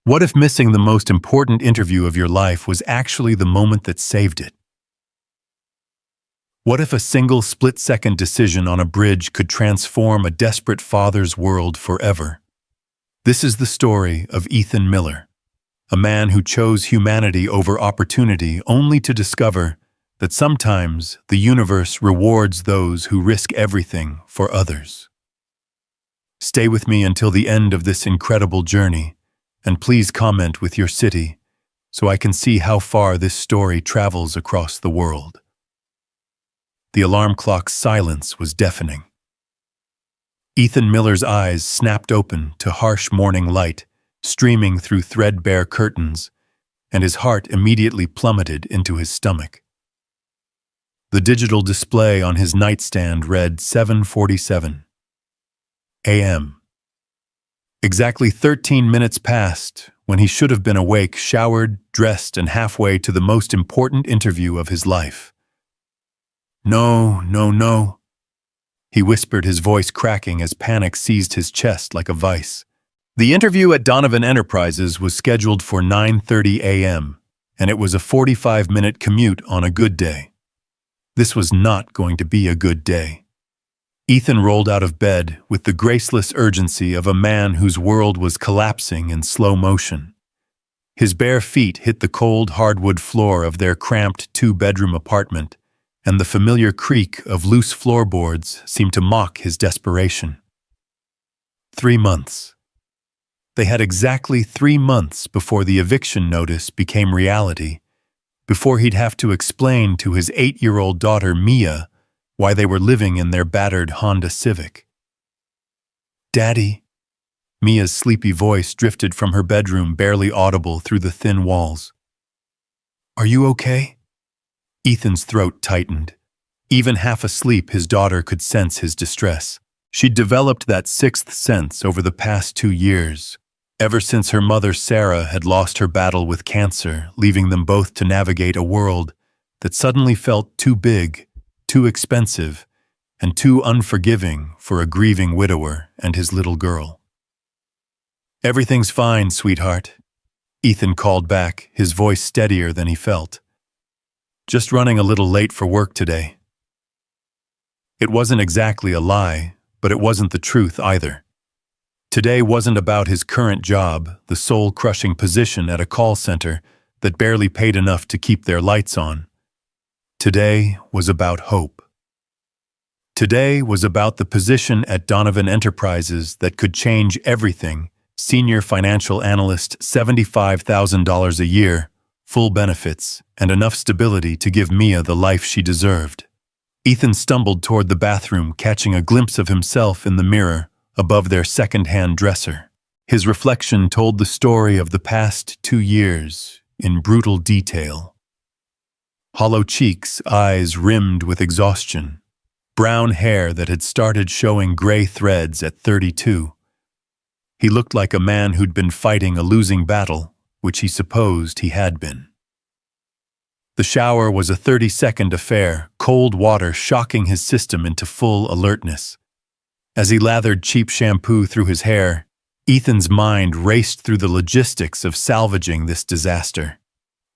What if missing the most important interview of your life was actually the moment that saved it? What if a single split-second decision on a bridge could transform a desperate father's world forever? This is the story of Ethan Miller, a man who chose humanity over opportunity only to discover that sometimes the universe rewards those who risk everything for others. Stay with me until the end of this incredible journey, and please comment with your city so I can see how far this story travels across the world. The alarm clock's silence was deafening. Ethan Miller's eyes snapped open to harsh morning light streaming through threadbare curtains, and his heart immediately plummeted into his stomach. The digital display on his nightstand read 7:47 a.m. Exactly 13 minutes passed when he should have been awake, showered, dressed, and halfway to the most important interview of his life. No, no, no, he whispered, his voice cracking as panic seized his chest like a vice. The interview at Donovan Enterprises was scheduled for 9:30 a.m., and it was a 45-minute commute on a good day. This was not going to be a good day. Ethan rolled out of bed with the graceless urgency of a man whose world was collapsing in slow motion. His bare feet hit the cold hardwood floor of their cramped two-bedroom apartment, and the familiar creak of loose floorboards seemed to mock his desperation. 3 months. They had exactly 3 months before the eviction notice became reality, before he'd have to explain to his 8-year-old daughter Mia why they were living in their battered Honda Civic. "Daddy," Mia's sleepy voice drifted from her bedroom, barely audible through the thin walls. "Are you okay?" Ethan's throat tightened. Even half asleep, his daughter could sense his distress. She'd developed that sixth sense over the past 2 years, ever since her mother Sarah had lost her battle with cancer, leaving them both to navigate a world that suddenly felt too big, too expensive, and too unforgiving for a grieving widower and his little girl. "Everything's fine, sweetheart," Ethan called back, his voice steadier than he felt. "Just running a little late for work today." It wasn't exactly a lie, but it wasn't the truth either. Today wasn't about his current job, the soul-crushing position at a call center that barely paid enough to keep their lights on. Today was about hope. Today was about the position at Donovan Enterprises that could change everything: senior financial analyst, $75,000 a year, full benefits, and enough stability to give Mia the life she deserved. Ethan stumbled toward the bathroom, catching a glimpse of himself in the mirror above their second-hand dresser. His reflection told the story of the past 2 years in brutal detail. Hollow cheeks, eyes rimmed with exhaustion, brown hair that had started showing gray threads at 32. He looked like a man who'd been fighting a losing battle, which he supposed he had been. The shower was a 30-second affair, cold water shocking his system into full alertness. As he lathered cheap shampoo through his hair, Ethan's mind raced through the logistics of salvaging this disaster.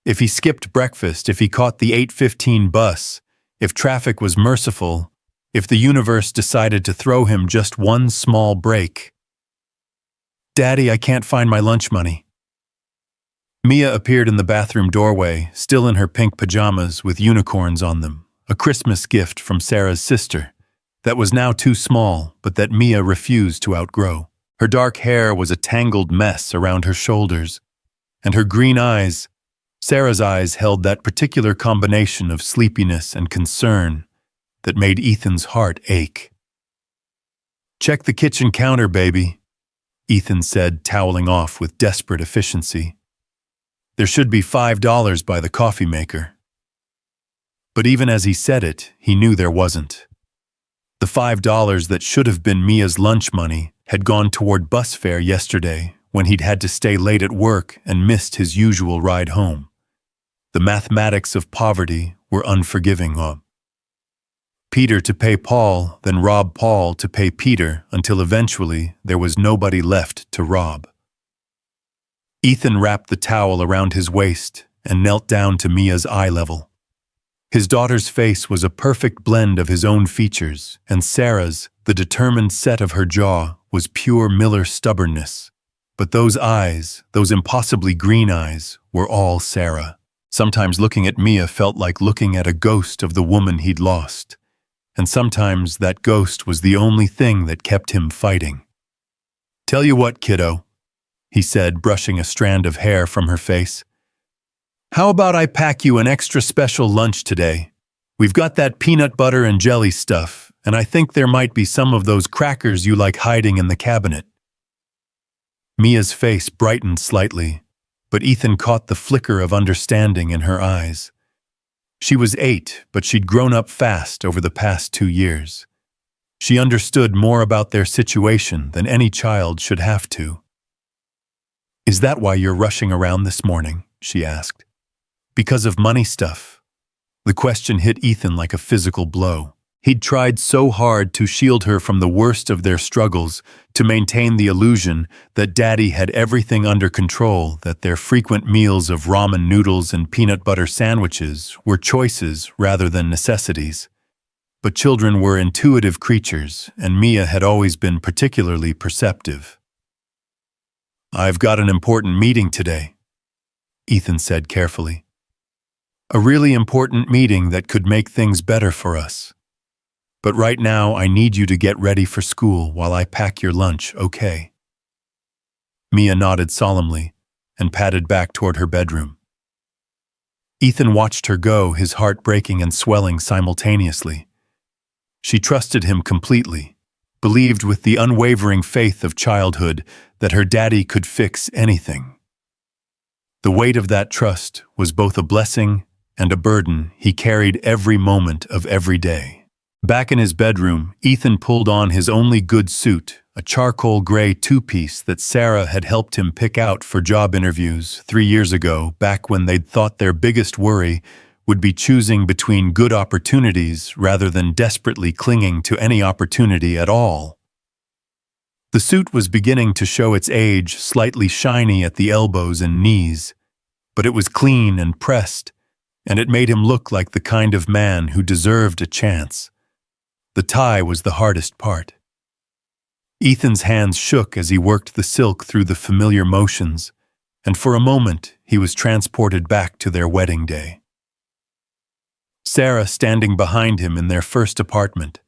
If he skipped breakfast, if he caught the 8:15 bus, if traffic was merciful, if the universe decided to throw him just one small break. "Daddy, I can't find my lunch money." Mia appeared in the bathroom doorway, still in her pink pajamas with unicorns on them, a Christmas gift from Sarah's sister that was now too small, but that Mia refused to outgrow. Her dark hair was a tangled mess around her shoulders, and her green eyes, Sarah's eyes, held that particular combination of sleepiness and concern that made Ethan's heart ache. "Check the kitchen counter, baby," Ethan said, toweling off with desperate efficiency. "There should be $5 by the coffee maker." But even as he said it, he knew there wasn't. The $5 that should have been Mia's lunch money had gone toward bus fare yesterday when he'd had to stay late at work and missed his usual ride home. The mathematics of poverty were unforgiving. Peter to pay Paul, then rob Paul to pay Peter, until eventually there was nobody left to rob. Ethan wrapped the towel around his waist and knelt down to Mia's eye level. His daughter's face was a perfect blend of his own features, and Sarah's, the determined set of her jaw, was pure Miller stubbornness. But those eyes, those impossibly green eyes, were all Sarah. Sometimes looking at Mia felt like looking at a ghost of the woman he'd lost, and sometimes that ghost was the only thing that kept him fighting. "Tell you what, kiddo," he said, brushing a strand of hair from her face. "How about I pack you an extra special lunch today? We've got that peanut butter and jelly stuff, and I think there might be some of those crackers you like hiding in the cabinet." Mia's face brightened slightly, but Ethan caught the flicker of understanding in her eyes. She was 8, but she'd grown up fast over the past 2 years. She understood more about their situation than any child should have to. "Is that why you're rushing around this morning?" she asked. "Because of money stuff?" The question hit Ethan like a physical blow. He'd tried so hard to shield her from the worst of their struggles, to maintain the illusion that Daddy had everything under control, that their frequent meals of ramen noodles and peanut butter sandwiches were choices rather than necessities. But children were intuitive creatures, and Mia had always been particularly perceptive. "I've got an important meeting today," Ethan said carefully. "A really important meeting that could make things better for us. But right now, I need you to get ready for school while I pack your lunch, okay?" Mia nodded solemnly and padded back toward her bedroom. Ethan watched her go, his heart breaking and swelling simultaneously. She trusted him completely, believed with the unwavering faith of childhood that her daddy could fix anything. The weight of that trust was both a blessing and a burden he carried every moment of every day. Back in his bedroom, Ethan pulled on his only good suit, a charcoal gray two-piece that Sarah had helped him pick out for job interviews 3 years ago, back when they'd thought their biggest worry would be choosing between good opportunities rather than desperately clinging to any opportunity at all. The suit was beginning to show its age, slightly shiny at the elbows and knees, but it was clean and pressed, and it made him look like the kind of man who deserved a chance. The tie was the hardest part. Ethan's hands shook as he worked the silk through the familiar motions, and for a moment he was transported back to their wedding day. Sarah standing behind him in their first apartment,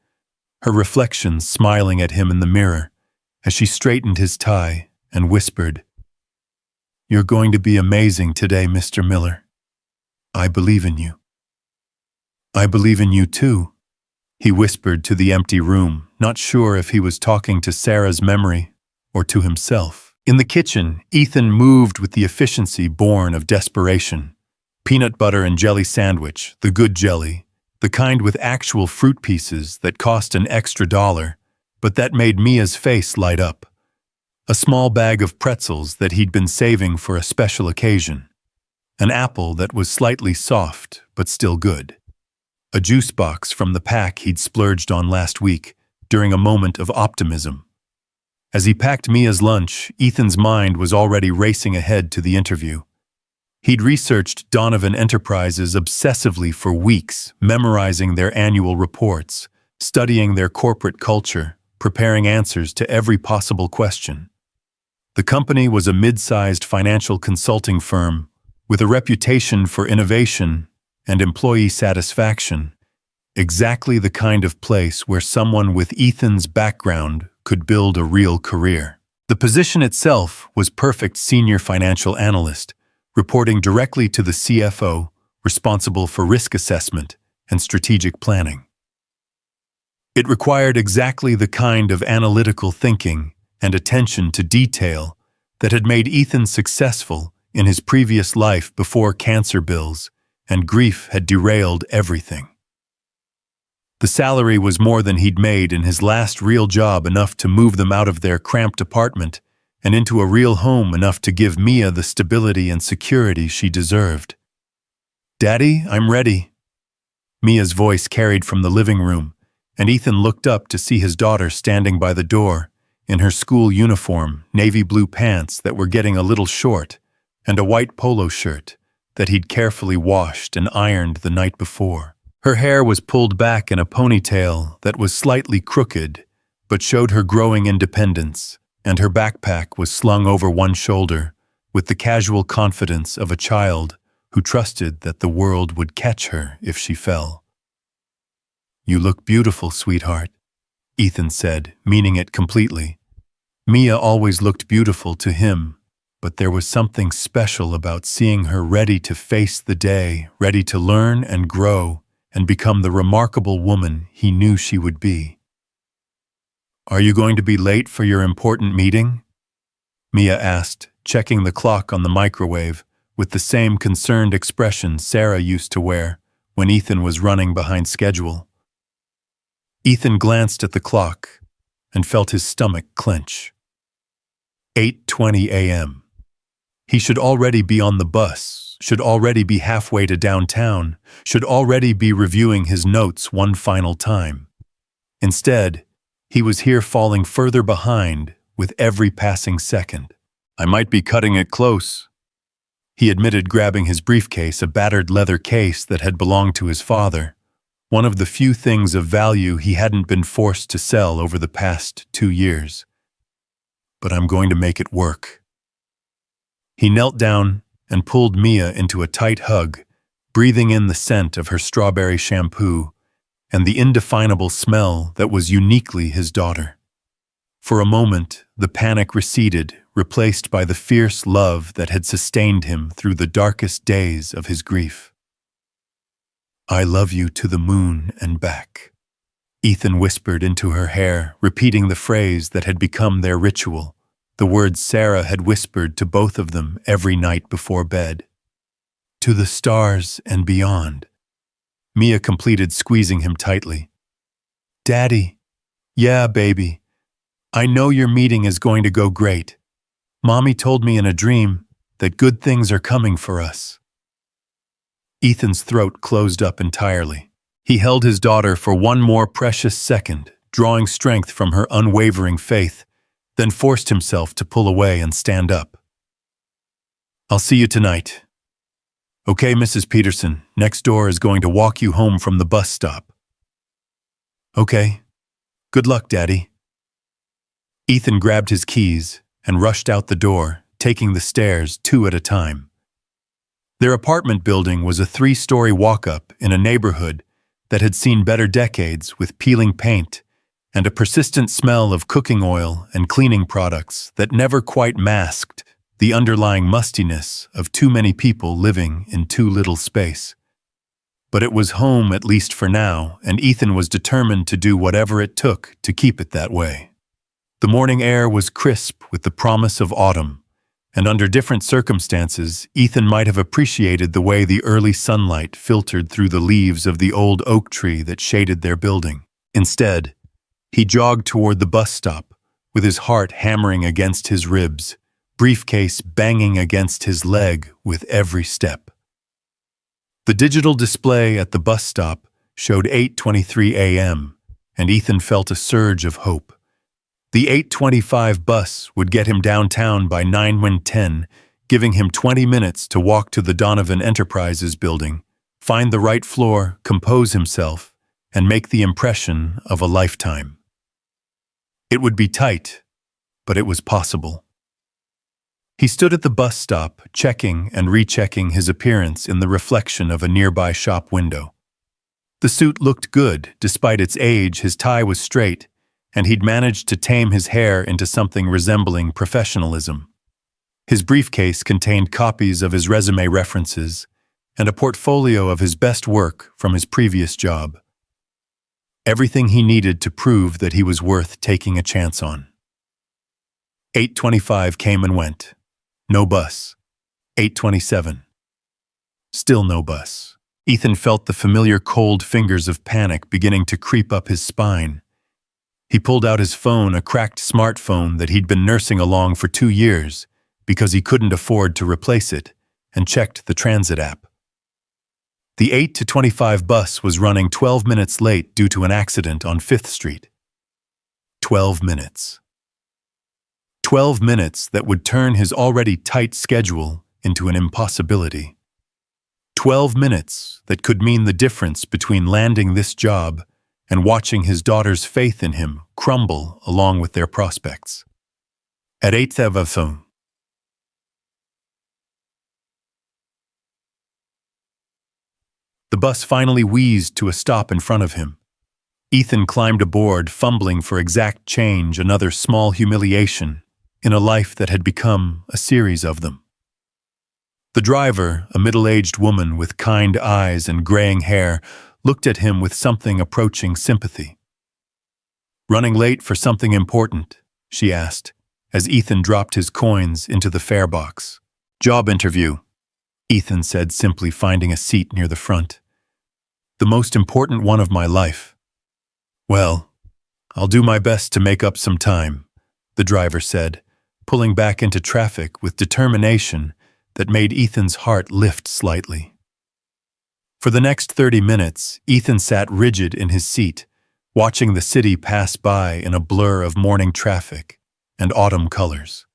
her reflection smiling at him in the mirror as she straightened his tie and whispered, "You're going to be amazing today, Mr. Miller. I believe in you." "I believe in you too," he whispered to the empty room, not sure if he was talking to Sarah's memory or to himself. In the kitchen, Ethan moved with the efficiency born of desperation. Peanut butter and jelly sandwich, the good jelly, the kind with actual fruit pieces that cost an extra $1, but that made Mia's face light up. A small bag of pretzels that he'd been saving for a special occasion. An apple that was slightly soft, but still good. A juice box from the pack he'd splurged on last week during a moment of optimism. As he packed Mia's lunch, Ethan's mind was already racing ahead to the interview. He'd researched Donovan Enterprises obsessively for weeks, memorizing their annual reports, studying their corporate culture, preparing answers to every possible question. The company was a mid-sized financial consulting firm with a reputation for innovation and employee satisfaction, exactly the kind of place where someone with Ethan's background could build a real career. The position itself was perfect senior financial analyst, reporting directly to the CFO, responsible for risk assessment and strategic planning. It required exactly the kind of analytical thinking and attention to detail that had made Ethan successful in his previous life before cancer bills and grief had derailed everything. The salary was more than he'd made in his last real job, enough to move them out of their cramped apartment and into a real home, enough to give Mia the stability and security she deserved. "Daddy, I'm ready," Mia's voice carried from the living room, and Ethan looked up to see his daughter standing by the door in her school uniform, navy blue pants that were getting a little short, and a white polo shirt that he'd carefully washed and ironed the night before. Her hair was pulled back in a ponytail that was slightly crooked, but showed her growing independence, and her backpack was slung over one shoulder with the casual confidence of a child who trusted that the world would catch her if she fell. "You look beautiful, sweetheart," Ethan said, meaning it completely. Mia always looked beautiful to him, but there was something special about seeing her ready to face the day, ready to learn and grow and become the remarkable woman he knew she would be. "Are you going to be late for your important meeting?" Mia asked, checking the clock on the microwave with the same concerned expression Sarah used to wear when Ethan was running behind schedule. Ethan glanced at the clock and felt his stomach clench. 8:20 a.m. He should already be on the bus, should already be halfway to downtown, should already be reviewing his notes one final time. Instead, he was here falling further behind with every passing second. "I might be cutting it close," he admitted, grabbing his briefcase, a battered leather case that had belonged to his father, one of the few things of value he hadn't been forced to sell over the past 2 years. "But I'm going to make it work." He knelt down and pulled Mia into a tight hug, breathing in the scent of her strawberry shampoo and the indefinable smell that was uniquely his daughter. For a moment, the panic receded, replaced by the fierce love that had sustained him through the darkest days of his grief. "I love you to the moon and back," Ethan whispered into her hair, repeating the phrase that had become their ritual, the words Sarah had whispered to both of them every night before bed. "To the stars and beyond," Mia completed, squeezing him tightly. "Daddy." "Yeah, baby. I know your meeting is going to go great. Mommy told me in a dream that good things are coming for us." Ethan's throat closed up entirely. He held his daughter for one more precious second, drawing strength from her unwavering faith, then forced himself to pull away and stand up. "I'll see you tonight." "Okay, Mrs. Peterson, next door is going to walk you home from the bus stop." "Okay. Good luck, Daddy." Ethan grabbed his keys and rushed out the door, taking the stairs 2 at a time. Their apartment building was a 3-story walk-up in a neighborhood that had seen better decades, with peeling paint and a persistent smell of cooking oil and cleaning products that never quite masked the underlying mustiness of too many people living in too little space. But it was home, at least for now, and Ethan was determined to do whatever it took to keep it that way. The morning air was crisp with the promise of autumn, and under different circumstances, Ethan might have appreciated the way the early sunlight filtered through the leaves of the old oak tree that shaded their building. Instead, he jogged toward the bus stop, with his heart hammering against his ribs, briefcase banging against his leg with every step. The digital display at the bus stop showed 8:23 a.m., and Ethan felt a surge of hope. The 8:25 bus would get him downtown by 9:10, giving him 20 minutes to walk to the Donovan Enterprises building, find the right floor, compose himself, and make the impression of a lifetime. It would be tight, but it was possible. He stood at the bus stop, checking and rechecking his appearance in the reflection of a nearby shop window. The suit looked good. Despite its age, his tie was straight, and he'd managed to tame his hair into something resembling professionalism. His briefcase contained copies of his resume references and a portfolio of his best work from his previous job. Everything he needed to prove that he was worth taking a chance on. 8:25 came and went. No bus. 8:27. Still no bus. Ethan felt the familiar cold fingers of panic beginning to creep up his spine. He pulled out his phone, a cracked smartphone that he'd been nursing along for 2 years because he couldn't afford to replace it, and checked the transit app. The 8:25 bus was running 12 minutes late due to an accident on 5th Street. 12 minutes. 12 minutes that would turn his already tight schedule into an impossibility. 12 minutes that could mean the difference between landing this job and watching his daughter's faith in him crumble along with their prospects. At 8:00, the bus finally wheezed to a stop in front of him. Ethan climbed aboard, fumbling for exact change, another small humiliation in a life that had become a series of them. The driver, a middle-aged woman with kind eyes and graying hair, looked at him with something approaching sympathy. "Running late for something important?" she asked, as Ethan dropped his coins into the fare box. "Job interview," Ethan said, simply finding a seat near the front. "The most important one of my life." "Well, I'll do my best to make up some time," the driver said, pulling back into traffic with determination that made Ethan's heart lift slightly. For the next 30 minutes, Ethan sat rigid in his seat, watching the city pass by in a blur of morning traffic and autumn colors.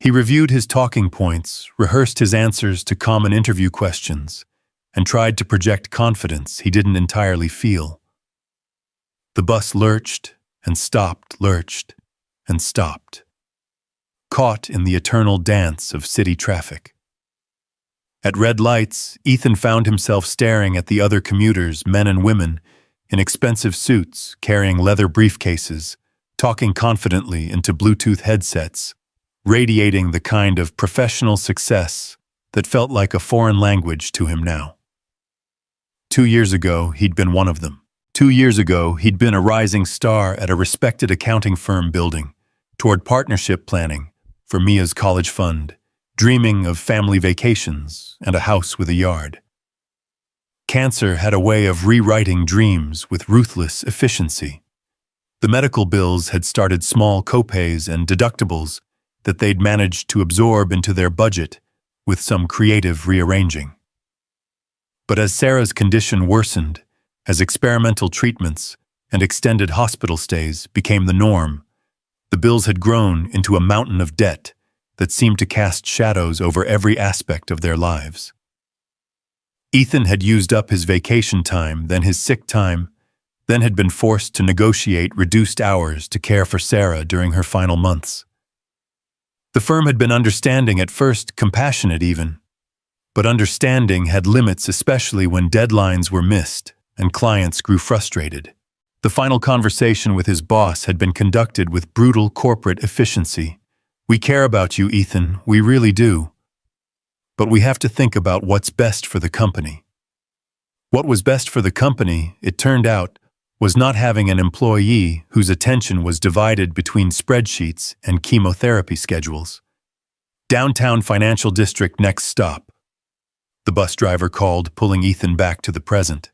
He reviewed his talking points, rehearsed his answers to common interview questions, and tried to project confidence he didn't entirely feel. The bus lurched and stopped, lurched and stopped, caught in the eternal dance of city traffic. At red lights, Ethan found himself staring at the other commuters, men and women, in expensive suits, carrying leather briefcases, talking confidently into Bluetooth headsets, radiating the kind of professional success that felt like a foreign language to him now. 2 years ago, he'd been one of them. 2 years ago, he'd been a rising star at a respected accounting firm building toward partnership planning for Mia's college fund, dreaming of family vacations and a house with a yard. Cancer had a way of rewriting dreams with ruthless efficiency. The medical bills had started small copays and deductibles that they'd managed to absorb into their budget with some creative rearranging. But as Sarah's condition worsened, as experimental treatments and extended hospital stays became the norm, the bills had grown into a mountain of debt that seemed to cast shadows over every aspect of their lives. Ethan had used up his vacation time, then his sick time, then had been forced to negotiate reduced hours to care for Sarah during her final months. The firm had been understanding at first, compassionate even, but understanding had limits, especially when deadlines were missed and clients grew frustrated. The final conversation with his boss had been conducted with brutal corporate efficiency. "We care about you, Ethan, we really do. But we have to think about what's best for the company." What was best for the company, it turned out, was not having an employee whose attention was divided between spreadsheets and chemotherapy schedules. "Downtown Financial District, next stop," the bus driver called, pulling Ethan back to the present.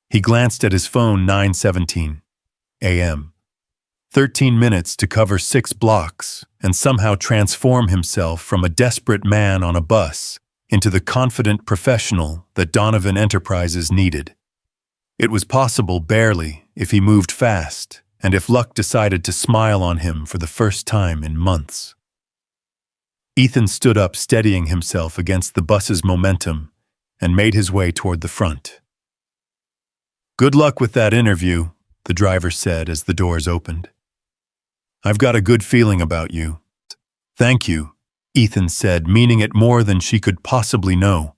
He glanced at his phone. 9:17 a.m. 13 minutes to cover 6 blocks and somehow transform himself from a desperate man on a bus into the confident professional that Donovan Enterprises needed. It was possible barely if he moved fast and if luck decided to smile on him for the first time in months. Ethan stood up, steadying himself against the bus's momentum, and made his way toward the front. "Good luck with that interview," the driver said as the doors opened. "I've got a good feeling about you." "Thank you," Ethan said, meaning it more than she could possibly know.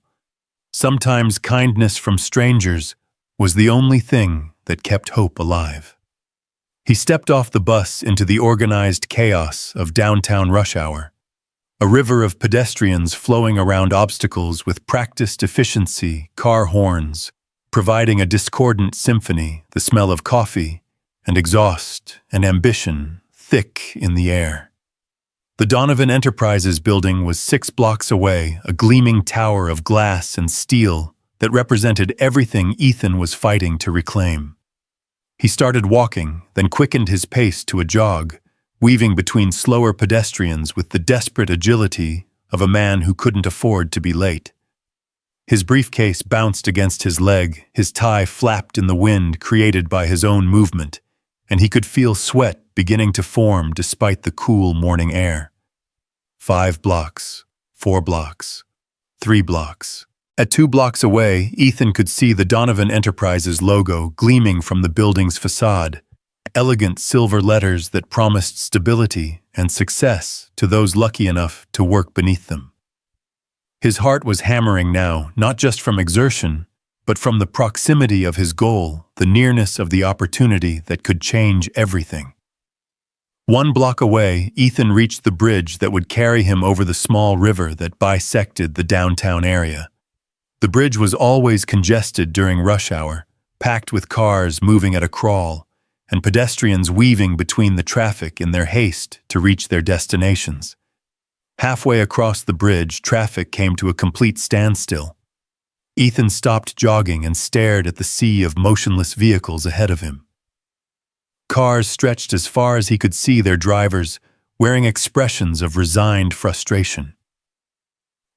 Sometimes kindness from strangers was the only thing that kept hope alive. He stepped off the bus into the organized chaos of downtown rush hour, a river of pedestrians flowing around obstacles with practiced efficiency, car horns, providing a discordant symphony, the smell of coffee and exhaust and ambition thick in the air. The Donovan Enterprises building was 6 blocks away, a gleaming tower of glass and steel that represented everything Ethan was fighting to reclaim. He started walking, then quickened his pace to a jog, weaving between slower pedestrians with the desperate agility of a man who couldn't afford to be late. His briefcase bounced against his leg, his tie flapped in the wind created by his own movement, and he could feel sweat beginning to form despite the cool morning air. 5 blocks, 4 blocks. 3 blocks. At 2 blocks away, Ethan could see the Donovan Enterprises logo gleaming from the building's facade, elegant silver letters that promised stability and success to those lucky enough to work beneath them. His heart was hammering now, not just from exertion, but from the proximity of his goal, the nearness of the opportunity that could change everything. 1 block away, Ethan reached the bridge that would carry him over the small river that bisected the downtown area. The bridge was always congested during rush hour, packed with cars moving at a crawl, and pedestrians weaving between the traffic in their haste to reach their destinations. Halfway across the bridge, traffic came to a complete standstill. Ethan stopped jogging and stared at the sea of motionless vehicles ahead of him. Cars stretched as far as he could see their drivers, wearing expressions of resigned frustration.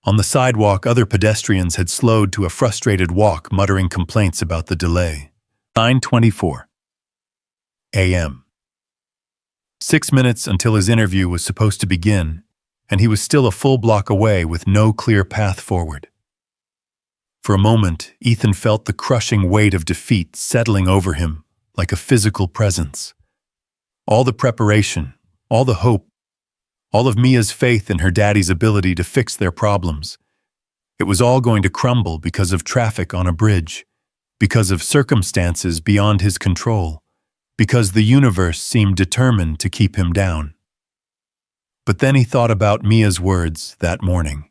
On the sidewalk, other pedestrians had slowed to a frustrated walk, muttering complaints about the delay. 9:24 a.m. 6 minutes until his interview was supposed to begin, and he was still a full block away with no clear path forward. For a moment, Ethan felt the crushing weight of defeat settling over him like a physical presence. All the preparation, all the hope, all of Mia's faith in her daddy's ability to fix their problems. It was all going to crumble because of traffic on a bridge, because of circumstances beyond his control, because the universe seemed determined to keep him down. But then he thought about Mia's words that morning.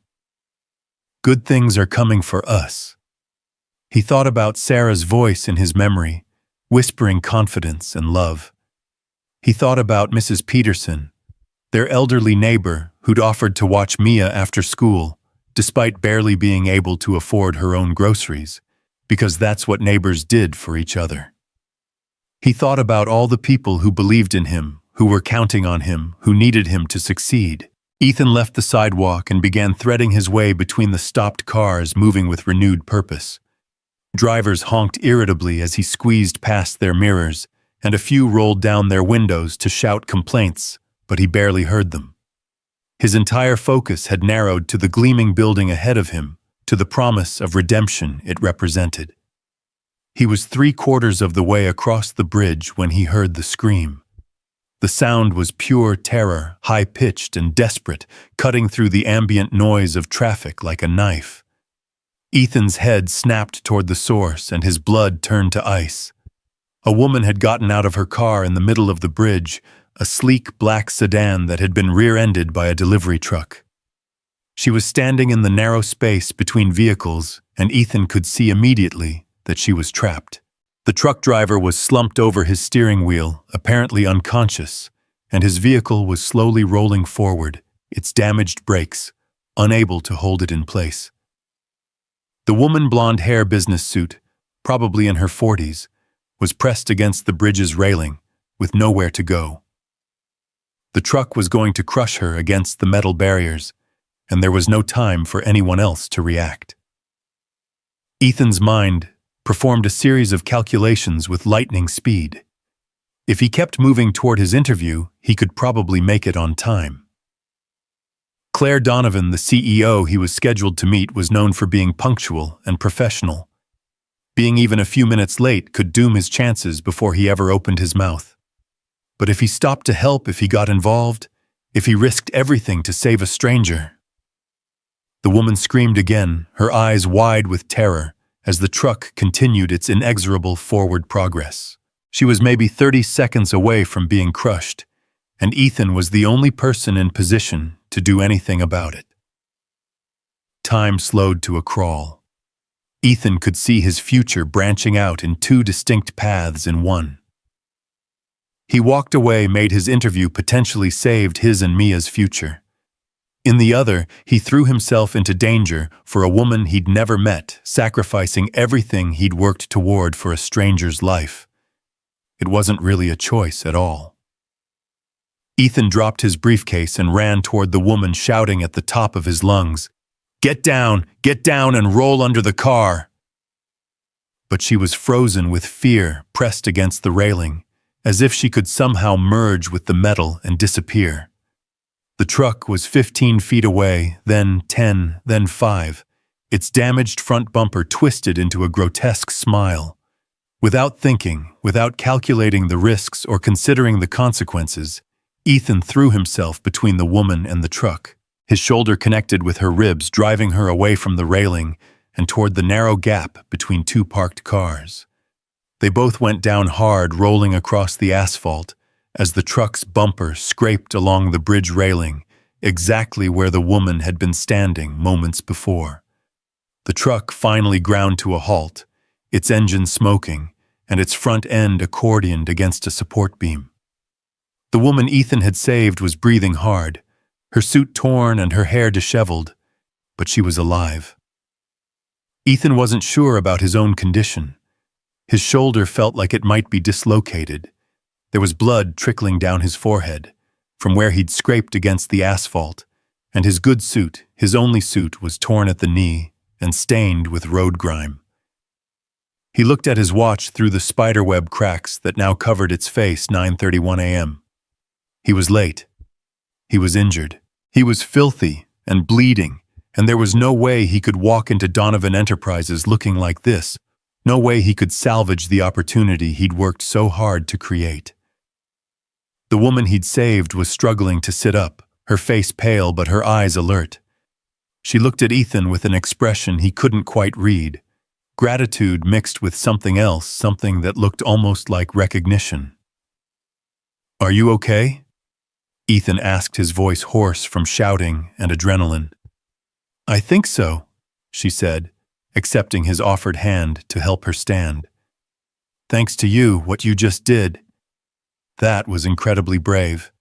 Good things are coming for us. He thought about Sarah's voice in his memory, whispering confidence and love. He thought about Mrs. Peterson, their elderly neighbor who'd offered to watch Mia after school, despite barely being able to afford her own groceries, because that's what neighbors did for each other. He thought about all the people who believed in him, who were counting on him, who needed him to succeed. Ethan left the sidewalk and began threading his way between the stopped cars moving with renewed purpose. Drivers honked irritably as he squeezed past their mirrors, and a few rolled down their windows to shout complaints, but he barely heard them. His entire focus had narrowed to the gleaming building ahead of him, to the promise of redemption it represented. He was 3/4 of the way across the bridge when he heard the scream. The sound was pure terror, high-pitched and desperate, cutting through the ambient noise of traffic like a knife. Ethan's head snapped toward the source and his blood turned to ice. A woman had gotten out of her car in the middle of the bridge, a sleek black sedan that had been rear-ended by a delivery truck. She was standing in the narrow space between vehicles, and Ethan could see immediately that she was trapped. The truck driver was slumped over his steering wheel, apparently unconscious, and his vehicle was slowly rolling forward, its damaged brakes, unable to hold it in place. The woman blonde-hair business suit, probably in her 40s, was pressed against the bridge's railing, with nowhere to go. The truck was going to crush her against the metal barriers, and there was no time for anyone else to react. Ethan's mind performed a series of calculations with lightning speed. If he kept moving toward his interview, he could probably make it on time. Claire Donovan, the CEO he was scheduled to meet, was known for being punctual and professional. Being even a few minutes late could doom his chances before he ever opened his mouth. But if he stopped to help, if he got involved, if he risked everything to save a stranger— The woman screamed again, her eyes wide with terror, as the truck continued its inexorable forward progress. She was maybe 30 seconds away from being crushed, and Ethan was the only person in position to do anything about it. Time slowed to a crawl. Ethan could see his future branching out in 2 distinct paths in one. He walked away, made his interview, potentially saved his and Mia's future. In the other, he threw himself into danger for a woman he'd never met, sacrificing everything he'd worked toward for a stranger's life. It wasn't really a choice at all. Ethan dropped his briefcase and ran toward the woman, shouting at the top of his lungs, get down and roll under the car!" But she was frozen with fear, pressed against the railing, as if she could somehow merge with the metal and disappear. The truck was 15 feet away, then 10, then 5. Its damaged front bumper twisted into a grotesque smile. Without thinking, without calculating the risks or considering the consequences, Ethan threw himself between the woman and the truck. His shoulder connected with her ribs, driving her away from the railing and toward the narrow gap between two parked cars. They both went down hard, rolling across the asphalt, as the truck's bumper scraped along the bridge railing, exactly where the woman had been standing moments before. The truck finally ground to a halt, its engine smoking, and its front end accordioned against a support beam. The woman Ethan had saved was breathing hard, her suit torn and her hair disheveled, but she was alive. Ethan wasn't sure about his own condition. His shoulder felt like it might be dislocated. There was blood trickling down his forehead, from where he'd scraped against the asphalt, and his good suit, his only suit, was torn at the knee and stained with road grime. He looked at his watch through the spiderweb cracks that now covered its face. 9:31 a.m. He was late. He was injured. He was filthy and bleeding, and there was no way he could walk into Donovan Enterprises looking like this. No way he could salvage the opportunity he'd worked so hard to create. The woman he'd saved was struggling to sit up, her face pale but her eyes alert. She looked at Ethan with an expression he couldn't quite read, gratitude mixed with something else, something that looked almost like recognition. "Are you okay?" Ethan asked, his voice hoarse from shouting and adrenaline. "I think so," she said, accepting his offered hand to help her stand. "Thanks to you, what you just did. That was incredibly brave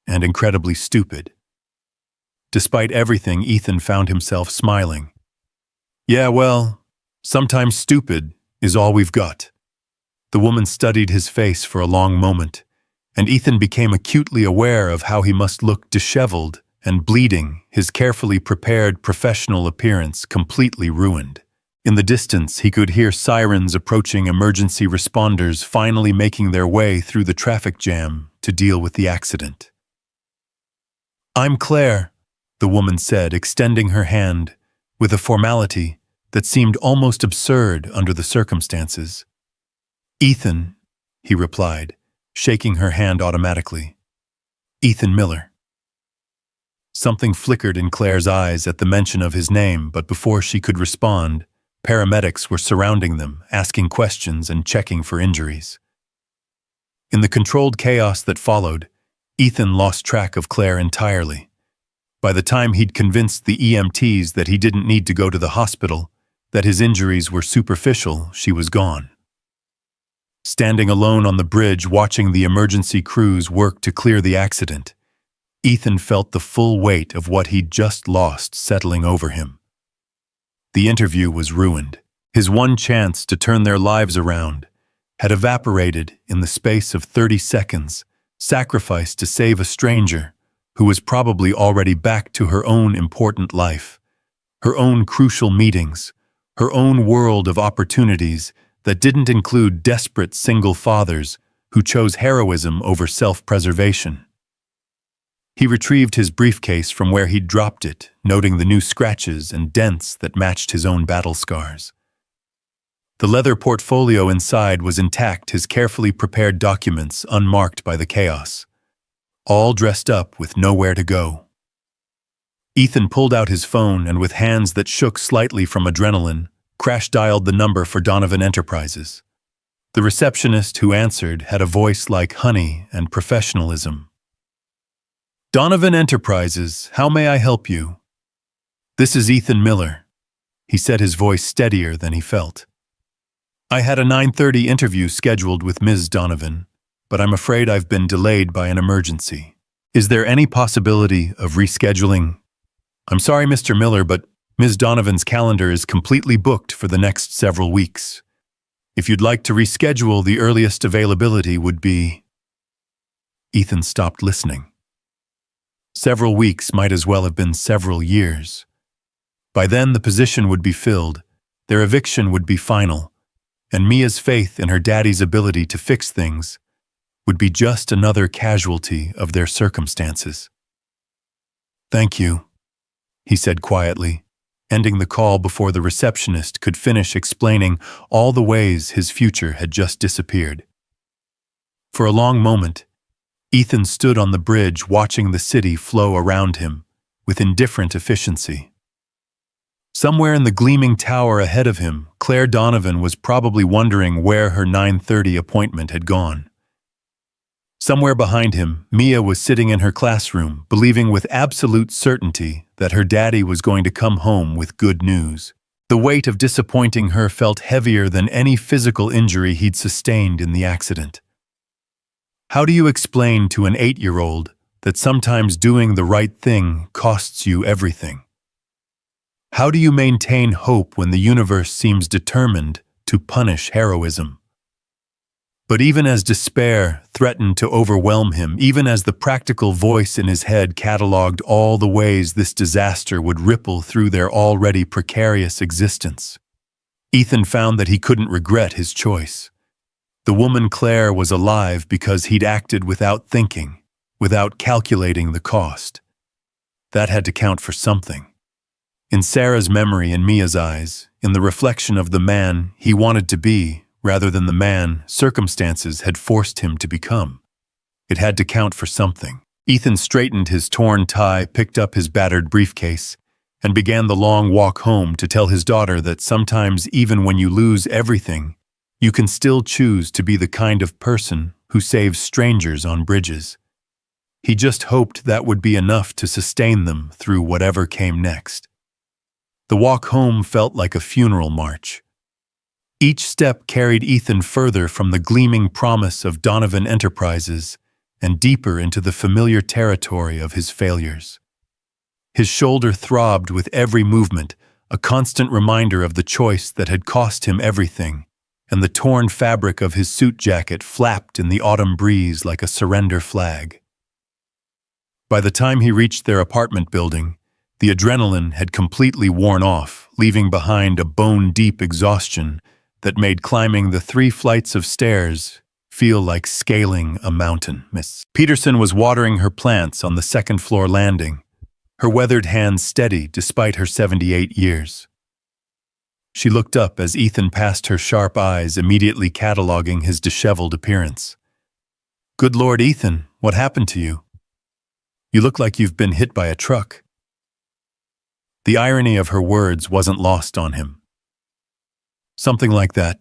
and incredibly stupid." Despite everything, Ethan found himself smiling. "Yeah, well, sometimes stupid is all we've got." The woman studied his face for a long moment, and Ethan became acutely aware of how he must look disheveled and bleeding, his carefully prepared professional appearance completely ruined. In the distance, he could hear sirens approaching, emergency responders finally making their way through the traffic jam to deal with the accident. "I'm Claire," the woman said, extending her hand with a formality that seemed almost absurd under the circumstances. "Ethan," he replied, shaking her hand automatically. "Ethan Miller." Something flickered in Claire's eyes at the mention of his name, but before she could respond, paramedics were surrounding them, asking questions and checking for injuries. In the controlled chaos that followed, Ethan lost track of Claire entirely. By the time he'd convinced the EMTs that he didn't need to go to the hospital, that his injuries were superficial, she was gone. Standing alone on the bridge, watching the emergency crews work to clear the accident, Ethan felt the full weight of what he'd just lost settling over him. The interview was ruined. His one chance to turn their lives around had evaporated in the space of 30 seconds, sacrificed to save a stranger who was probably already back to her own important life, her own crucial meetings, her own world of opportunities that didn't include desperate single fathers who chose heroism over self-preservation. He retrieved his briefcase from where he'd dropped it, noting the new scratches and dents that matched his own battle scars. The leather portfolio inside was intact, his carefully prepared documents unmarked by the chaos, all dressed up with nowhere to go. Ethan pulled out his phone and, with hands that shook slightly from adrenaline, crash-dialed the number for Donovan Enterprises. The receptionist who answered had a voice like honey and professionalism. "Donovan Enterprises, how may I help you?" "This is Ethan Miller," he said, his voice steadier than he felt. "I had a 9:30 interview scheduled with Ms. Donovan, but I'm afraid I've been delayed by an emergency. Is there any possibility of rescheduling?" "I'm sorry, Mr. Miller, but Ms. Donovan's calendar is completely booked for the next several weeks. If you'd like to reschedule, the earliest availability would be..." Ethan stopped listening. Several weeks might as well have been several years. By then, the position would be filled, their eviction would be final, and Mia's faith in her daddy's ability to fix things would be just another casualty of their circumstances. "Thank you," he said quietly, ending the call before the receptionist could finish explaining all the ways his future had just disappeared. For a long moment, Ethan stood on the bridge watching the city flow around him with indifferent efficiency. Somewhere in the gleaming tower ahead of him, Claire Donovan was probably wondering where her 9:30 appointment had gone. Somewhere behind him, Mia was sitting in her classroom, believing with absolute certainty that her daddy was going to come home with good news. The weight of disappointing her felt heavier than any physical injury he'd sustained in the accident. How do you explain to an 8-year-old that sometimes doing the right thing costs you everything? How do you maintain hope when the universe seems determined to punish heroism? But even as despair threatened to overwhelm him, even as the practical voice in his head cataloged all the ways this disaster would ripple through their already precarious existence, Ethan found that he couldn't regret his choice. The woman Claire was alive because he'd acted without thinking, without calculating the cost. That had to count for something. In Sarah's memory and Mia's eyes, in the reflection of the man he wanted to be, rather than the man circumstances had forced him to become. It had to count for something. Ethan straightened his torn tie, picked up his battered briefcase, and began the long walk home to tell his daughter that sometimes even when you lose everything, you can still choose to be the kind of person who saves strangers on bridges. He just hoped that would be enough to sustain them through whatever came next. The walk home felt like a funeral march. Each step carried Ethan further from the gleaming promise of Donovan Enterprises and deeper into the familiar territory of his failures. His shoulder throbbed with every movement, a constant reminder of the choice that had cost him everything, and the torn fabric of his suit jacket flapped in the autumn breeze like a surrender flag. By the time he reached their apartment building, the adrenaline had completely worn off, leaving behind a bone-deep exhaustion that made climbing the 3 flights of stairs feel like scaling a mountain. Miss Peterson was watering her plants on the 2nd-floor landing, her weathered hands steady despite her 78 years. She looked up as Ethan passed her sharp eyes, immediately cataloging his disheveled appearance. "Good Lord, Ethan, what happened to you? You look like you've been hit by a truck." The irony of her words wasn't lost on him. "Something like that,"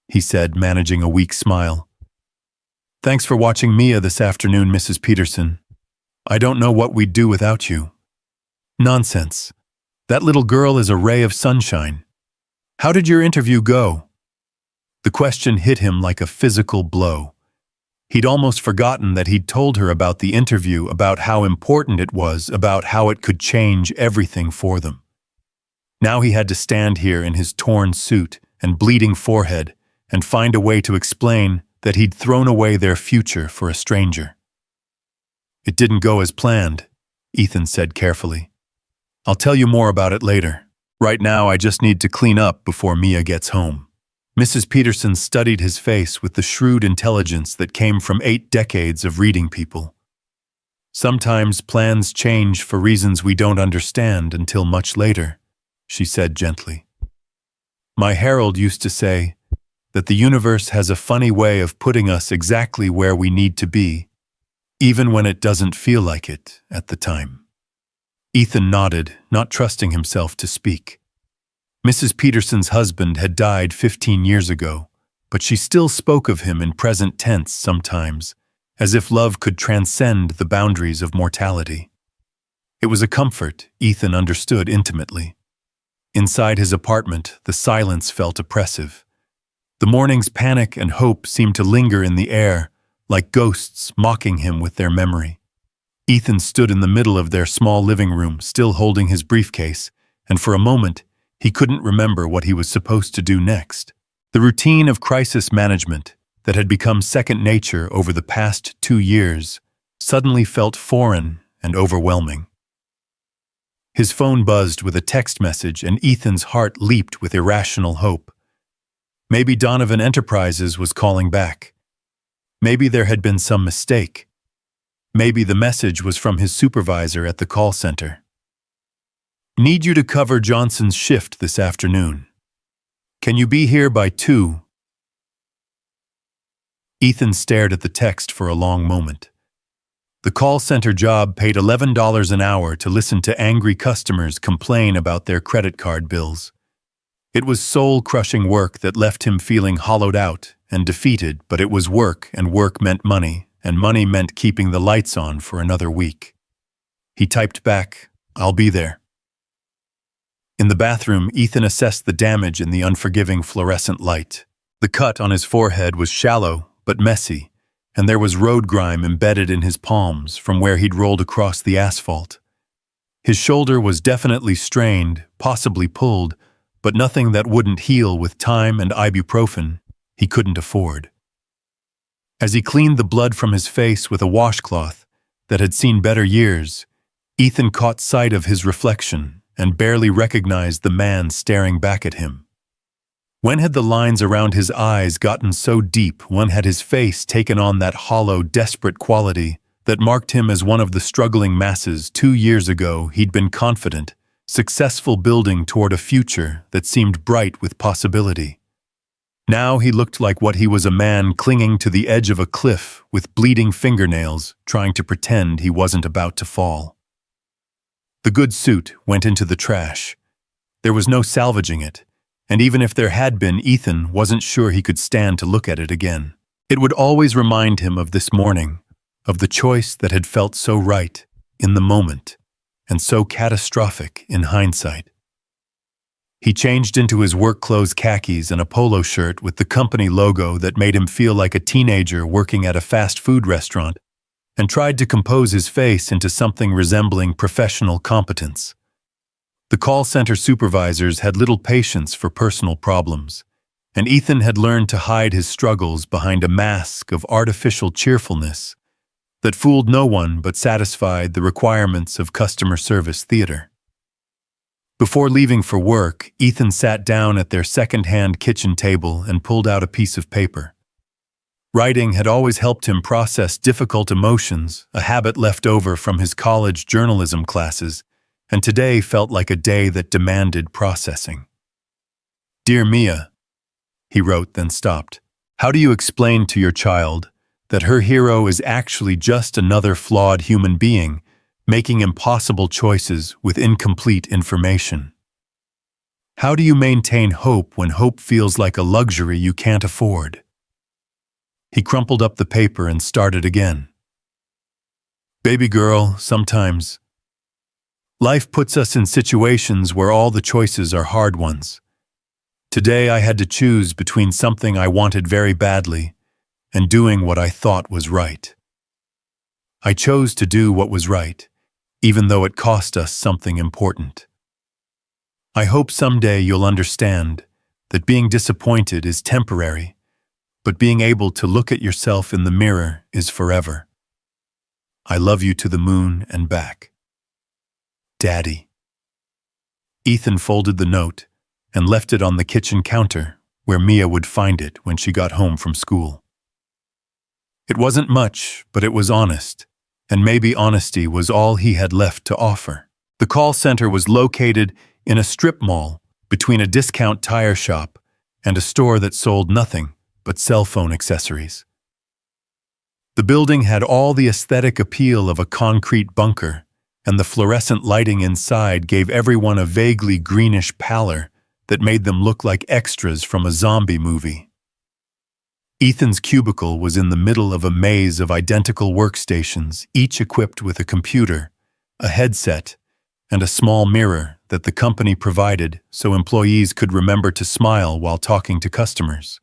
he said, managing a weak smile. "Thanks for watching Mia this afternoon, Mrs. Peterson. I don't know what we'd do without you." "Nonsense. That little girl is a ray of sunshine. How did your interview go?" The question hit him like a physical blow. He'd almost forgotten that he'd told her about the interview, about how important it was, about how it could change everything for them. Now he had to stand here in his torn suit and bleeding forehead and find a way to explain that he'd thrown away their future for a stranger. "It didn't go as planned," Ethan said carefully. "I'll tell you more about it later. Right now I just need to clean up before Mia gets home." Mrs. Peterson studied his face with the shrewd intelligence that came from 8 decades of reading people. "Sometimes plans change for reasons we don't understand until much later," she said gently. "My Harold used to say that the universe has a funny way of putting us exactly where we need to be, even when it doesn't feel like it at the time." Ethan nodded, not trusting himself to speak. Mrs. Peterson's husband had died 15 years ago, but she still spoke of him in present tense sometimes, as if love could transcend the boundaries of mortality. It was a comfort Ethan understood intimately. Inside his apartment, the silence felt oppressive. The morning's panic and hope seemed to linger in the air, like ghosts mocking him with their memory. Ethan stood in the middle of their small living room, still holding his briefcase, and for a moment, he couldn't remember what he was supposed to do next. The routine of crisis management that had become second nature over the past 2 years suddenly felt foreign and overwhelming. His phone buzzed with a text message, and Ethan's heart leaped with irrational hope. Maybe Donovan Enterprises was calling back. Maybe there had been some mistake. Maybe the message was from his supervisor at the call center. Need you to cover Johnson's shift this afternoon. Can you be here by 2? Ethan stared at the text for a long moment. The call center job paid $11 an hour to listen to angry customers complain about their credit card bills. It was soul-crushing work that left him feeling hollowed out and defeated, but it was work, and work meant money, and money meant keeping the lights on for another week. He typed back, "I'll be there." In the bathroom, Ethan assessed the damage in the unforgiving fluorescent light. The cut on his forehead was shallow but messy, and there was road grime embedded in his palms from where he'd rolled across the asphalt. His shoulder was definitely strained, possibly pulled, but nothing that wouldn't heal with time and ibuprofen he couldn't afford. As he cleaned the blood from his face with a washcloth that had seen better years, Ethan caught sight of his reflection and barely recognized the man staring back at him. When had the lines around his eyes gotten so deep? When had his face taken on that hollow, desperate quality that marked him as one of the struggling masses? 2 years ago, he'd been confident, successful, building toward a future that seemed bright with possibility. Now he looked like what he was, a man clinging to the edge of a cliff with bleeding fingernails, trying to pretend he wasn't about to fall. The good suit went into the trash. There was no salvaging it, and even if there had been, Ethan wasn't sure he could stand to look at it again. It would always remind him of this morning, of the choice that had felt so right in the moment, and so catastrophic in hindsight. He changed into his work clothes, khakis, and a polo shirt with the company logo that made him feel like a teenager working at a fast food restaurant, and tried to compose his face into something resembling professional competence. The call center supervisors had little patience for personal problems, and Ethan had learned to hide his struggles behind a mask of artificial cheerfulness that fooled no one but satisfied the requirements of customer service theater. Before leaving for work, Ethan sat down at their second-hand kitchen table and pulled out a piece of paper. Writing had always helped him process difficult emotions, a habit left over from his college journalism classes, and today felt like a day that demanded processing. "Dear Mia," he wrote, then stopped. "How do you explain to your child that her hero is actually just another flawed human being, making impossible choices with incomplete information? How do you maintain hope when hope feels like a luxury you can't afford?" He crumpled up the paper and started again. "Baby girl, sometimes life puts us in situations where all the choices are hard ones. Today I had to choose between something I wanted very badly and doing what I thought was right. I chose to do what was right, even though it cost us something important. I hope someday you'll understand that being disappointed is temporary, but being able to look at yourself in the mirror is forever. I love you to the moon and back. Daddy." Ethan folded the note and left it on the kitchen counter where Mia would find it when she got home from school. It wasn't much, but it was honest, and maybe honesty was all he had left to offer. The call center was located in a strip mall between a discount tire shop and a store that sold nothing but cell phone accessories. The building had all the aesthetic appeal of a concrete bunker, and the fluorescent lighting inside gave everyone a vaguely greenish pallor that made them look like extras from a zombie movie. Ethan's cubicle was in the middle of a maze of identical workstations, each equipped with a computer, a headset, and a small mirror that the company provided so employees could remember to smile while talking to customers.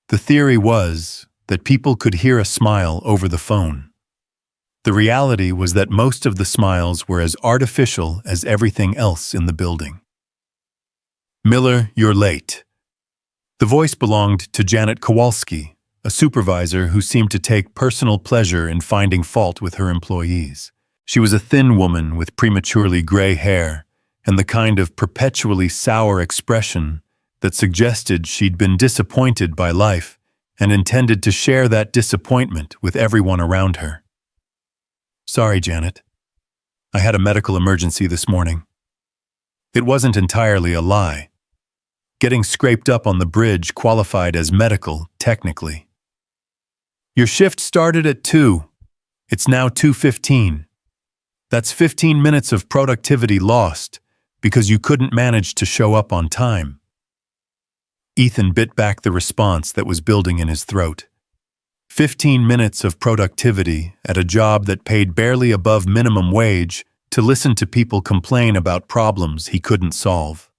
The theory was that people could hear a smile over the phone. The reality was that most of the smiles were as artificial as everything else in the building. "Miller, you're late." The voice belonged to Janet Kowalski, a supervisor who seemed to take personal pleasure in finding fault with her employees. She was a thin woman with prematurely gray hair and the kind of perpetually sour expression that suggested she'd been disappointed by life and intended to share that disappointment with everyone around her. Sorry, Janet. I had a medical emergency this morning. It wasn't entirely a lie. Getting scraped up on the bridge qualified as medical, technically. Your shift started at 2. It's now 2:15. That's 15 minutes of productivity lost because you couldn't manage to show up on time. Ethan bit back the response that was building in his throat. 15 minutes of productivity at a job that paid barely above minimum wage to listen to people complain about problems he couldn't solve.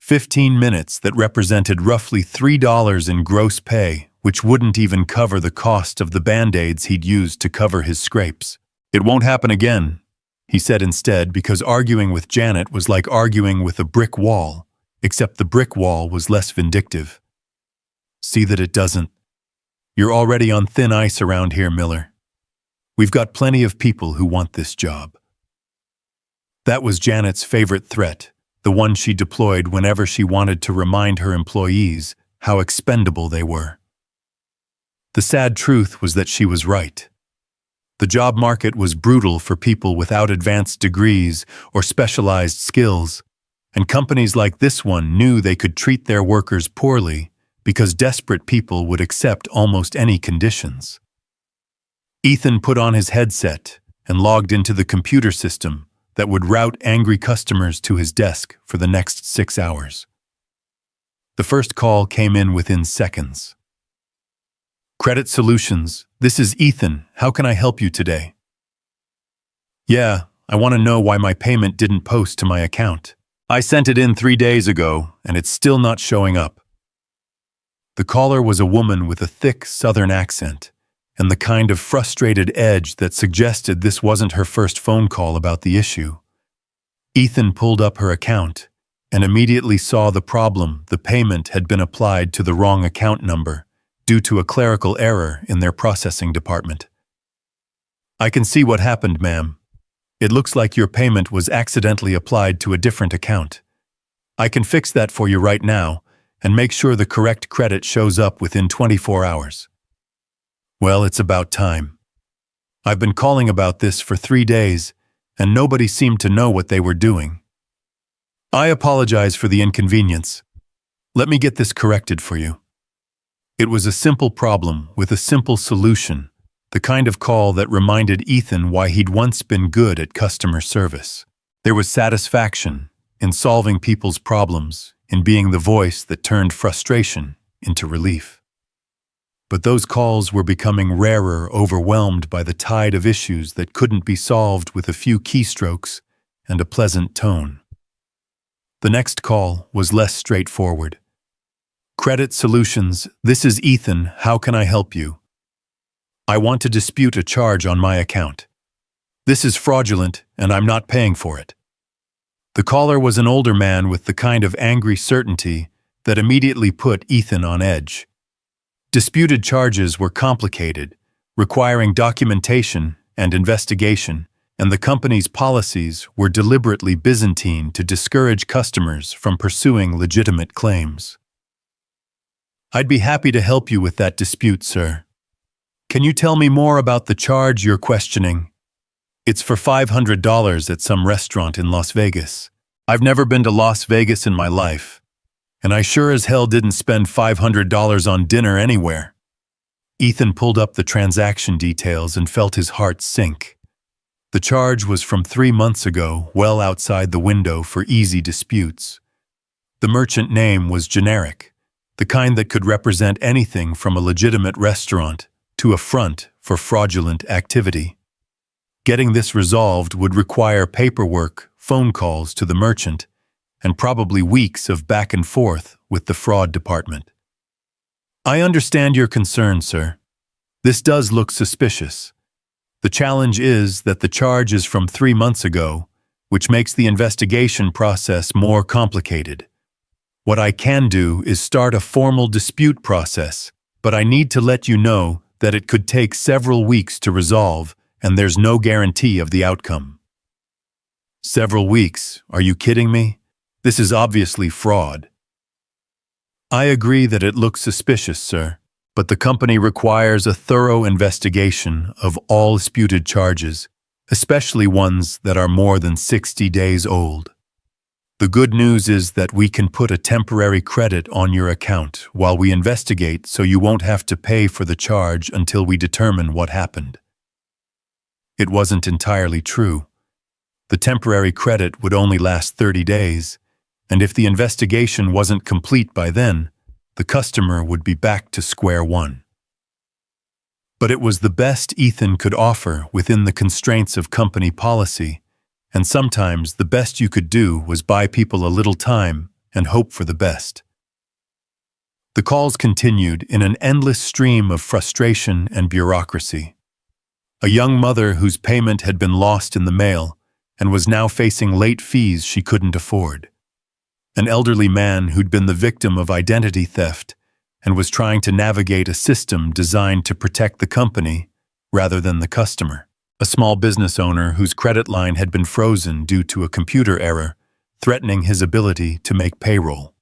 15 minutes that represented roughly $3 in gross pay, which wouldn't even cover the cost of the Band-Aids he'd used to cover his scrapes. It won't happen again, he said instead, because arguing with Janet was like arguing with a brick wall, except the brick wall was less vindictive. See that it doesn't. You're already on thin ice around here, Miller. We've got plenty of people who want this job. That was Janet's favorite threat, the one she deployed whenever she wanted to remind her employees how expendable they were. The sad truth was that she was right. The job market was brutal for people without advanced degrees or specialized skills, and companies like this one knew they could treat their workers poorly because desperate people would accept almost any conditions. Ethan put on his headset and logged into the computer system that would route angry customers to his desk for the next 6 hours. The first call came in within seconds. Credit Solutions, this is Ethan. How can I help you today? Yeah, I want to know why my payment didn't post to my account. I sent it in 3 days ago, and it's still not showing up. The caller was a woman with a thick Southern accent and the kind of frustrated edge that suggested this wasn't her first phone call about the issue. Ethan pulled up her account and immediately saw the problem. The payment had been applied to the wrong account number due to a clerical error in their processing department. I can see what happened, ma'am. It looks like your payment was accidentally applied to a different account. I can fix that for you right now and make sure the correct credit shows up within 24 hours. Well, it's about time. I've been calling about this for 3 days, and nobody seemed to know what they were doing. I apologize for the inconvenience. Let me get this corrected for you. It was a simple problem with a simple solution, the kind of call that reminded Ethan why he'd once been good at customer service. There was satisfaction in solving people's problems, in being the voice that turned frustration into relief. But those calls were becoming rarer, overwhelmed by the tide of issues that couldn't be solved with a few keystrokes and a pleasant tone. The next call was less straightforward. Credit Solutions, this is Ethan. How can I help you? I want to dispute a charge on my account. This is fraudulent, and I'm not paying for it. The caller was an older man with the kind of angry certainty that immediately put Ethan on edge. Disputed charges were complicated, requiring documentation and investigation, and the company's policies were deliberately Byzantine to discourage customers from pursuing legitimate claims. I'd be happy to help you with that dispute, sir. Can you tell me more about the charge you're questioning? It's for $500 at some restaurant in Las Vegas. I've never been to Las Vegas in my life, and I sure as hell didn't spend $500 on dinner anywhere. Ethan pulled up the transaction details and felt his heart sink. The charge was from 3 months ago, well outside the window for easy disputes. The merchant name was generic, the kind that could represent anything from a legitimate restaurant to a front for fraudulent activity. Getting this resolved would require paperwork, phone calls to the merchant, and probably weeks of back and forth with the fraud department. I understand your concern, sir. This does look suspicious. The challenge is that the charge is from 3 months ago, which makes the investigation process more complicated. What I can do is start a formal dispute process, but I need to let you know that it could take several weeks to resolve, and there's no guarantee of the outcome. Several weeks? Are you kidding me? This is obviously fraud. I agree that it looks suspicious, sir, but the company requires a thorough investigation of all disputed charges, especially ones that are more than 60 days old. The good news is that we can put a temporary credit on your account while we investigate, so you won't have to pay for the charge until we determine what happened. It wasn't entirely true. The temporary credit would only last 30 days, and if the investigation wasn't complete by then, the customer would be back to square one. But it was the best Ethan could offer within the constraints of company policy, and sometimes the best you could do was buy people a little time and hope for the best. The calls continued in an endless stream of frustration and bureaucracy. A young mother whose payment had been lost in the mail and was now facing late fees she couldn't afford. An elderly man who'd been the victim of identity theft and was trying to navigate a system designed to protect the company rather than the customer. A small business owner whose credit line had been frozen due to a computer error, threatening his ability to make payroll.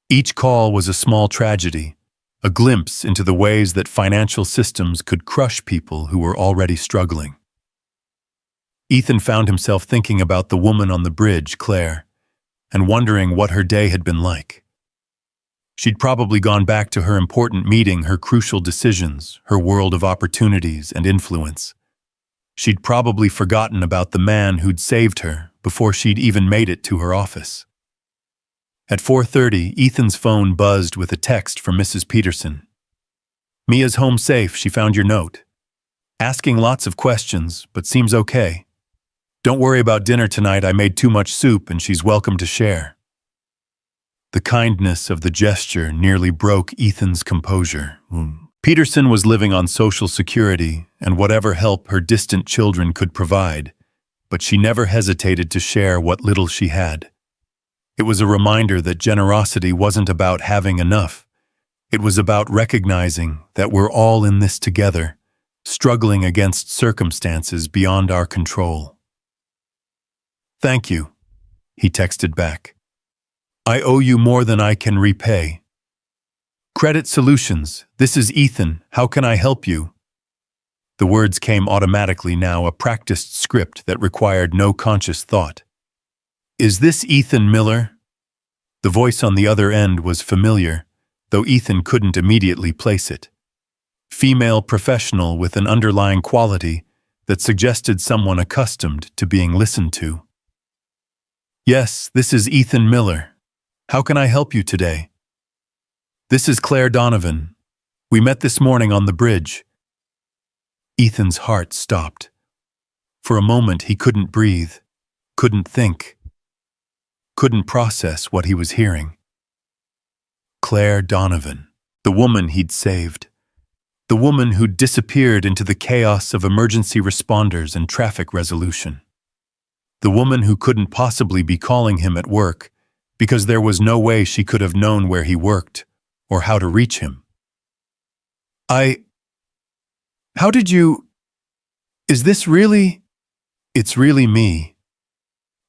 Each call was a small tragedy, a glimpse into the ways that financial systems could crush people who were already struggling. Ethan found himself thinking about the woman on the bridge, Claire, and wondering what her day had been like. She'd probably gone back to her important meeting, her crucial decisions, her world of opportunities and influence. She'd probably forgotten about the man who'd saved her before she'd even made it to her office. At 4:30, Ethan's phone buzzed with a text from Mrs. Peterson. "Mia's home safe, she found your note. Asking lots of questions, but seems okay. Don't worry about dinner tonight, I made too much soup and she's welcome to share." The kindness of the gesture nearly broke Ethan's composure. Peterson was living on Social Security and whatever help her distant children could provide, but she never hesitated to share what little she had. It was a reminder that generosity wasn't about having enough. It was about recognizing that we're all in this together, struggling against circumstances beyond our control. "Thank you," he texted back. "I owe you more than I can repay. Credit Solutions, this is Ethan, how can I help you?" The words came automatically now, a practiced script that required no conscious thought. "Is this Ethan Miller?" The voice on the other end was familiar, though Ethan couldn't immediately place it. Female professional with an underlying quality that suggested someone accustomed to being listened to. "Yes, this is Ethan Miller. How can I help you today?" "This is Claire Donovan. We met this morning on the bridge." Ethan's heart stopped. For a moment he couldn't breathe, couldn't think, couldn't process what he was hearing. Claire Donovan, the woman he'd saved. The woman who'd disappeared into the chaos of emergency responders and traffic resolution. The woman who couldn't possibly be calling him at work because there was no way she could have known where he worked or how to reach him. How did you... Is this really... It's really me.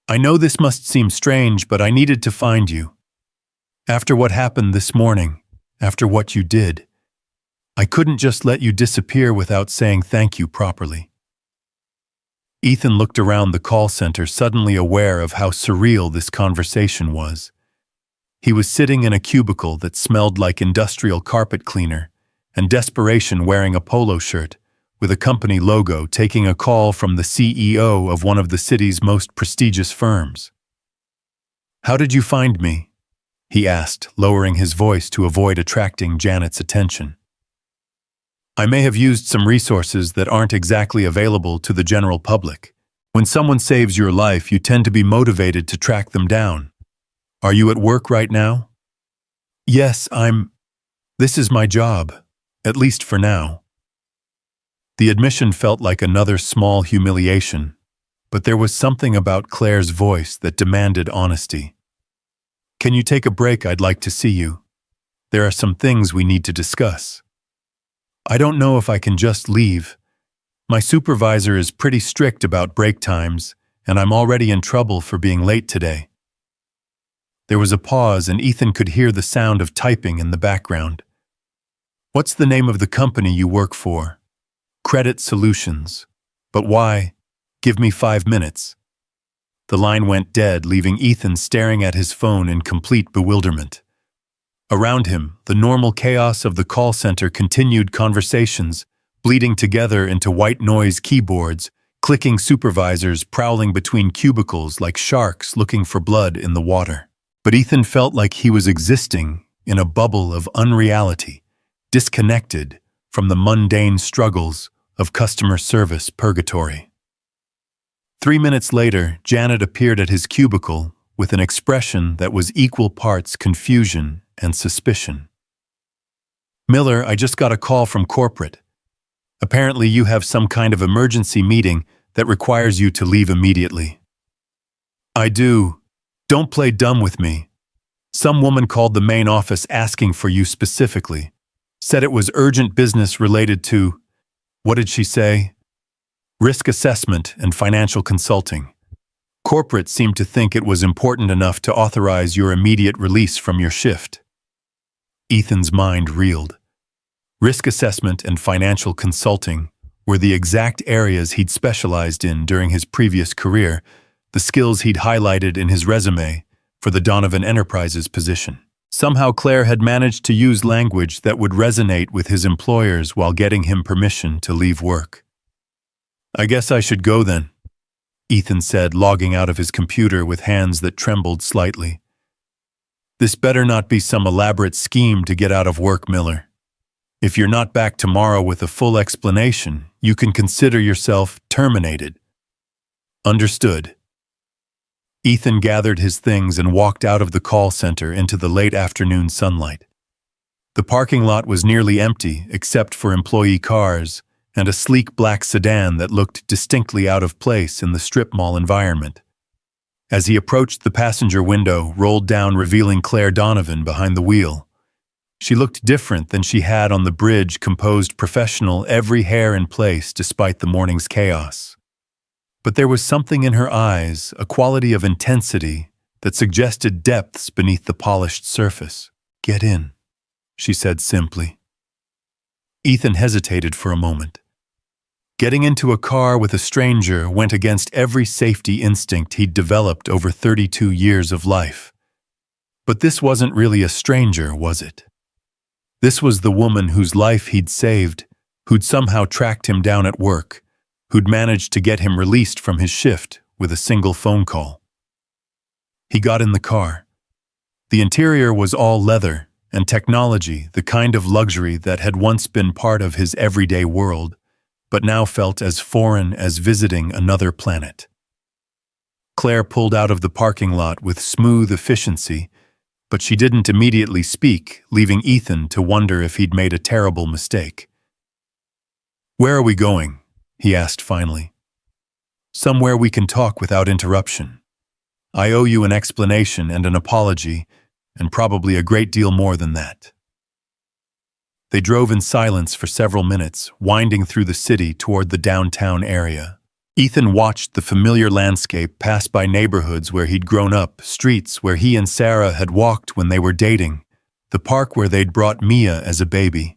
I know this must seem strange, but I needed to find you. After what happened this morning, after what you did, I couldn't just let you disappear without saying thank you properly." Ethan looked around the call center, suddenly aware of how surreal this conversation was. He was sitting in a cubicle that smelled like industrial carpet cleaner, and desperation wearing a polo shirt, with a company logo, taking a call from the CEO of one of the city's most prestigious firms. "How did you find me?" he asked, lowering his voice to avoid attracting Janet's attention. "I may have used some resources that aren't exactly available to the general public. When someone saves your life, you tend to be motivated to track them down. Are you at work right now?" "Yes, This is my job, at least for now." The admission felt like another small humiliation, but there was something about Claire's voice that demanded honesty. "Can you take a break? I'd like to see you. There are some things we need to discuss." "I don't know if I can just leave. My supervisor is pretty strict about break times, and I'm already in trouble for being late today." There was a pause, and Ethan could hear the sound of typing in the background. "What's the name of the company you work for?" "Credit Solutions. But why? Give me 5 minutes. The line went dead, leaving Ethan staring at his phone in complete bewilderment. Around him, the normal chaos of the call center continued: conversations, bleeding together into white noise keyboards, clicking supervisors prowling between cubicles like sharks looking for blood in the water. But Ethan felt like he was existing in a bubble of unreality, disconnected from the mundane struggles of customer service purgatory. 3 minutes later, Janet appeared at his cubicle with an expression that was equal parts confusion and suspicion. "Miller, I just got a call from corporate. Apparently you have some kind of emergency meeting that requires you to leave immediately." "I do. Don't play dumb with me. Some woman called the main office asking for you specifically. Said it was urgent business related to," what did she say? "Risk assessment and financial consulting. Corporate seemed to think it was important enough to authorize your immediate release from your shift." Ethan's mind reeled. Risk assessment and financial consulting were the exact areas he'd specialized in during his previous career, the skills he'd highlighted in his resume for the Donovan Enterprises position. Somehow Claire had managed to use language that would resonate with his employers while getting him permission to leave work. "I guess I should go then," Ethan said, logging out of his computer with hands that trembled slightly. "This better not be some elaborate scheme to get out of work, Miller. If you're not back tomorrow with a full explanation, you can consider yourself terminated." "Understood." Ethan gathered his things and walked out of the call center into the late afternoon sunlight. The parking lot was nearly empty except for employee cars and a sleek black sedan that looked distinctly out of place in the strip mall environment. As he approached, the passenger window rolled down, revealing Claire Donovan behind the wheel. She looked different than she had on the bridge, composed, professional, every hair in place despite the morning's chaos. But there was something in her eyes, a quality of intensity that suggested depths beneath the polished surface. "Get in," she said simply. Ethan hesitated for a moment. Getting into a car with a stranger went against every safety instinct he'd developed over 32 years of life. But this wasn't really a stranger, was it? This was the woman whose life he'd saved, who'd somehow tracked him down at work, who'd managed to get him released from his shift with a single phone call. He got in the car. The interior was all leather and technology, the kind of luxury that had once been part of his everyday world, but now felt as foreign as visiting another planet. Claire pulled out of the parking lot with smooth efficiency, but she didn't immediately speak, leaving Ethan to wonder if he'd made a terrible mistake. "Where are we going?" he asked finally. "Somewhere we can talk without interruption. I owe you an explanation and an apology, and probably a great deal more than that." They drove in silence for several minutes, winding through the city toward the downtown area. Ethan watched the familiar landscape pass by, neighborhoods where he'd grown up, streets where he and Sarah had walked when they were dating, the park where they'd brought Mia as a baby.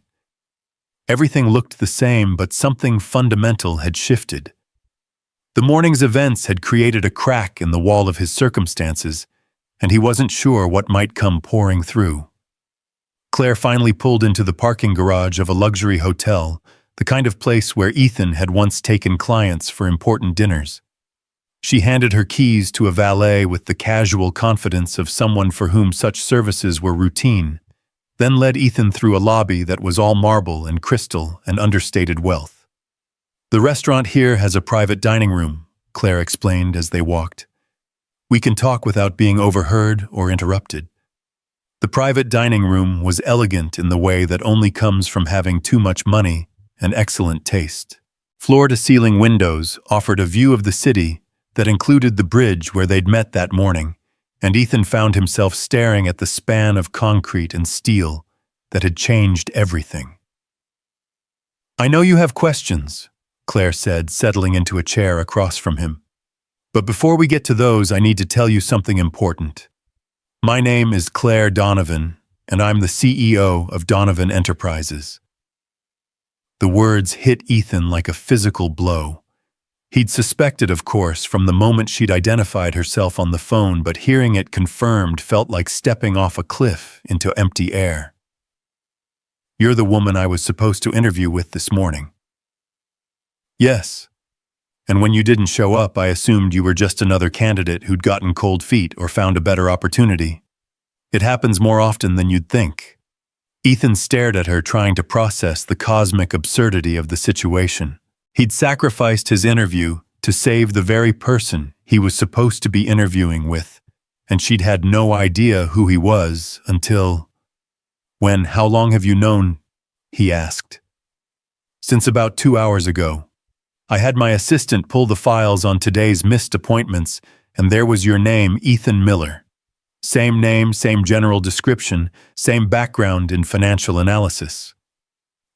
Everything looked the same, but something fundamental had shifted. The morning's events had created a crack in the wall of his circumstances, and he wasn't sure what might come pouring through. Claire finally pulled into the parking garage of a luxury hotel, the kind of place where Ethan had once taken clients for important dinners. She handed her keys to a valet with the casual confidence of someone for whom such services were routine, then led Ethan through a lobby that was all marble and crystal and understated wealth. "The restaurant here has a private dining room," Claire explained as they walked. "We can talk without being overheard or interrupted." The private dining room was elegant in the way that only comes from having too much money and excellent taste. Floor-to-ceiling windows offered a view of the city that included the bridge where they'd met that morning, and Ethan found himself staring at the span of concrete and steel that had changed everything. "I know you have questions," Claire said, settling into a chair across from him. "But before we get to those, I need to tell you something important. My name is Claire Donovan, and I'm the CEO of Donovan Enterprises." The words hit Ethan like a physical blow. He'd suspected, of course, from the moment she'd identified herself on the phone, but hearing it confirmed felt like stepping off a cliff into empty air. "You're the woman I was supposed to interview with this morning." "Yes. And when you didn't show up, I assumed you were just another candidate who'd gotten cold feet or found a better opportunity. It happens more often than you'd think." Ethan stared at her, trying to process the cosmic absurdity of the situation. He'd sacrificed his interview to save the very person he was supposed to be interviewing with, and she'd had no idea who he was until... "How long have you known?" he asked. "Since about 2 hours ago. I had my assistant pull the files on today's missed appointments, and there was your name, Ethan Miller. Same name, same general description, same background in financial analysis.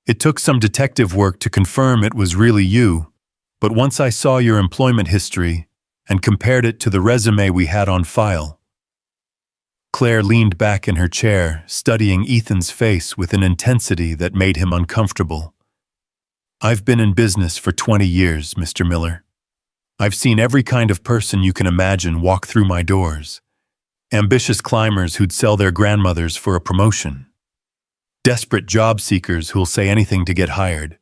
It took some detective work to confirm it was really you, but once I saw your employment history and compared it to the resume we had on file..." Claire leaned back in her chair, studying Ethan's face with an intensity that made him uncomfortable. "I've been in business for 20 years, Mr. Miller. I've seen every kind of person you can imagine walk through my doors. Ambitious climbers who'd sell their grandmothers for a promotion. Desperate job seekers who'll say anything to get hired.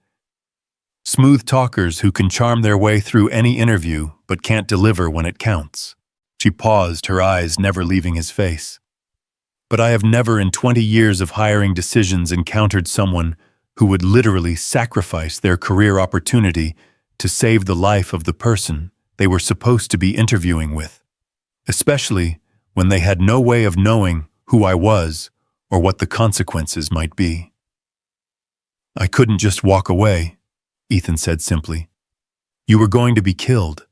Smooth talkers who can charm their way through any interview but can't deliver when it counts." She paused, her eyes never leaving his face. "But I have never in 20 years of hiring decisions encountered someone who would literally sacrifice their career opportunity to save the life of the person they were supposed to be interviewing with, especially when they had no way of knowing who I was or what the consequences might be." "I couldn't just walk away," Ethan said simply. "You were going to be killed.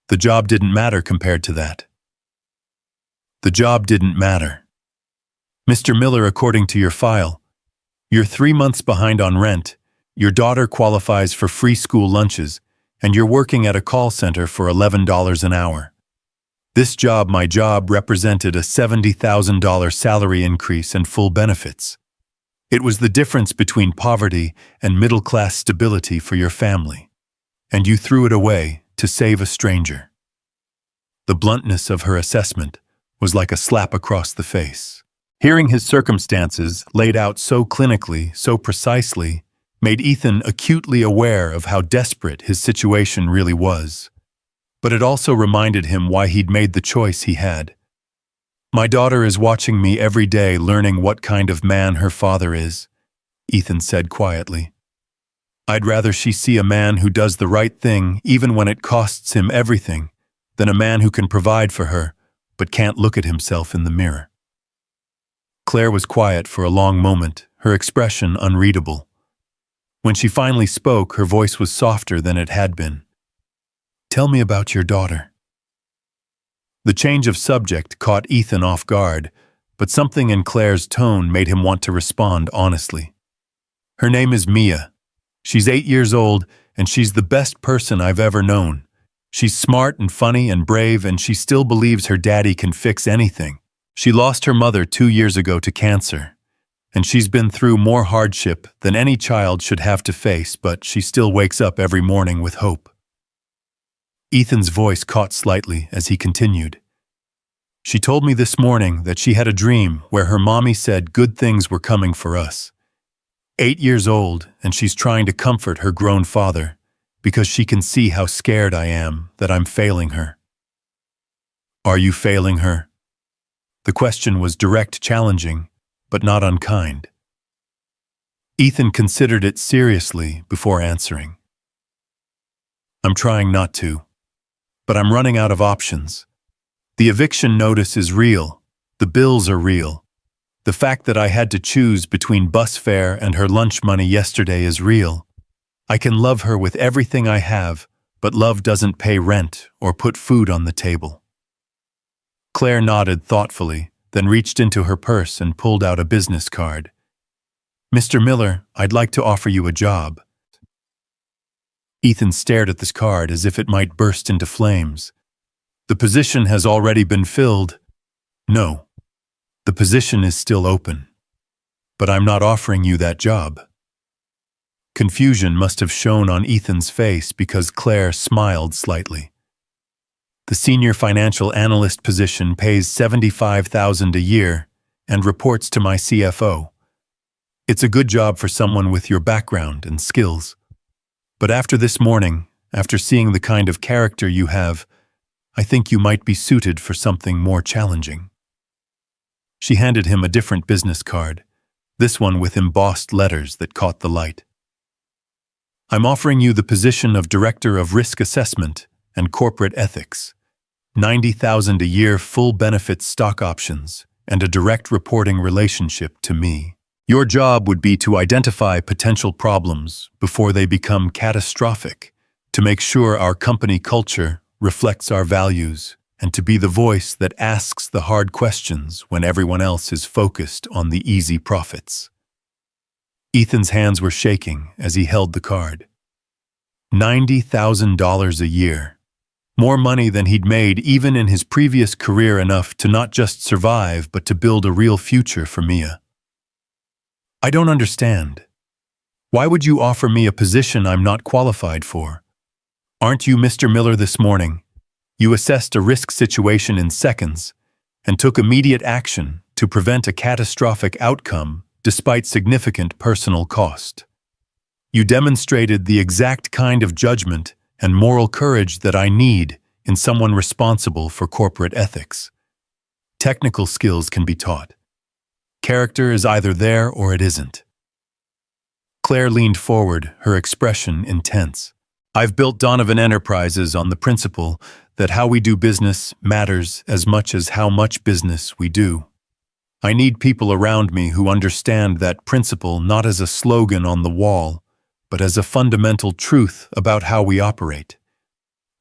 The job didn't matter compared to that." "The job didn't matter. Mr. Miller, according to your file, you're 3 months behind on rent, your daughter qualifies for free school lunches, and you're working at a call center for $11 an hour. This job, my job, represented a $70,000 salary increase and full benefits. It was the difference between poverty and middle-class stability for your family, and you threw it away to save a stranger." The bluntness of her assessment was like a slap across the face. Hearing his circumstances laid out so clinically, so precisely, made Ethan acutely aware of how desperate his situation really was. But it also reminded him why he'd made the choice he had. "My daughter is watching me every day, learning what kind of man her father is," Ethan said quietly. "I'd rather she see a man who does the right thing even when it costs him everything, than a man who can provide for her but can't look at himself in the mirror." Claire was quiet for a long moment, her expression unreadable. When she finally spoke, her voice was softer than it had been. "Tell me about your daughter." The change of subject caught Ethan off guard, but something in Claire's tone made him want to respond honestly. "Her name is Mia. She's 8 years old, and she's the best person I've ever known. She's smart and funny and brave, and she still believes her daddy can fix anything. She lost her mother 2 years ago to cancer, and she's been through more hardship than any child should have to face, but she still wakes up every morning with hope." Ethan's voice caught slightly as he continued. "She told me this morning that she had a dream where her mommy said good things were coming for us. 8 years old, and she's trying to comfort her grown father because she can see how scared I am that I'm failing her." "Are you failing her?" The question was direct, challenging, but not unkind. Ethan considered it seriously before answering. "I'm trying not to. But I'm running out of options. The eviction notice is real. The bills are real. The fact that I had to choose between bus fare and her lunch money yesterday is real. I can love her with everything I have, but love doesn't pay rent or put food on the table." Claire nodded thoughtfully, then reached into her purse and pulled out a business card. "Mr. Miller, I'd like to offer you a job." Ethan stared at this card as if it might burst into flames. "The position has already been filled." "No, the position is still open. But I'm not offering you that job." Confusion must have shown on Ethan's face because Claire smiled slightly. The senior financial analyst position pays $75,000 a year and reports to my CFO. It's a good job for someone with your background and skills. But after this morning, after seeing the kind of character you have, I think you might be suited for something more challenging. She handed him a different business card, this one with embossed letters that caught the light. I'm offering you the position of Director of Risk Assessment and Corporate Ethics, $90,000 a year, full benefits, stock options, and a direct reporting relationship to me. Your job would be to identify potential problems before they become catastrophic, to make sure our company culture reflects our values, and to be the voice that asks the hard questions when everyone else is focused on the easy profits. Ethan's hands were shaking as he held the card. $90,000 a year. More money than he'd made even in his previous career, enough to not just survive but to build a real future for Mia. I don't understand. Why would you offer me a position I'm not qualified for? Aren't you Mr. Miller this morning? You assessed a risk situation in seconds and took immediate action to prevent a catastrophic outcome despite significant personal cost. You demonstrated the exact kind of judgment and moral courage that I need in someone responsible for corporate ethics. Technical skills can be taught. Character is either there or it isn't. Claire leaned forward, her expression intense. I've built Donovan Enterprises on the principle that how we do business matters as much as how much business we do. I need people around me who understand that principle not as a slogan on the wall, but as a fundamental truth about how we operate.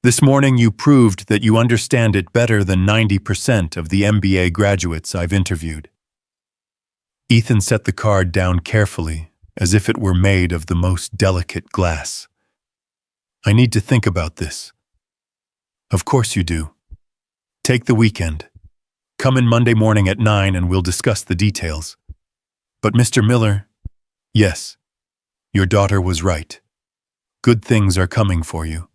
This morning you proved that you understand it better than 90% of the MBA graduates I've interviewed. Ethan set the card down carefully, as if it were made of the most delicate glass. I need to think about this. Of course you do. Take the weekend. Come in Monday morning at 9 and we'll discuss the details. But Mr. Miller, yes, your daughter was right. Good things are coming for you.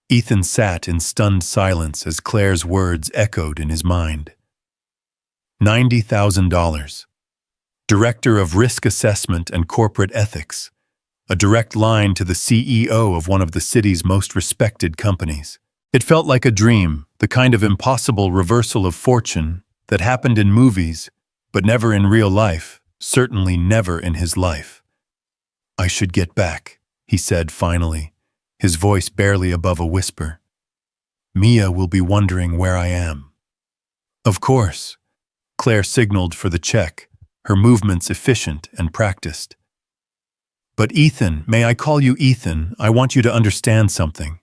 Ethan sat in stunned silence as Claire's words echoed in his mind. $90,000. Director of Risk Assessment and Corporate Ethics. A direct line to the CEO of one of the city's most respected companies. It felt like a dream, the kind of impossible reversal of fortune that happened in movies, but never in real life, certainly never in his life. I should get back, he said finally, his voice barely above a whisper. Mia will be wondering where I am. Of course. Claire signaled for the check, her movements efficient and practiced. But Ethan, may I call you Ethan? I want you to understand something.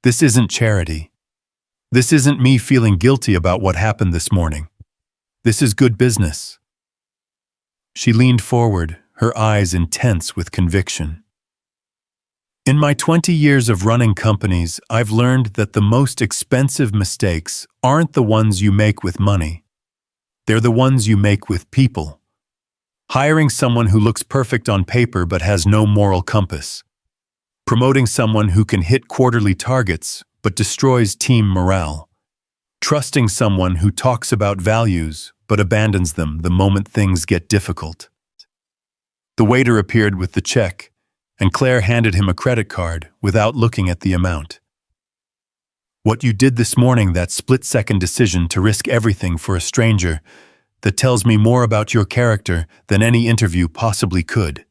This isn't charity. This isn't me feeling guilty about what happened this morning. This is good business. She leaned forward, her eyes intense with conviction. In my 20 years of running companies, I've learned that the most expensive mistakes aren't the ones you make with money. They're the ones you make with people. Hiring someone who looks perfect on paper but has no moral compass. Promoting someone who can hit quarterly targets but destroys team morale. Trusting someone who talks about values but abandons them the moment things get difficult. The waiter appeared with the check, and Claire handed him a credit card without looking at the amount. What you did this morning, that split-second decision to risk everything for a stranger, that tells me more about your character than any interview possibly could.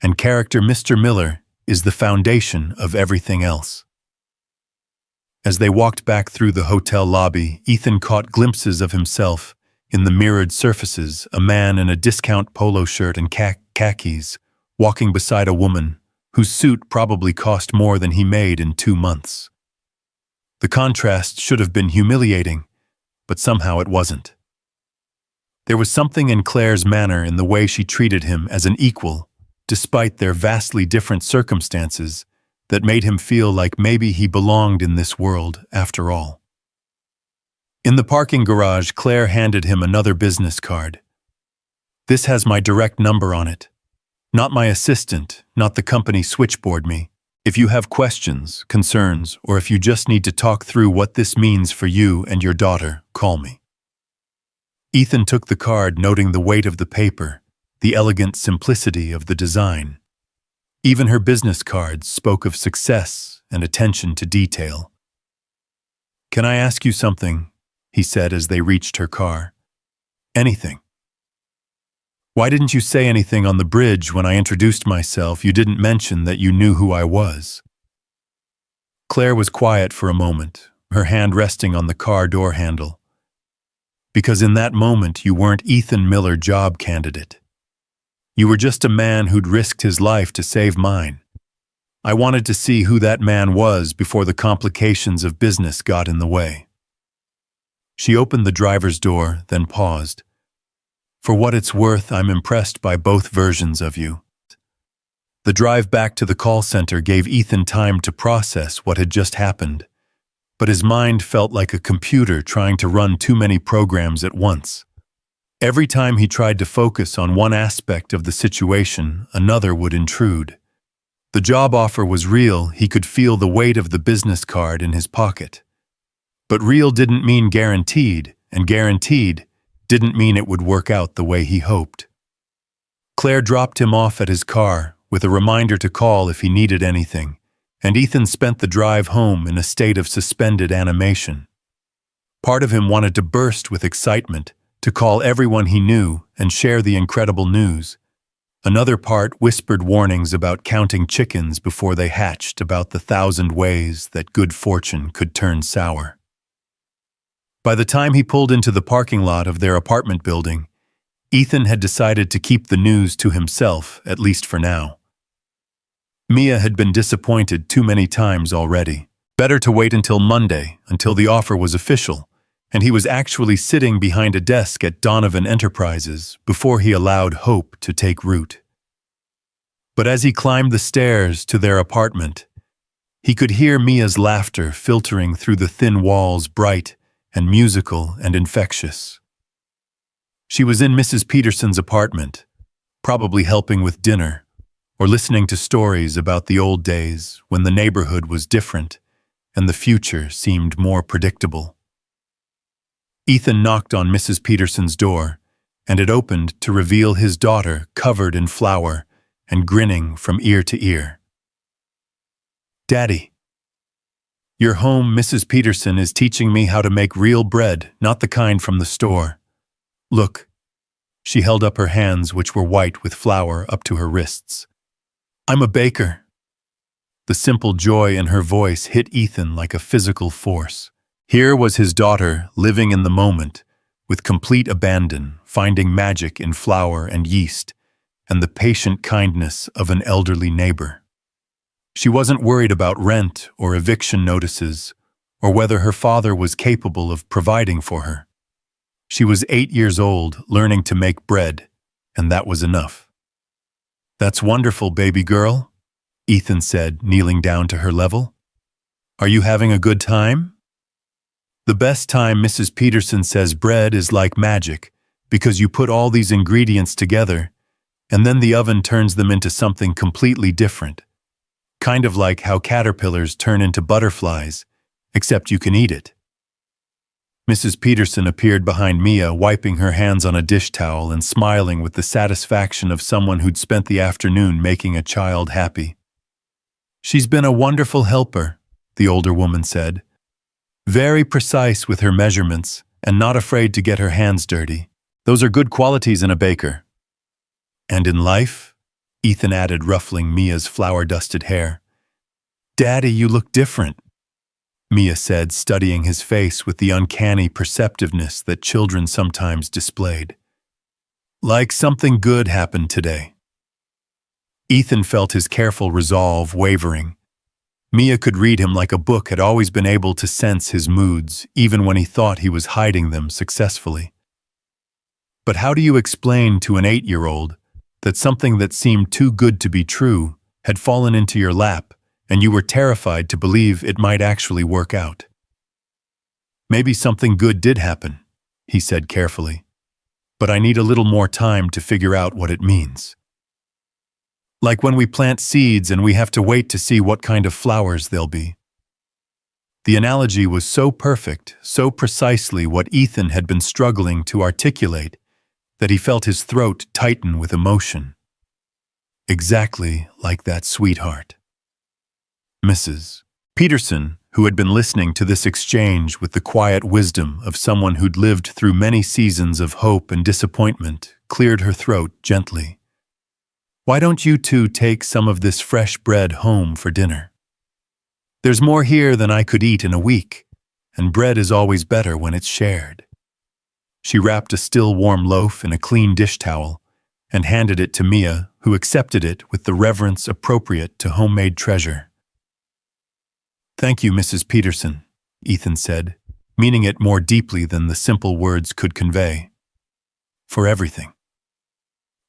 And character, Mr. Miller, is the foundation of everything else. As they walked back through the hotel lobby, Ethan caught glimpses of himself in the mirrored surfaces, a man in a discount polo shirt and khakis, walking beside a woman whose suit probably cost more than he made in 2 months. The contrast should have been humiliating, but somehow it wasn't. There was something in Claire's manner, in the way she treated him as an equal, despite their vastly different circumstances, that made him feel like maybe he belonged in this world after all. In the parking garage, Claire handed him another business card. This has my direct number on it. Not my assistant, not the company switchboard me. If you have questions, concerns, or if you just need to talk through what this means for you and your daughter, call me. Ethan took the card, noting the weight of the paper, the elegant simplicity of the design. Even her business cards spoke of success and attention to detail. "Can I ask you something?" he said as they reached her car. "Anything." "Why didn't you say anything on the bridge when I introduced myself? You didn't mention that you knew who I was." Claire was quiet for a moment, her hand resting on the car door handle. "Because in that moment you weren't Ethan Miller, job candidate. You were just a man who'd risked his life to save mine. I wanted to see who that man was before the complications of business got in the way." She opened the driver's door, then paused. "For what it's worth, I'm impressed by both versions of you." The drive back to the call center gave Ethan time to process what had just happened, but his mind felt like a computer trying to run too many programs at once. Every time he tried to focus on one aspect of the situation, another would intrude. The job offer was real, he could feel the weight of the business card in his pocket. But real didn't mean guaranteed, and guaranteed didn't mean it would work out the way he hoped. Claire dropped him off at his car, with a reminder to call if he needed anything, and Ethan spent the drive home in a state of suspended animation. Part of him wanted to burst with excitement, to call everyone he knew and share the incredible news. Another part whispered warnings about counting chickens before they hatched, about the 1,000 ways that good fortune could turn sour. By the time he pulled into the parking lot of their apartment building, Ethan had decided to keep the news to himself, at least for now. Mia had been disappointed too many times already. Better to wait until Monday, until the offer was official, and he was actually sitting behind a desk at Donovan Enterprises before he allowed hope to take root. But as he climbed the stairs to their apartment, he could hear Mia's laughter filtering through the thin walls, bright and musical and infectious. She was in Mrs. Peterson's apartment, probably helping with dinner, or listening to stories about the old days when the neighborhood was different and the future seemed more predictable. Ethan knocked on Mrs. Peterson's door, and it opened to reveal his daughter covered in flour and grinning from ear to ear. "Daddy, you're home. Mrs. Peterson is teaching me how to make real bread, not the kind from the store. Look." She held up her hands, which were white with flour up to her wrists. "I'm a baker." The simple joy in her voice hit Ethan like a physical force. Here was his daughter, living in the moment, with complete abandon, finding magic in flour and yeast, and the patient kindness of an elderly neighbor. She wasn't worried about rent or eviction notices, or whether her father was capable of providing for her. She was 8 years old, learning to make bread, and that was enough. "That's wonderful, baby girl," Ethan said, kneeling down to her level. "Are you having a good time?" "The best time." Mrs. Peterson says bread is like magic, because you put all these ingredients together, and then the oven turns them into something completely different. Kind of like how caterpillars turn into butterflies, except you can eat it. Mrs. Peterson appeared behind Mia, wiping her hands on a dish towel and smiling with the satisfaction of someone who'd spent the afternoon making a child happy. "She's been a wonderful helper," the older woman said. "Very precise with her measurements and not afraid to get her hands dirty. Those are good qualities in a baker." "And in life?" Ethan added, ruffling Mia's flour-dusted hair. "Daddy, you look different," Mia said, studying his face with the uncanny perceptiveness that children sometimes displayed. "Like something good happened today." Ethan felt his careful resolve wavering. Mia could read him like a book, had always been able to sense his moods, even when he thought he was hiding them successfully. But how do you explain to an 8-year-old that something that seemed too good to be true had fallen into your lap, and you were terrified to believe it might actually work out? "Maybe something good did happen," he said carefully, "but I need a little more time to figure out what it means." Like when we plant seeds and we have to wait to see what kind of flowers they'll be. The analogy was so perfect, so precisely what Ethan had been struggling to articulate, that he felt his throat tighten with emotion. Exactly like that sweetheart. Mrs. Peterson, who had been listening to this exchange with the quiet wisdom of someone who'd lived through many seasons of hope and disappointment, cleared her throat gently. "Why don't you two take some of this fresh bread home for dinner? There's more here than I could eat in a week, and bread is always better when it's shared." She wrapped a still warm loaf in a clean dish towel and handed it to Mia, who accepted it with the reverence appropriate to homemade treasure. "Thank you, Mrs. Peterson," Ethan said, meaning it more deeply than the simple words could convey. "For everything."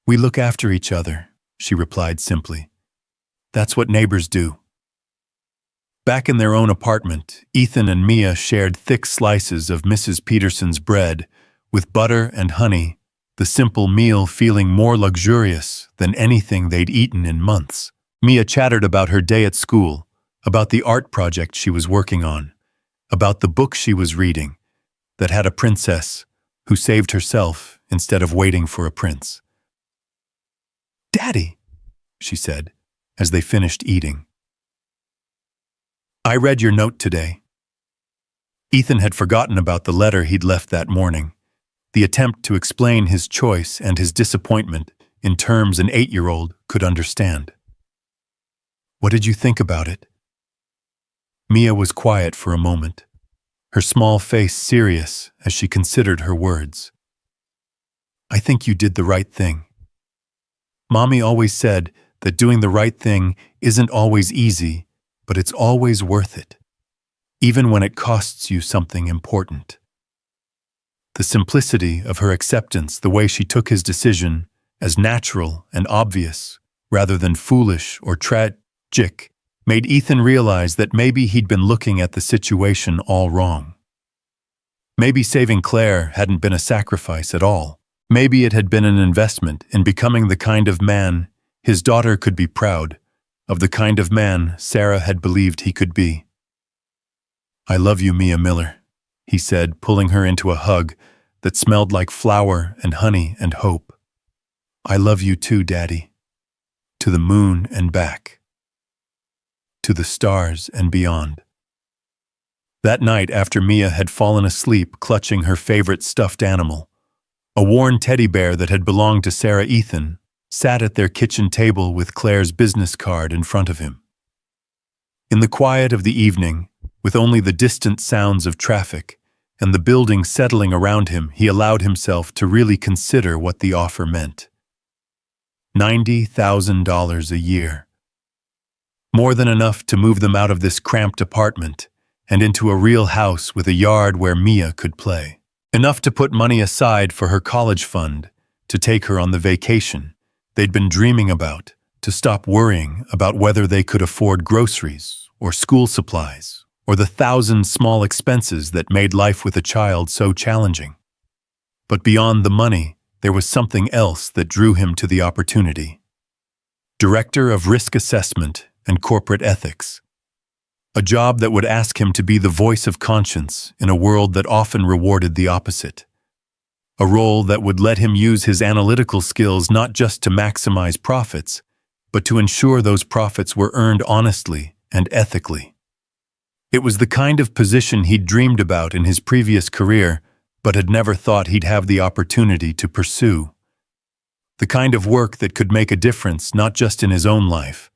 "We look after each other," she replied simply. "That's what neighbors do." Back in their own apartment, Ethan and Mia shared thick slices of Mrs. Peterson's bread with butter and honey, the simple meal feeling more luxurious than anything they'd eaten in months. Mia chattered about her day at school, about the art project she was working on, about the book she was reading that had a princess who saved herself instead of waiting for a prince. "Daddy," she said, as they finished eating. "I read your note today." Ethan had forgotten about the letter he'd left that morning, the attempt to explain his choice and his disappointment in terms an 8-year-old could understand. "What did you think about it?" Mia was quiet for a moment, her small face serious as she considered her words. "I think you did the right thing. Mommy always said that doing the right thing isn't always easy, but it's always worth it, even when it costs you something important." The simplicity of her acceptance, the way she took his decision as natural and obvious rather than foolish or tragic, made Ethan realize that maybe he'd been looking at the situation all wrong. Maybe saving Claire hadn't been a sacrifice at all. Maybe it had been an investment in becoming the kind of man his daughter could be proud of, the kind of man Sarah had believed he could be. "I love you, Mia Miller," he said, pulling her into a hug that smelled like flour and honey and hope. "I love you too, Daddy. To the moon and back. To the stars and beyond." That night, after Mia had fallen asleep clutching her favorite stuffed animal, a worn teddy bear that had belonged to Sarah, Ethan sat at their kitchen table with Claire's business card in front of him. In the quiet of the evening, with only the distant sounds of traffic and the building settling around him, he allowed himself to really consider what the offer meant. $90,000 a year. More than enough to move them out of this cramped apartment and into a real house with a yard where Mia could play. Enough to put money aside for her college fund, to take her on the vacation they'd been dreaming about, to stop worrying about whether they could afford groceries or school supplies or the 1,000 small expenses that made life with a child so challenging. But beyond the money, there was something else that drew him to the opportunity. Director of Risk Assessment and Corporate Ethics. A job that would ask him to be the voice of conscience in a world that often rewarded the opposite. A role that would let him use his analytical skills not just to maximize profits, but to ensure those profits were earned honestly and ethically. It was the kind of position he'd dreamed about in his previous career, but had never thought he'd have the opportunity to pursue. The kind of work that could make a difference not just in his own life,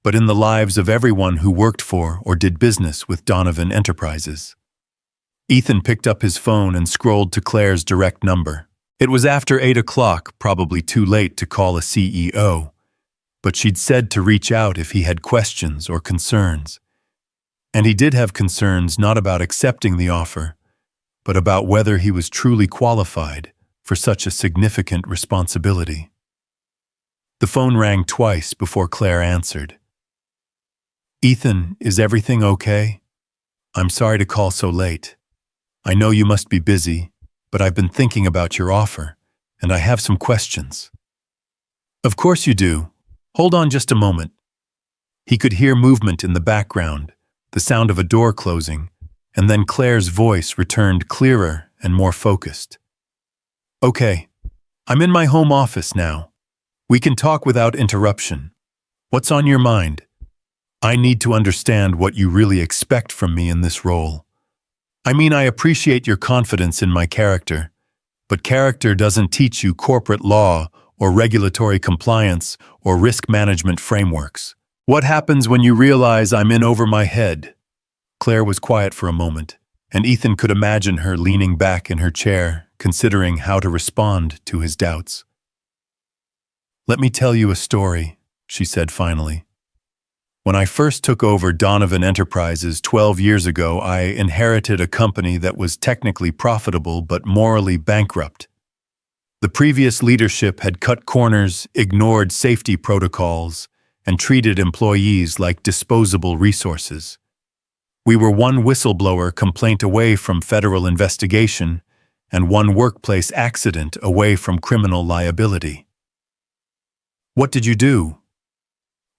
but in the lives of everyone who worked for or did business with Donovan Enterprises. Ethan picked up his phone and scrolled to Claire's direct number. It was after 8 o'clock, probably too late to call a CEO, but she'd said to reach out if he had questions or concerns. And he did have concerns not about accepting the offer, but about whether he was truly qualified for such a significant responsibility. The phone rang twice before Claire answered. "Ethan, is everything okay? I'm sorry to call so late. I know you must be busy, but I've been thinking about your offer, and I have some questions." "Of course you do," Hold on just a moment. He could hear movement in the background, the sound of a door closing, and then Claire's voice returned clearer and more focused. Okay, I'm in my home office now. We can talk without interruption. What's on your mind? I need to understand what you really expect from me in this role. I mean, I appreciate your confidence in my character, but character doesn't teach you corporate law or regulatory compliance or risk management frameworks. What happens when you realize I'm in over my head? Claire was quiet for a moment, and Ethan could imagine her leaning back in her chair, considering how to respond to his doubts. Let me tell you a story, she said finally. When I first took over Donovan Enterprises 12 years ago, I inherited a company that was technically profitable but morally bankrupt. The previous leadership had cut corners, ignored safety protocols, and treated employees like disposable resources. We were one whistleblower complaint away from federal investigation and one workplace accident away from criminal liability. What did you do?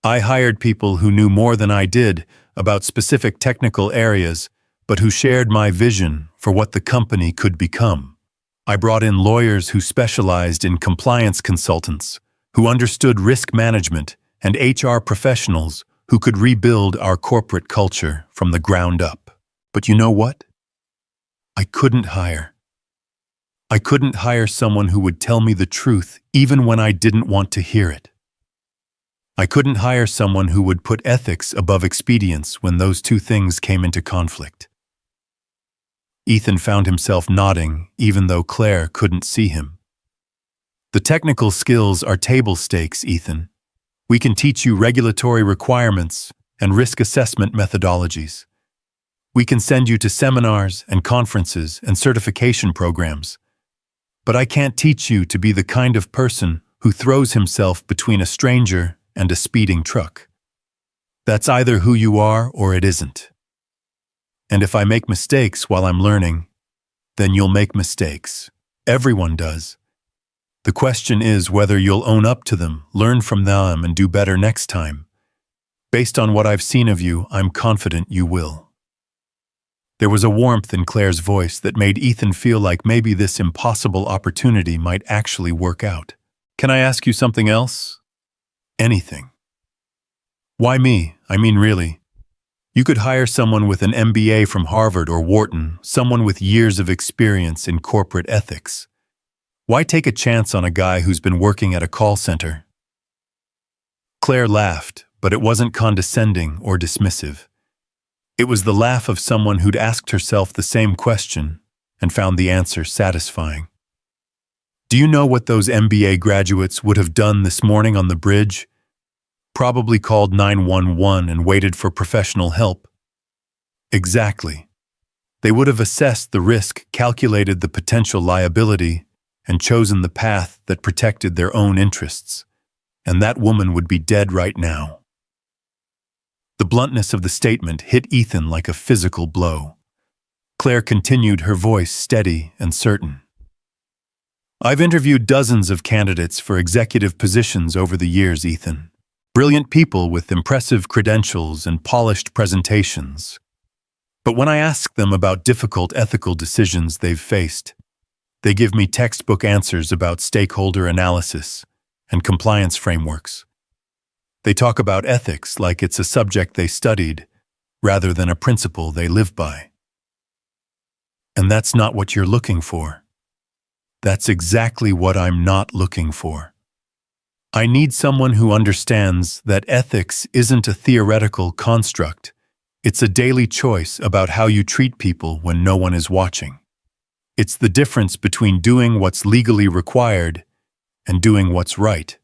I hired people who knew more than I did about specific technical areas, but who shared my vision for what the company could become. I brought in lawyers who specialized in compliance consultants, who understood risk management, and HR professionals who could rebuild our corporate culture from the ground up. But you know what? I couldn't hire someone who would tell me the truth even when I didn't want to hear it. I couldn't hire someone who would put ethics above expedience when those two things came into conflict. Ethan found himself nodding, even though Claire couldn't see him. The technical skills are table stakes, Ethan. We can teach you regulatory requirements and risk assessment methodologies. We can send you to seminars and conferences and certification programs. But I can't teach you to be the kind of person who throws himself between a stranger and a speeding truck. That's either who you are or it isn't. And if I make mistakes while I'm learning, then you'll make mistakes. Everyone does. The question is whether you'll own up to them, learn from them, and do better next time. Based on what I've seen of you, I'm confident you will. There was a warmth in Claire's voice that made Ethan feel like maybe this impossible opportunity might actually work out. Can I ask you something else? Anything. Why me? I mean, really. You could hire someone with an MBA from Harvard or Wharton, someone with years of experience in corporate ethics. Why take a chance on a guy who's been working at a call center? Claire laughed, but it wasn't condescending or dismissive. It was the laugh of someone who'd asked herself the same question and found the answer satisfying. Do you know what those MBA graduates would have done this morning on the bridge? Probably called 911 and waited for professional help. Exactly. They would have assessed the risk, calculated the potential liability, and chosen the path that protected their own interests. And that woman would be dead right now. The bluntness of the statement hit Ethan like a physical blow. Claire continued, her voice steady and certain. I've interviewed dozens of candidates for executive positions over the years, Ethan. Brilliant people with impressive credentials and polished presentations. But when I ask them about difficult ethical decisions they've faced, they give me textbook answers about stakeholder analysis and compliance frameworks. They talk about ethics like it's a subject they studied, rather than a principle they live by. And that's not what you're looking for. That's exactly what I'm not looking for. I need someone who understands that ethics isn't a theoretical construct. It's a daily choice about how you treat people when no one is watching. It's the difference between doing what's legally required and doing what's right.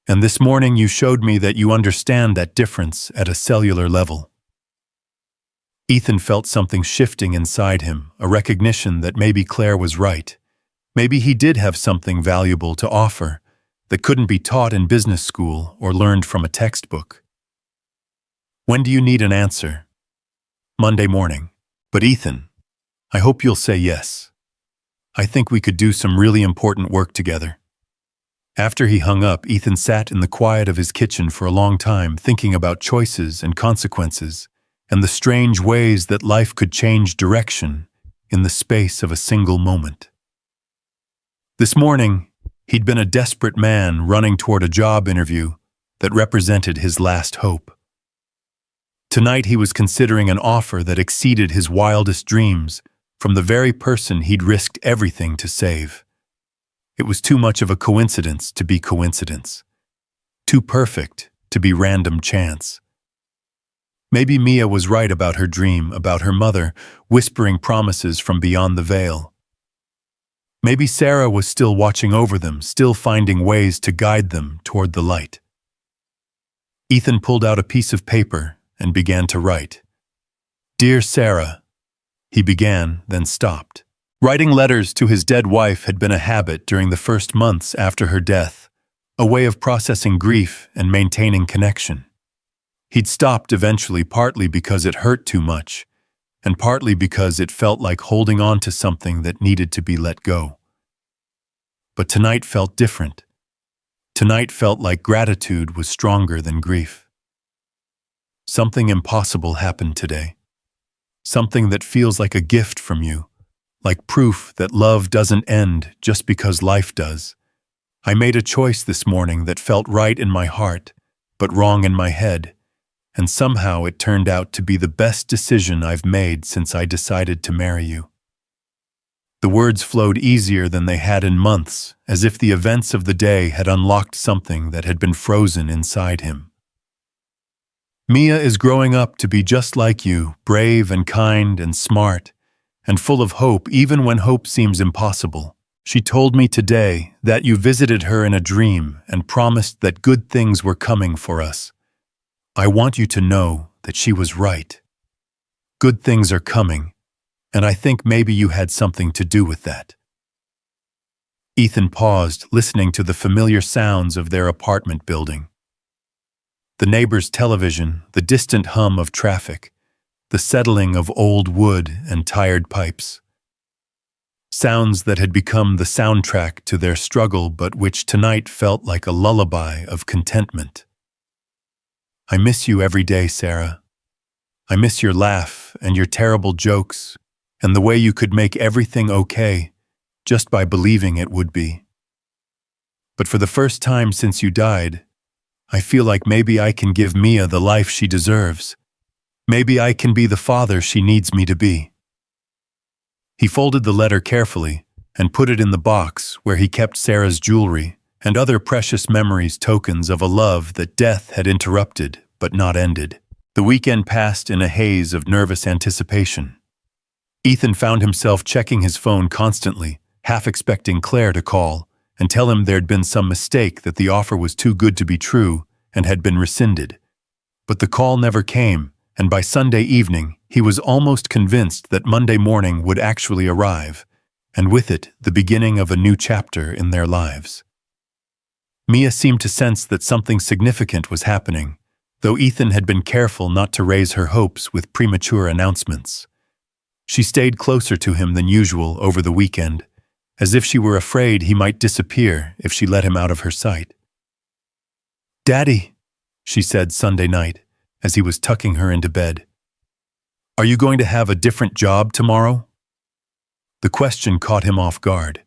And this morning you showed me that you understand that difference at a cellular level. Ethan felt something shifting inside him, a recognition that maybe Claire was right. Maybe he did have something valuable to offer that couldn't be taught in business school or learned from a textbook. When do you need an answer? Monday morning. But Ethan, I hope you'll say yes. I think we could do some really important work together. After he hung up, Ethan sat in the quiet of his kitchen for a long time, thinking about choices and consequences, and the strange ways that life could change direction in the space of a single moment. This morning, he'd been a desperate man running toward a job interview that represented his last hope. Tonight he was considering an offer that exceeded his wildest dreams from the very person he'd risked everything to save. It was too much of a coincidence to be coincidence. Too perfect to be random chance. Maybe Mia was right about her dream, about her mother whispering promises from beyond the veil. Maybe Sarah was still watching over them, still finding ways to guide them toward the light. Ethan pulled out a piece of paper and began to write. "Dear Sarah," he began, then stopped. Writing letters to his dead wife had been a habit during the first months after her death, a way of processing grief and maintaining connection. He'd stopped eventually, partly because it hurt too much, and partly because it felt like holding on to something that needed to be let go. But tonight felt different. Tonight felt like gratitude was stronger than grief. Something impossible happened today. Something that feels like a gift from you, like proof that love doesn't end just because life does. I made a choice this morning that felt right in my heart, but wrong in my head, and somehow it turned out to be the best decision I've made since I decided to marry you. The words flowed easier than they had in months, as if the events of the day had unlocked something that had been frozen inside him. Mia is growing up to be just like you, brave and kind and smart, and full of hope even when hope seems impossible. She told me today that you visited her in a dream and promised that good things were coming for us. I want you to know that she was right. Good things are coming, and I think maybe you had something to do with that. Ethan paused, listening to the familiar sounds of their apartment building. The neighbor's television, the distant hum of traffic, the settling of old wood and tired pipes. Sounds that had become the soundtrack to their struggle, but which tonight felt like a lullaby of contentment. I miss you every day, Sarah. I miss your laugh and your terrible jokes, and the way you could make everything okay just by believing it would be. But for the first time since you died, I feel like maybe I can give Mia the life she deserves. Maybe I can be the father she needs me to be. He folded the letter carefully and put it in the box where he kept Sarah's jewelry and other precious memories, tokens of a love that death had interrupted but not ended. The weekend passed in a haze of nervous anticipation. Ethan found himself checking his phone constantly, half expecting Claire to call and tell him there'd been some mistake, that the offer was too good to be true and had been rescinded. But the call never came, and by Sunday evening, he was almost convinced that Monday morning would actually arrive, and with it, the beginning of a new chapter in their lives. Mia seemed to sense that something significant was happening, though Ethan had been careful not to raise her hopes with premature announcements. She stayed closer to him than usual over the weekend, as if she were afraid he might disappear if she let him out of her sight. "Daddy," she said Sunday night, as he was tucking her into bed, "are you going to have a different job tomorrow?" The question caught him off guard.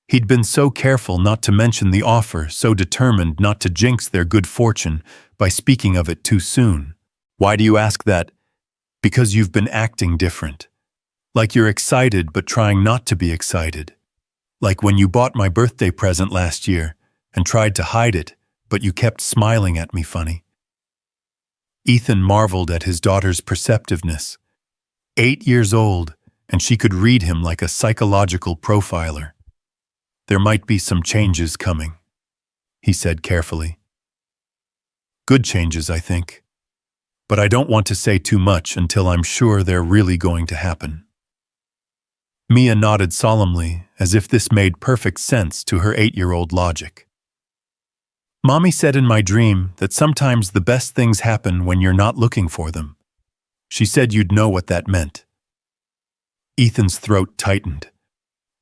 He'd been so careful not to mention the offer, so determined not to jinx their good fortune by speaking of it too soon. "Why do you ask that?" "Because you've been acting different. Like you're excited but trying not to be excited. Like when you bought my birthday present last year and tried to hide it, but you kept smiling at me funny." Ethan marveled at his daughter's perceptiveness. 8 years old, and she could read him like a psychological profiler. "There might be some changes coming," he said carefully. "Good changes, I think. But I don't want to say too much until I'm sure they're really going to happen." Mia nodded solemnly, as if this made perfect sense to her 8-year-old logic. "Mommy said in my dream that sometimes the best things happen when you're not looking for them. She said you'd know what that meant." Ethan's throat tightened.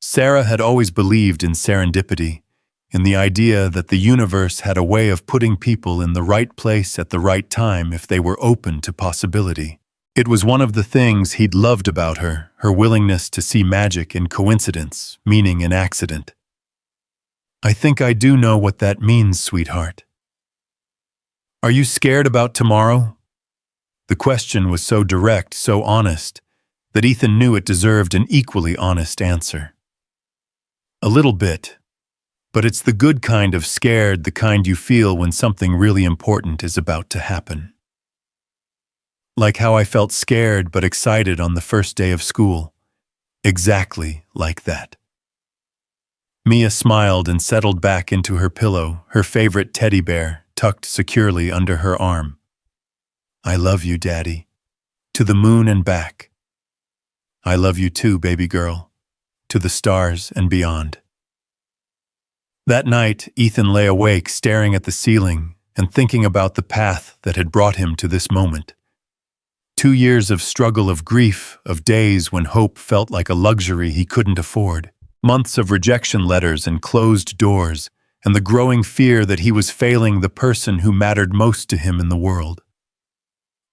Sarah had always believed in serendipity, in the idea that the universe had a way of putting people in the right place at the right time if they were open to possibility. It was one of the things he'd loved about her, her willingness to see magic in coincidence, meaning in accident. "I think I do know what that means, sweetheart." "Are you scared about tomorrow?" The question was so direct, so honest, that Ethan knew it deserved an equally honest answer. "A little bit. But it's the good kind of scared, the kind you feel when something really important is about to happen. Like how I felt scared but excited on the first day of school. Exactly like that." Mia smiled and settled back into her pillow, her favorite teddy bear tucked securely under her arm. "I love you, Daddy. To the moon and back." "I love you too, baby girl. To the stars and beyond." That night, Ethan lay awake, staring at the ceiling and thinking about the path that had brought him to this moment. 2 years of struggle, of grief, of days when hope felt like a luxury he couldn't afford. Months of rejection letters and closed doors, and the growing fear that he was failing the person who mattered most to him in the world.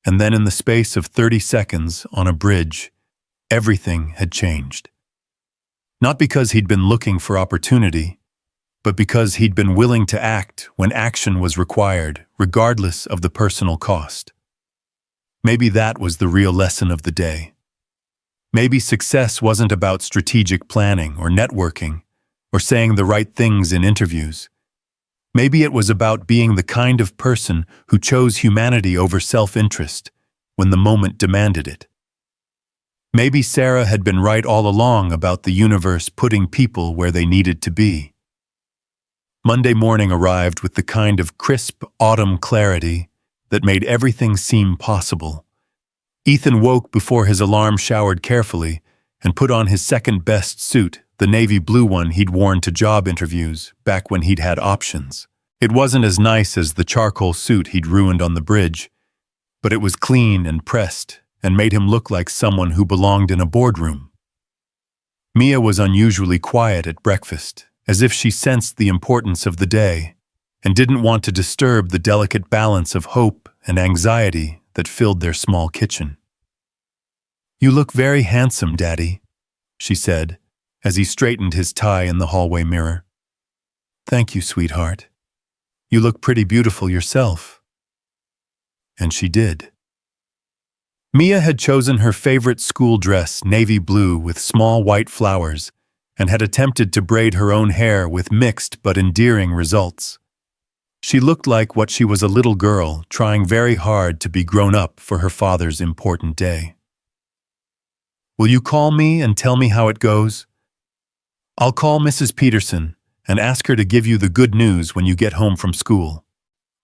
And then in the space of 30 seconds on a bridge, everything had changed. Not because he'd been looking for opportunity, but because he'd been willing to act when action was required, regardless of the personal cost. Maybe that was the real lesson of the day. Maybe success wasn't about strategic planning or networking or saying the right things in interviews. Maybe it was about being the kind of person who chose humanity over self-interest when the moment demanded it. Maybe Sarah had been right all along about the universe putting people where they needed to be. Monday morning arrived with the kind of crisp autumn clarity that made everything seem possible. Ethan woke before his alarm, showered carefully, and put on his second-best suit, the navy blue one he'd worn to job interviews back when he'd had options. It wasn't as nice as the charcoal suit he'd ruined on the bridge, but it was clean and pressed and made him look like someone who belonged in a boardroom. Mia was unusually quiet at breakfast, as if she sensed the importance of the day and didn't want to disturb the delicate balance of hope and anxiety that filled their small kitchen. "You look very handsome, Daddy," she said, as he straightened his tie in the hallway mirror. "Thank you, sweetheart. You look pretty beautiful yourself." And she did. Mia had chosen her favorite school dress, navy blue with small white flowers, and had attempted to braid her own hair with mixed but endearing results. She looked like what she was, a little girl trying very hard to be grown up for her father's important day. "Will you call me and tell me how it goes?" "I'll call Mrs. Peterson and ask her to give you the good news when you get home from school."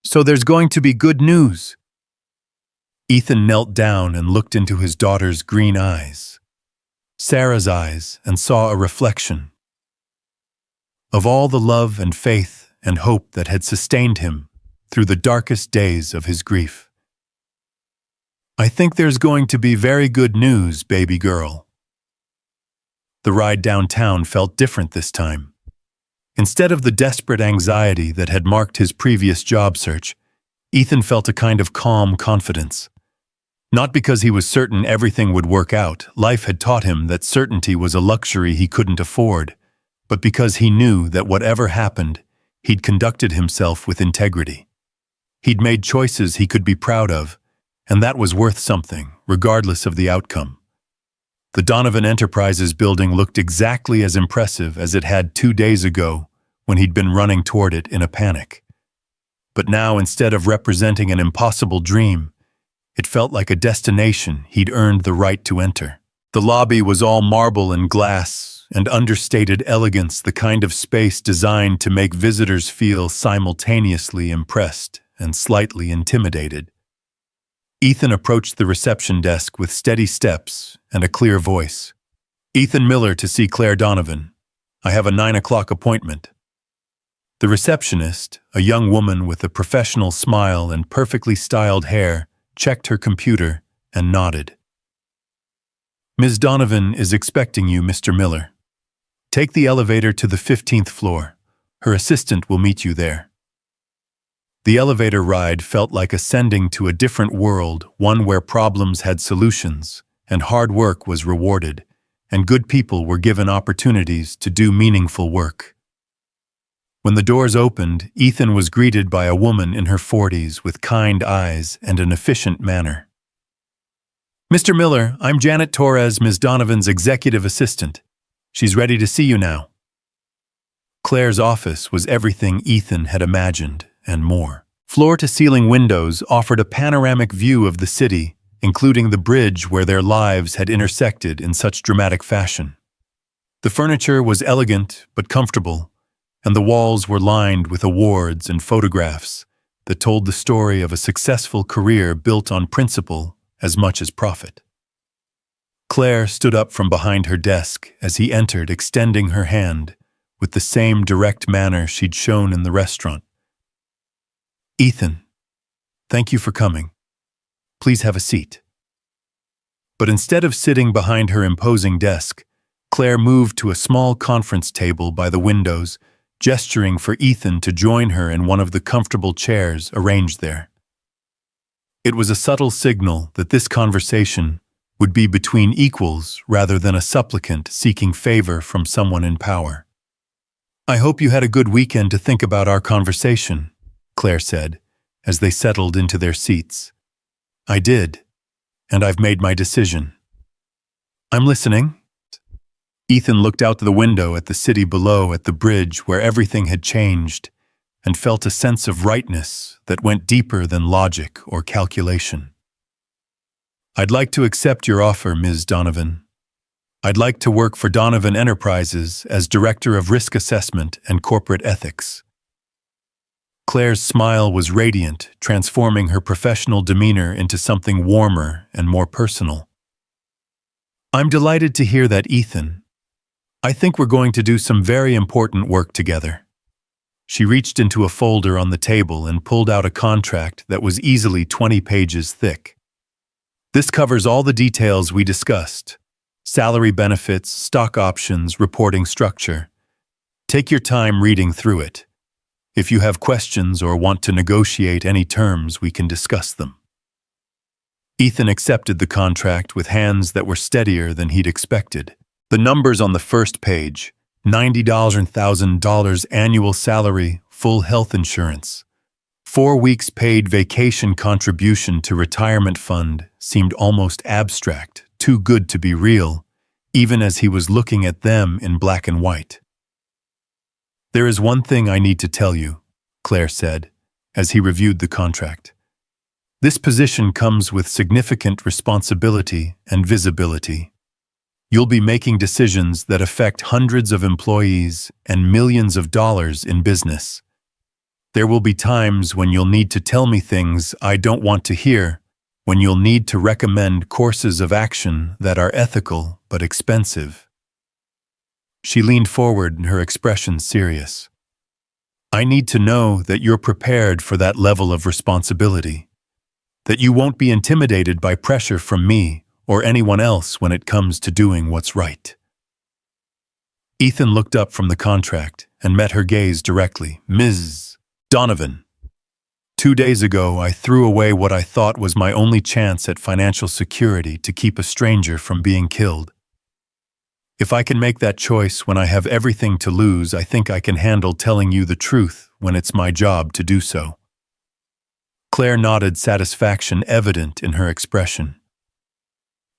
"So there's going to be good news?" Ethan knelt down and looked into his daughter's green eyes, Sarah's eyes, and saw a reflection of all the love and faith and hope that had sustained him through the darkest days of his grief. "I think there's going to be very good news, baby girl." The ride downtown felt different this time. Instead of the desperate anxiety that had marked his previous job search, Ethan felt a kind of calm confidence. Not because he was certain everything would work out, life had taught him that certainty was a luxury he couldn't afford, but because he knew that whatever happened, he'd conducted himself with integrity. He'd made choices he could be proud of, and that was worth something, regardless of the outcome. The Donovan Enterprises building looked exactly as impressive as it had 2 days ago when he'd been running toward it in a panic. But now, instead of representing an impossible dream, it felt like a destination he'd earned the right to enter. The lobby was all marble and glass and understated elegance, the kind of space designed to make visitors feel simultaneously impressed and slightly intimidated. Ethan approached the reception desk with steady steps and a clear voice. "Ethan Miller to see Claire Donovan. I have a 9 o'clock appointment." The receptionist, a young woman with a professional smile and perfectly styled hair, checked her computer and nodded. "Ms. Donovan is expecting you, Mr. Miller. Take the elevator to the 15th floor. Her assistant will meet you there." The elevator ride felt like ascending to a different world, one where problems had solutions, and hard work was rewarded, and good people were given opportunities to do meaningful work. When the doors opened, Ethan was greeted by a woman in her 40s with kind eyes and an efficient manner. "Mr. Miller, I'm Janet Torres, Ms. Donovan's executive assistant. She's ready to see you now." Claire's office was everything Ethan had imagined, and more. Floor-to-ceiling windows offered a panoramic view of the city, including the bridge where their lives had intersected in such dramatic fashion. The furniture was elegant but comfortable, and the walls were lined with awards and photographs that told the story of a successful career built on principle as much as profit. Claire stood up from behind her desk as he entered, extending her hand with the same direct manner she'd shown in the restaurant. "Ethan, thank you for coming. Please have a seat." But instead of sitting behind her imposing desk, Claire moved to a small conference table by the windows, gesturing for Ethan to join her in one of the comfortable chairs arranged there. It was a subtle signal that this conversation would be between equals rather than a supplicant seeking favor from someone in power. "I hope you had a good weekend to think about our conversation," Claire said, as they settled into their seats. "I did, and I've made my decision." "I'm listening." Ethan looked out the window at the city below, at the bridge where everything had changed, and felt a sense of rightness that went deeper than logic or calculation. "I'd like to accept your offer, Ms. Donovan. I'd like to work for Donovan Enterprises as Director of Risk Assessment and Corporate Ethics." Claire's smile was radiant, transforming her professional demeanor into something warmer and more personal. "I'm delighted to hear that, Ethan. I think we're going to do some very important work together." She reached into a folder on the table and pulled out a contract that was easily 20 pages thick. "This covers all the details we discussed: salary, benefits, stock options, reporting structure. Take your time reading through it. If you have questions or want to negotiate any terms, we can discuss them." Ethan accepted the contract with hands that were steadier than he'd expected. The numbers on the first page: $90,000 annual salary, full health insurance, 4 weeks paid vacation contribution to retirement fund, seemed almost abstract, too good to be real, even as he was looking at them in black and white. "There is one thing I need to tell you," Claire said, as he reviewed the contract. "This position comes with significant responsibility and visibility. You'll be making decisions that affect hundreds of employees and millions of dollars in business. There will be times when you'll need to tell me things I don't want to hear, when you'll need to recommend courses of action that are ethical but expensive." She leaned forward, her expression serious. "I need to know that you're prepared for that level of responsibility, that you won't be intimidated by pressure from me or anyone else when it comes to doing what's right." Ethan looked up from the contract and met her gaze directly. "Ms. Donovan, 2 days ago I threw away what I thought was my only chance at financial security to keep a stranger from being killed. If I can make that choice when I have everything to lose, I think I can handle telling you the truth when it's my job to do so." Claire nodded, satisfaction evident in her expression.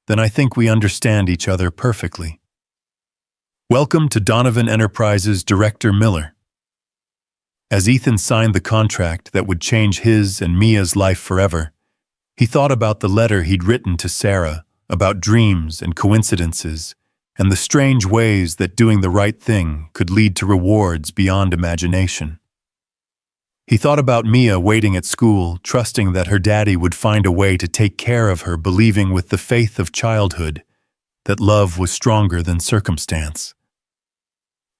"Then I think we understand each other perfectly. Welcome to Donovan Enterprises, Director Miller." As Ethan signed the contract that would change his and Mia's life forever, he thought about the letter he'd written to Sarah, about dreams and coincidences, and the strange ways that doing the right thing could lead to rewards beyond imagination. He thought about Mia waiting at school, trusting that her daddy would find a way to take care of her, believing with the faith of childhood that love was stronger than circumstance.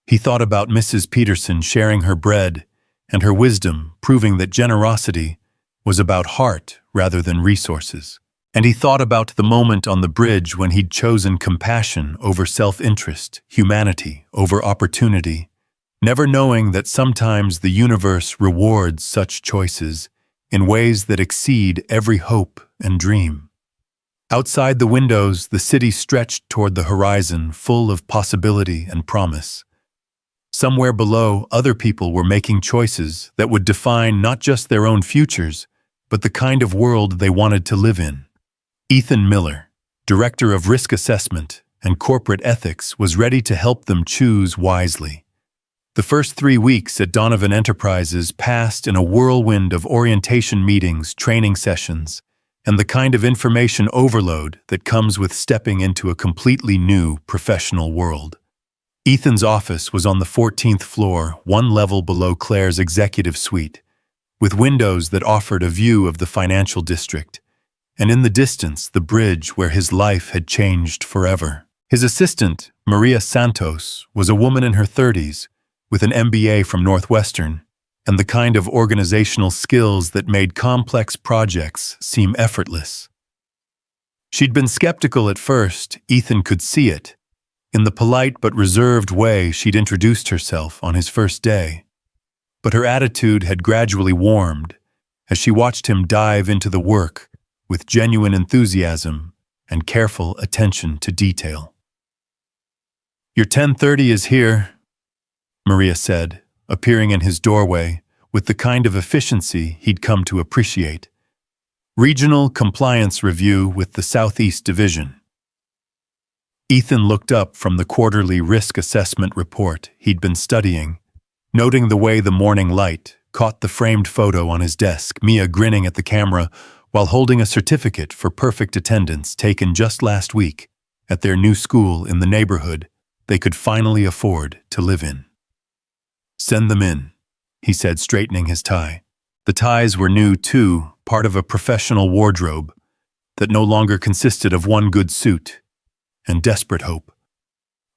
He thought about Mrs. Peterson sharing her bread and her wisdom, proving that generosity was about heart rather than resources. And he thought about the moment on the bridge when he'd chosen compassion over self-interest, humanity over opportunity, never knowing that sometimes the universe rewards such choices in ways that exceed every hope and dream. Outside the windows, the city stretched toward the horizon, full of possibility and promise. Somewhere below, other people were making choices that would define not just their own futures, but the kind of world they wanted to live in. Ethan Miller, Director of Risk Assessment and Corporate Ethics, was ready to help them choose wisely. The first 3 weeks at Donovan Enterprises passed in a whirlwind of orientation meetings, training sessions, and the kind of information overload that comes with stepping into a completely new professional world. Ethan's office was on the 14th floor, one level below Claire's executive suite, with windows that offered a view of the financial district, and in the distance, the bridge where his life had changed forever. His assistant, Maria Santos, was a woman in her 30s, with an MBA from Northwestern, and the kind of organizational skills that made complex projects seem effortless. She'd been skeptical at first, Ethan could see it, in the polite but reserved way she'd introduced herself on his first day. But her attitude had gradually warmed as she watched him dive into the work with genuine enthusiasm and careful attention to detail. "Your 10:30 is here," Maria said, appearing in his doorway with the kind of efficiency he'd come to appreciate. "Regional Compliance Review with the Southeast Division." Ethan looked up from the quarterly risk assessment report he'd been studying, noting the way the morning light caught the framed photo on his desk, Mia grinning at the camera while holding a certificate for perfect attendance taken just last week at their new school in the neighborhood they could finally afford to live in. "Send them in," he said, straightening his tie. The ties were new, too, part of a professional wardrobe that no longer consisted of one good suit and desperate hope.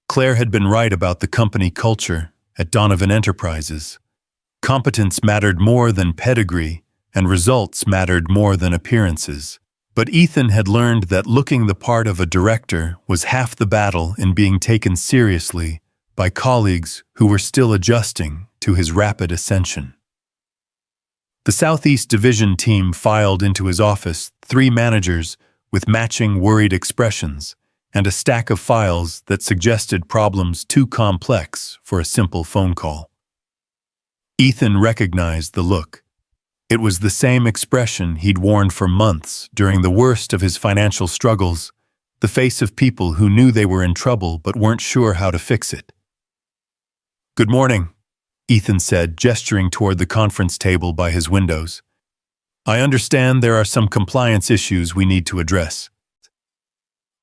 Claire had been right about the company culture at Donovan Enterprises. Competence mattered more than pedigree, and results mattered more than appearances. But Ethan had learned that looking the part of a director was half the battle in being taken seriously by colleagues who were still adjusting to his rapid ascension. The Southeast Division team filed into his office, 3 managers with matching worried expressions, and a stack of files that suggested problems too complex for a simple phone call. Ethan recognized the look. It was the same expression he'd worn for months during the worst of his financial struggles, the face of people who knew they were in trouble but weren't sure how to fix it. "Good morning," Ethan said, gesturing toward the conference table by his windows. "I understand there are some compliance issues we need to address."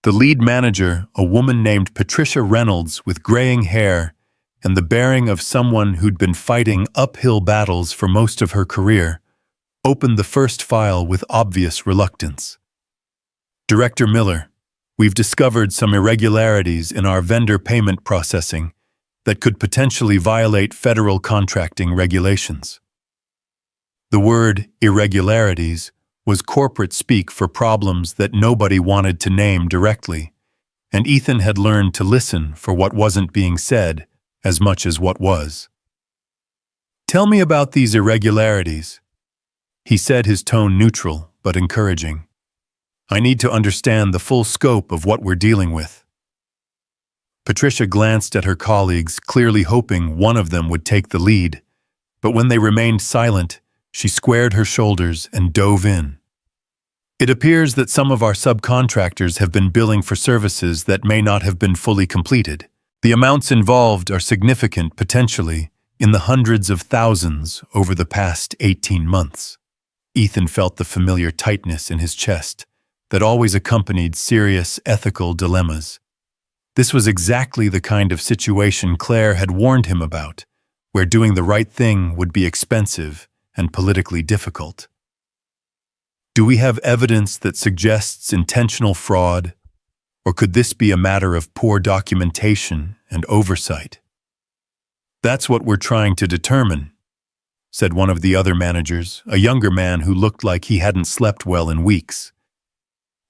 The lead manager, a woman named Patricia Reynolds with graying hair and the bearing of someone who'd been fighting uphill battles for most of her career, opened the first file with obvious reluctance. "Director Miller, we've discovered some irregularities in our vendor payment processing that could potentially violate federal contracting regulations." The word irregularities was corporate speak for problems that nobody wanted to name directly, and Ethan had learned to listen for what wasn't being said as much as what was. "Tell me about these irregularities," he said, his tone neutral but encouraging. "I need to understand the full scope of what we're dealing with." Patricia glanced at her colleagues, clearly hoping one of them would take the lead, but when they remained silent, she squared her shoulders and dove in. "It appears that some of our subcontractors have been billing for services that may not have been fully completed. The amounts involved are significant, potentially in the hundreds of thousands over the past 18 months. Ethan felt the familiar tightness in his chest that always accompanied serious ethical dilemmas. This was exactly the kind of situation Claire had warned him about, where doing the right thing would be expensive and politically difficult. "Do we have evidence that suggests intentional fraud, or could this be a matter of poor documentation and oversight?" "That's what we're trying to determine," said one of the other managers, a younger man who looked like he hadn't slept well in weeks.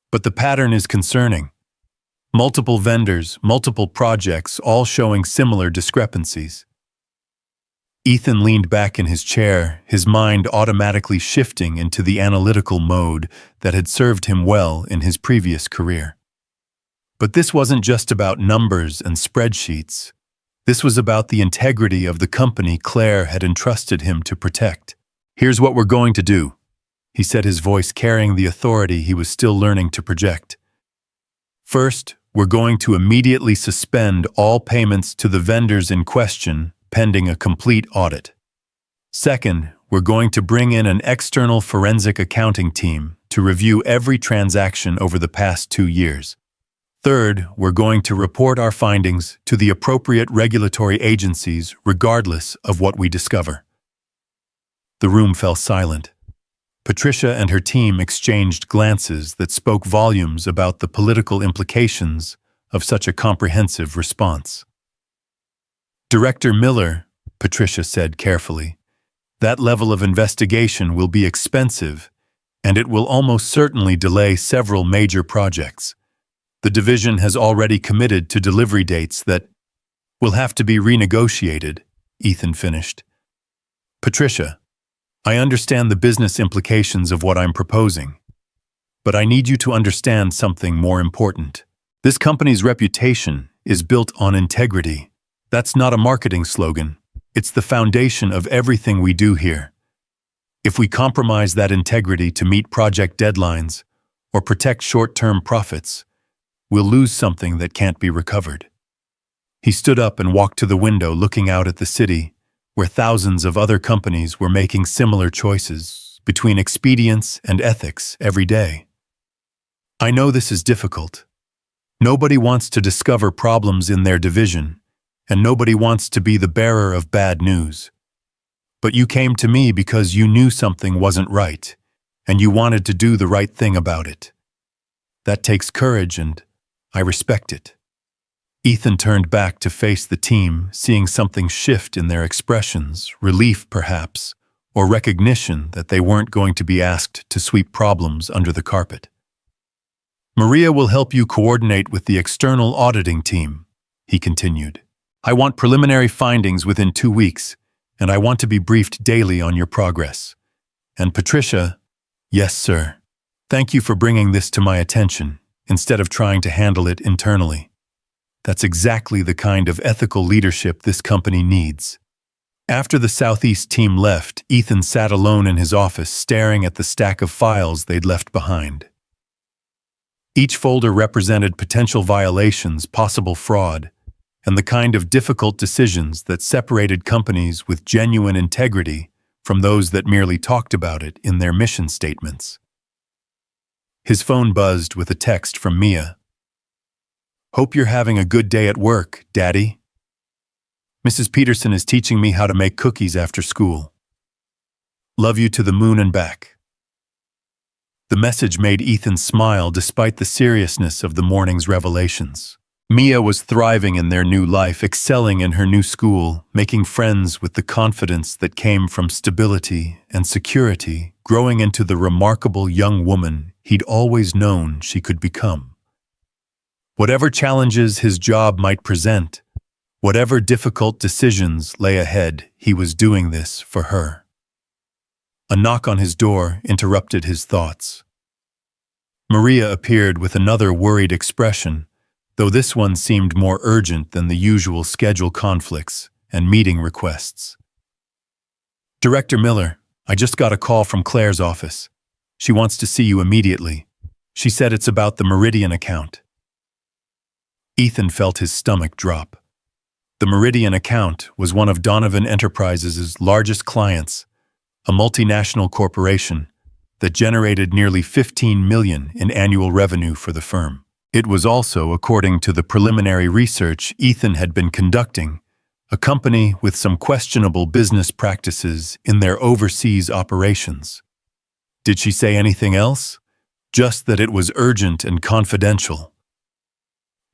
"But the pattern is concerning. – Multiple vendors, multiple projects, all showing similar discrepancies." Ethan leaned back in his chair, his mind automatically shifting into the analytical mode that had served him well in his previous career. But this wasn't just about numbers and spreadsheets. This was about the integrity of the company Claire had entrusted him to protect. "Here's what we're going to do," he said, his voice carrying the authority he was still learning to project. "First, we're going to immediately suspend all payments to the vendors in question pending a complete audit. Second, we're going to bring in an external forensic accounting team to review every transaction over the past 2 years. Third, we're going to report our findings to the appropriate regulatory agencies regardless of what we discover." The room fell silent. Patricia and her team exchanged glances that spoke volumes about the political implications of such a comprehensive response. "Director Miller," Patricia said carefully, "that level of investigation will be expensive, and it will almost certainly delay several major projects. The division has already committed to delivery dates that will have to be renegotiated," Ethan finished. "Patricia, I understand the business implications of what I'm proposing, but I need you to understand something more important. This company's reputation is built on integrity. That's not a marketing slogan. It's the foundation of everything we do here. If we compromise that integrity to meet project deadlines or protect short-term profits, we'll lose something that can't be recovered." He stood up and walked to the window, looking out at the city, where thousands of other companies were making similar choices between expedience and ethics every day. "I know this is difficult. Nobody wants to discover problems in their division, and nobody wants to be the bearer of bad news. But you came to me because you knew something wasn't right, and you wanted to do the right thing about it. That takes courage, and I respect it." Ethan turned back to face the team, seeing something shift in their expressions, relief perhaps, or recognition that they weren't going to be asked to sweep problems under the carpet. "Maria will help you coordinate with the external auditing team," he continued. "I want preliminary findings within 2 weeks, and I want to be briefed daily on your progress. And Patricia—" "Yes, sir. Thank you for bringing this to my attention, instead of trying to handle it internally. That's exactly the kind of ethical leadership this company needs." After the Southeast team left, Ethan sat alone in his office, staring at the stack of files they'd left behind. Each folder represented potential violations, possible fraud, and the kind of difficult decisions that separated companies with genuine integrity from those that merely talked about it in their mission statements. His phone buzzed with a text from Mia. "Hope you're having a good day at work, Daddy. Mrs. Peterson is teaching me how to make cookies after school. Love you to the moon and back." The message made Ethan smile despite the seriousness of the morning's revelations. Mia was thriving in their new life, excelling in her new school, making friends with the confidence that came from stability and security, growing into the remarkable young woman he'd always known she could become. Whatever challenges his job might present, whatever difficult decisions lay ahead, he was doing this for her. A knock on his door interrupted his thoughts. Maria appeared with another worried expression, though this one seemed more urgent than the usual schedule conflicts and meeting requests. "Director Miller, I just got a call from Claire's office. She wants to see you immediately. She said it's about the Meridian account." Ethan felt his stomach drop. The Meridian account was one of Donovan Enterprises' largest clients, a multinational corporation that generated nearly $15 million in annual revenue for the firm. It was also, according to the preliminary research Ethan had been conducting, a company with some questionable business practices in their overseas operations. Did she say anything else? Just that it was urgent and confidential.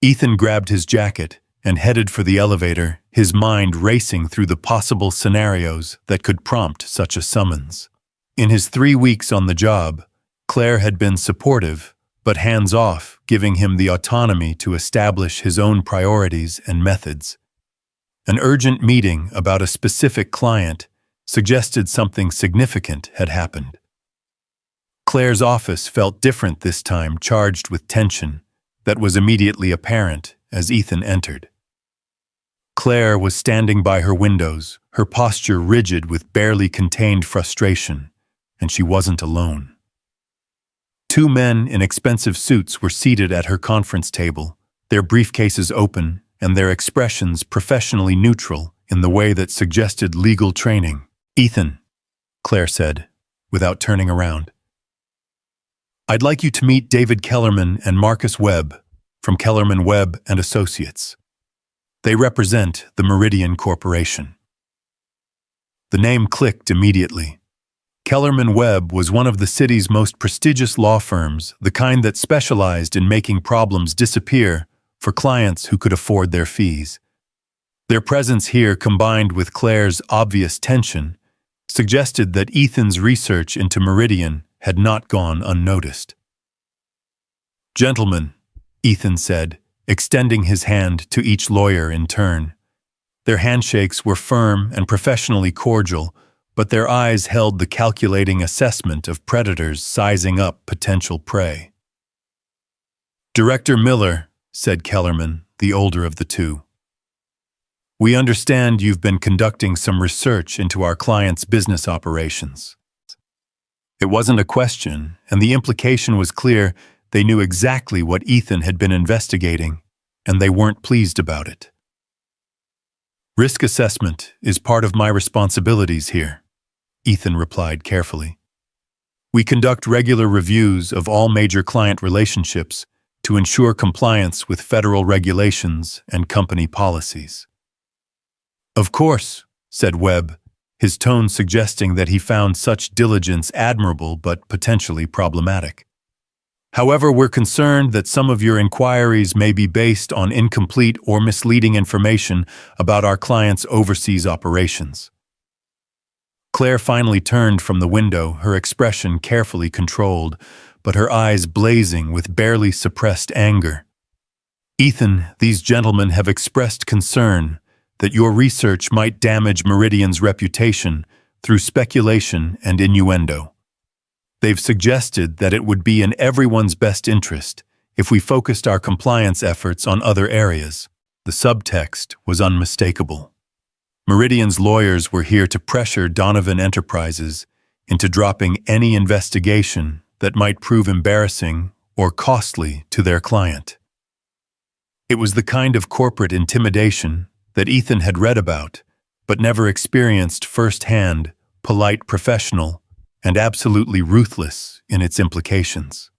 Ethan grabbed his jacket and headed for the elevator, his mind racing through the possible scenarios that could prompt such a summons. In his 3 weeks on the job, Claire had been supportive, but hands-off, giving him the autonomy to establish his own priorities and methods. An urgent meeting about a specific client suggested something significant had happened. Claire's office felt different this time, charged with tension that was immediately apparent as Ethan entered. Claire was standing by her windows, her posture rigid with barely contained frustration, and she wasn't alone. Two men in expensive suits were seated at her conference table, their briefcases open and their expressions professionally neutral in the way that suggested legal training. "Ethan," Claire said, without turning around. "I'd like you to meet David Kellerman and Marcus Webb from Kellerman Webb and Associates. They represent the Meridian Corporation." The name clicked immediately. Kellerman Webb was one of the city's most prestigious law firms, the kind that specialized in making problems disappear for clients who could afford their fees. Their presence here, combined with Claire's obvious tension, suggested that Ethan's research into Meridian had not gone unnoticed. "Gentlemen," Ethan said, extending his hand to each lawyer in turn. Their handshakes were firm and professionally cordial, but their eyes held the calculating assessment of predators sizing up potential prey. "Director Miller," said Kellerman, the older of the two. "We understand you've been conducting some research into our client's business operations." It wasn't a question, and the implication was clear. They knew exactly what Ethan had been investigating, and they weren't pleased about it. "Risk assessment is part of my responsibilities here," Ethan replied carefully. "We conduct regular reviews of all major client relationships to ensure compliance with federal regulations and company policies." "Of course," said Webb, his tone suggesting that he found such diligence admirable but potentially problematic. "However, we're concerned that some of your inquiries may be based on incomplete or misleading information about our client's overseas operations." Claire finally turned from the window, her expression carefully controlled, but her eyes blazing with barely suppressed anger. "Ethan, these gentlemen have expressed concern that your research might damage Meridian's reputation through speculation and innuendo. They've suggested that it would be in everyone's best interest if we focused our compliance efforts on other areas." The subtext was unmistakable. Meridian's lawyers were here to pressure Donovan Enterprises into dropping any investigation that might prove embarrassing or costly to their client. It was the kind of corporate intimidation that Ethan had read about, but never experienced firsthand, polite, professional, and absolutely ruthless in its implications.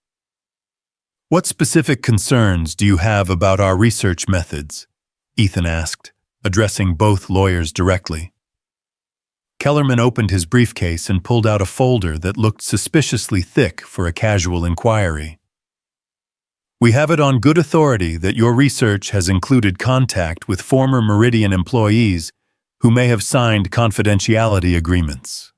"What specific concerns do you have about our research methods?" Ethan asked, addressing both lawyers directly. Kellerman opened his briefcase and pulled out a folder that looked suspiciously thick for a casual inquiry. "We have it on good authority that your research has included contact with former Meridian employees who may have signed confidentiality agreements.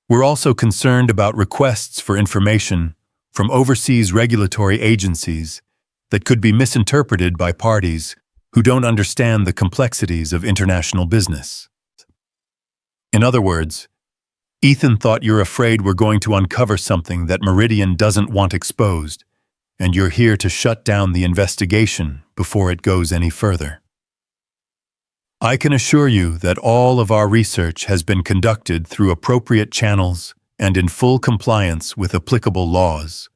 We're also concerned about requests for information from overseas regulatory agencies that could be misinterpreted by parties who don't understand the complexities of international business." In other words, Ethan thought you're afraid we're going to uncover something that Meridian doesn't want exposed, and you're here to shut down the investigation before it goes any further. "I can assure you that all of our research has been conducted through appropriate channels and in full compliance with applicable laws."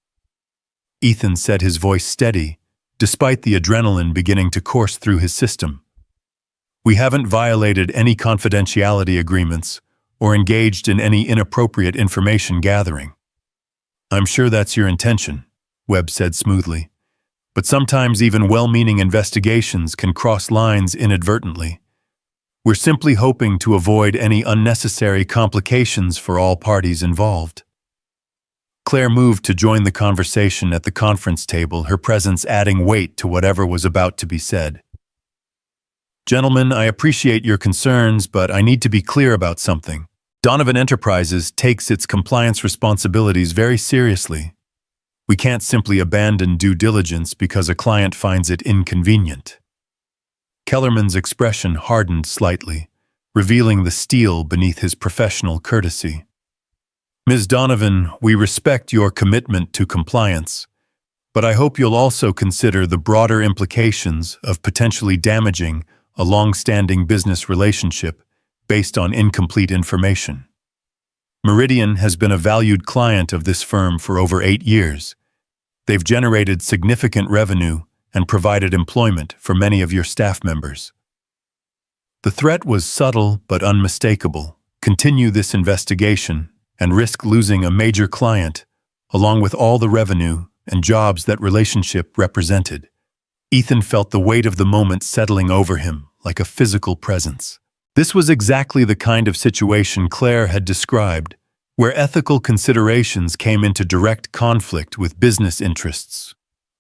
Ethan said, his voice steady, despite the adrenaline beginning to course through his system. "We haven't violated any confidentiality agreements or engaged in any inappropriate information gathering." "I'm sure that's your intention," Webb said smoothly. "But sometimes even well-meaning investigations can cross lines inadvertently. We're simply hoping to avoid any unnecessary complications for all parties involved." Claire moved to join the conversation at the conference table, her presence adding weight to whatever was about to be said. "Gentlemen, I appreciate your concerns, but I need to be clear about something. Donovan Enterprises takes its compliance responsibilities very seriously. We can't simply abandon due diligence because a client finds it inconvenient." Kellerman's expression hardened slightly, revealing the steel beneath his professional courtesy. Ms. Donovan, we respect your commitment to compliance, but I hope you'll also consider the broader implications of potentially damaging a long-standing business relationship based on incomplete information. Meridian has been a valued client of this firm for over 8 years. They've generated significant revenue and provided employment for many of your staff members. The threat was subtle but unmistakable. Continue this investigation and risk losing a major client, along with all the revenue and jobs that relationship represented. Ethan felt the weight of the moment settling over him like a physical presence. This was exactly the kind of situation Claire had described, where ethical considerations came into direct conflict with business interests,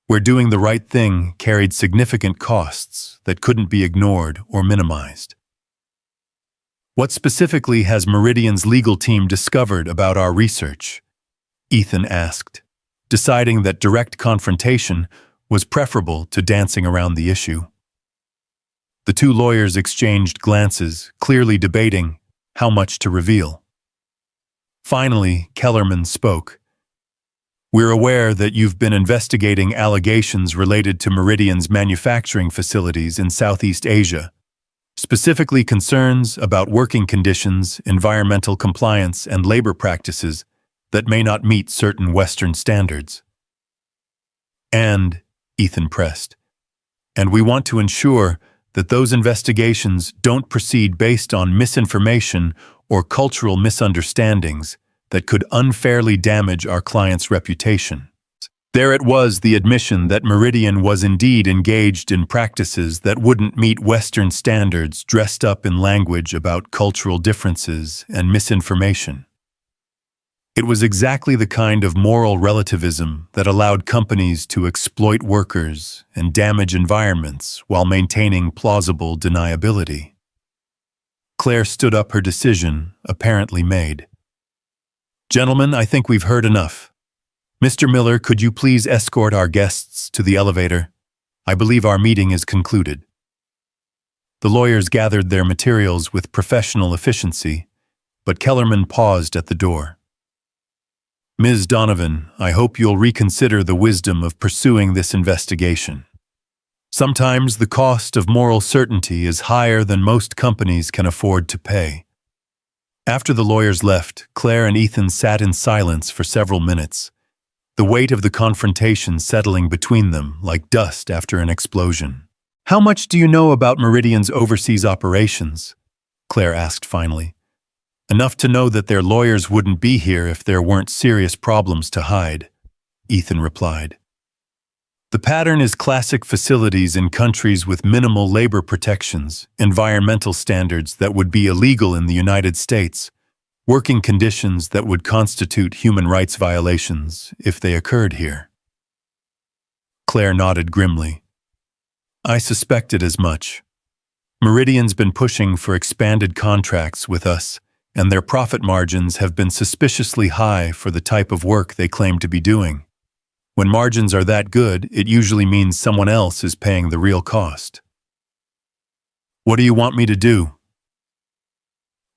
where doing the right thing carried significant costs that couldn't be ignored or minimized. What specifically has Meridian's legal team discovered about our research? Ethan asked, deciding that direct confrontation was preferable to dancing around the issue. The two lawyers exchanged glances, clearly debating how much to reveal. Finally, Kellerman spoke. We're aware that you've been investigating allegations related to Meridian's manufacturing facilities in Southeast Asia, specifically concerns about working conditions, environmental compliance, and labor practices that may not meet certain Western standards. And, Ethan pressed, and we want to ensure that those investigations don't proceed based on misinformation or cultural misunderstandings that could unfairly damage our client's reputation. There it was, the admission that Meridian was indeed engaged in practices that wouldn't meet Western standards, dressed up in language about cultural differences and misinformation. It was exactly the kind of moral relativism that allowed companies to exploit workers and damage environments while maintaining plausible deniability. Claire stood up, her decision apparently made. Gentlemen, I think we've heard enough. Mr. Miller, could you please escort our guests to the elevator? I believe our meeting is concluded. The lawyers gathered their materials with professional efficiency, but Kellerman paused at the door. Ms. Donovan, I hope you'll reconsider the wisdom of pursuing this investigation. Sometimes the cost of moral certainty is higher than most companies can afford to pay. After the lawyers left, Claire and Ethan sat in silence for several minutes, the weight of the confrontation settling between them like dust after an explosion. How much do you know about Meridian's overseas operations? Claire asked finally. Enough to know that their lawyers wouldn't be here if there weren't serious problems to hide, Ethan replied. The pattern is classic facilities in countries with minimal labor protections, environmental standards that would be illegal in the United States, working conditions that would constitute human rights violations if they occurred here. Claire nodded grimly. I suspected as much. Meridian's been pushing for expanded contracts with us, and their profit margins have been suspiciously high for the type of work they claim to be doing. When margins are that good, it usually means someone else is paying the real cost. What do you want me to do?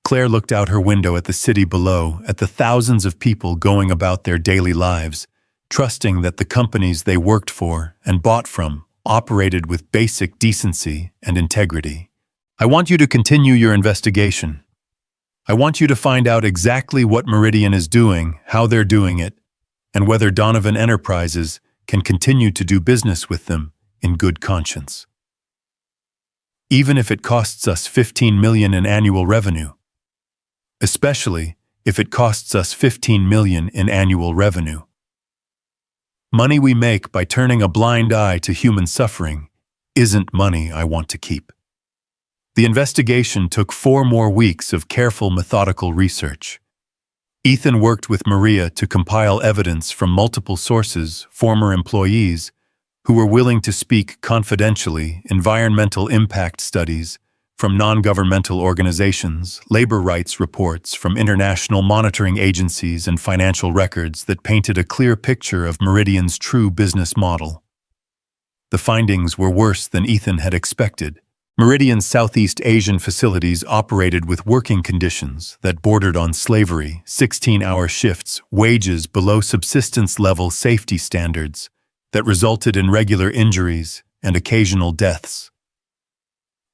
Claire looked out her window at the city below, at the thousands of people going about their daily lives, trusting that the companies they worked for and bought from operated with basic decency and integrity. I want you to continue your investigation. I want you to find out exactly what Meridian is doing, how they're doing it, and whether Donovan Enterprises can continue to do business with them in good conscience. Even if it costs us $15 million in annual revenue. Especially if it costs us $15 million in annual revenue. Money we make by turning a blind eye to human suffering isn't money I want to keep. The investigation took 4 more weeks of careful, methodical research. Ethan worked with Maria to compile evidence from multiple sources, former employees, who were willing to speak confidentially, environmental impact studies from non-governmental organizations, labor rights reports from international monitoring agencies, and financial records that painted a clear picture of Meridian's true business model. The findings were worse than Ethan had expected. Meridian's Southeast Asian facilities operated with working conditions that bordered on slavery, 16-hour shifts, wages below subsistence-level safety standards that resulted in regular injuries and occasional deaths.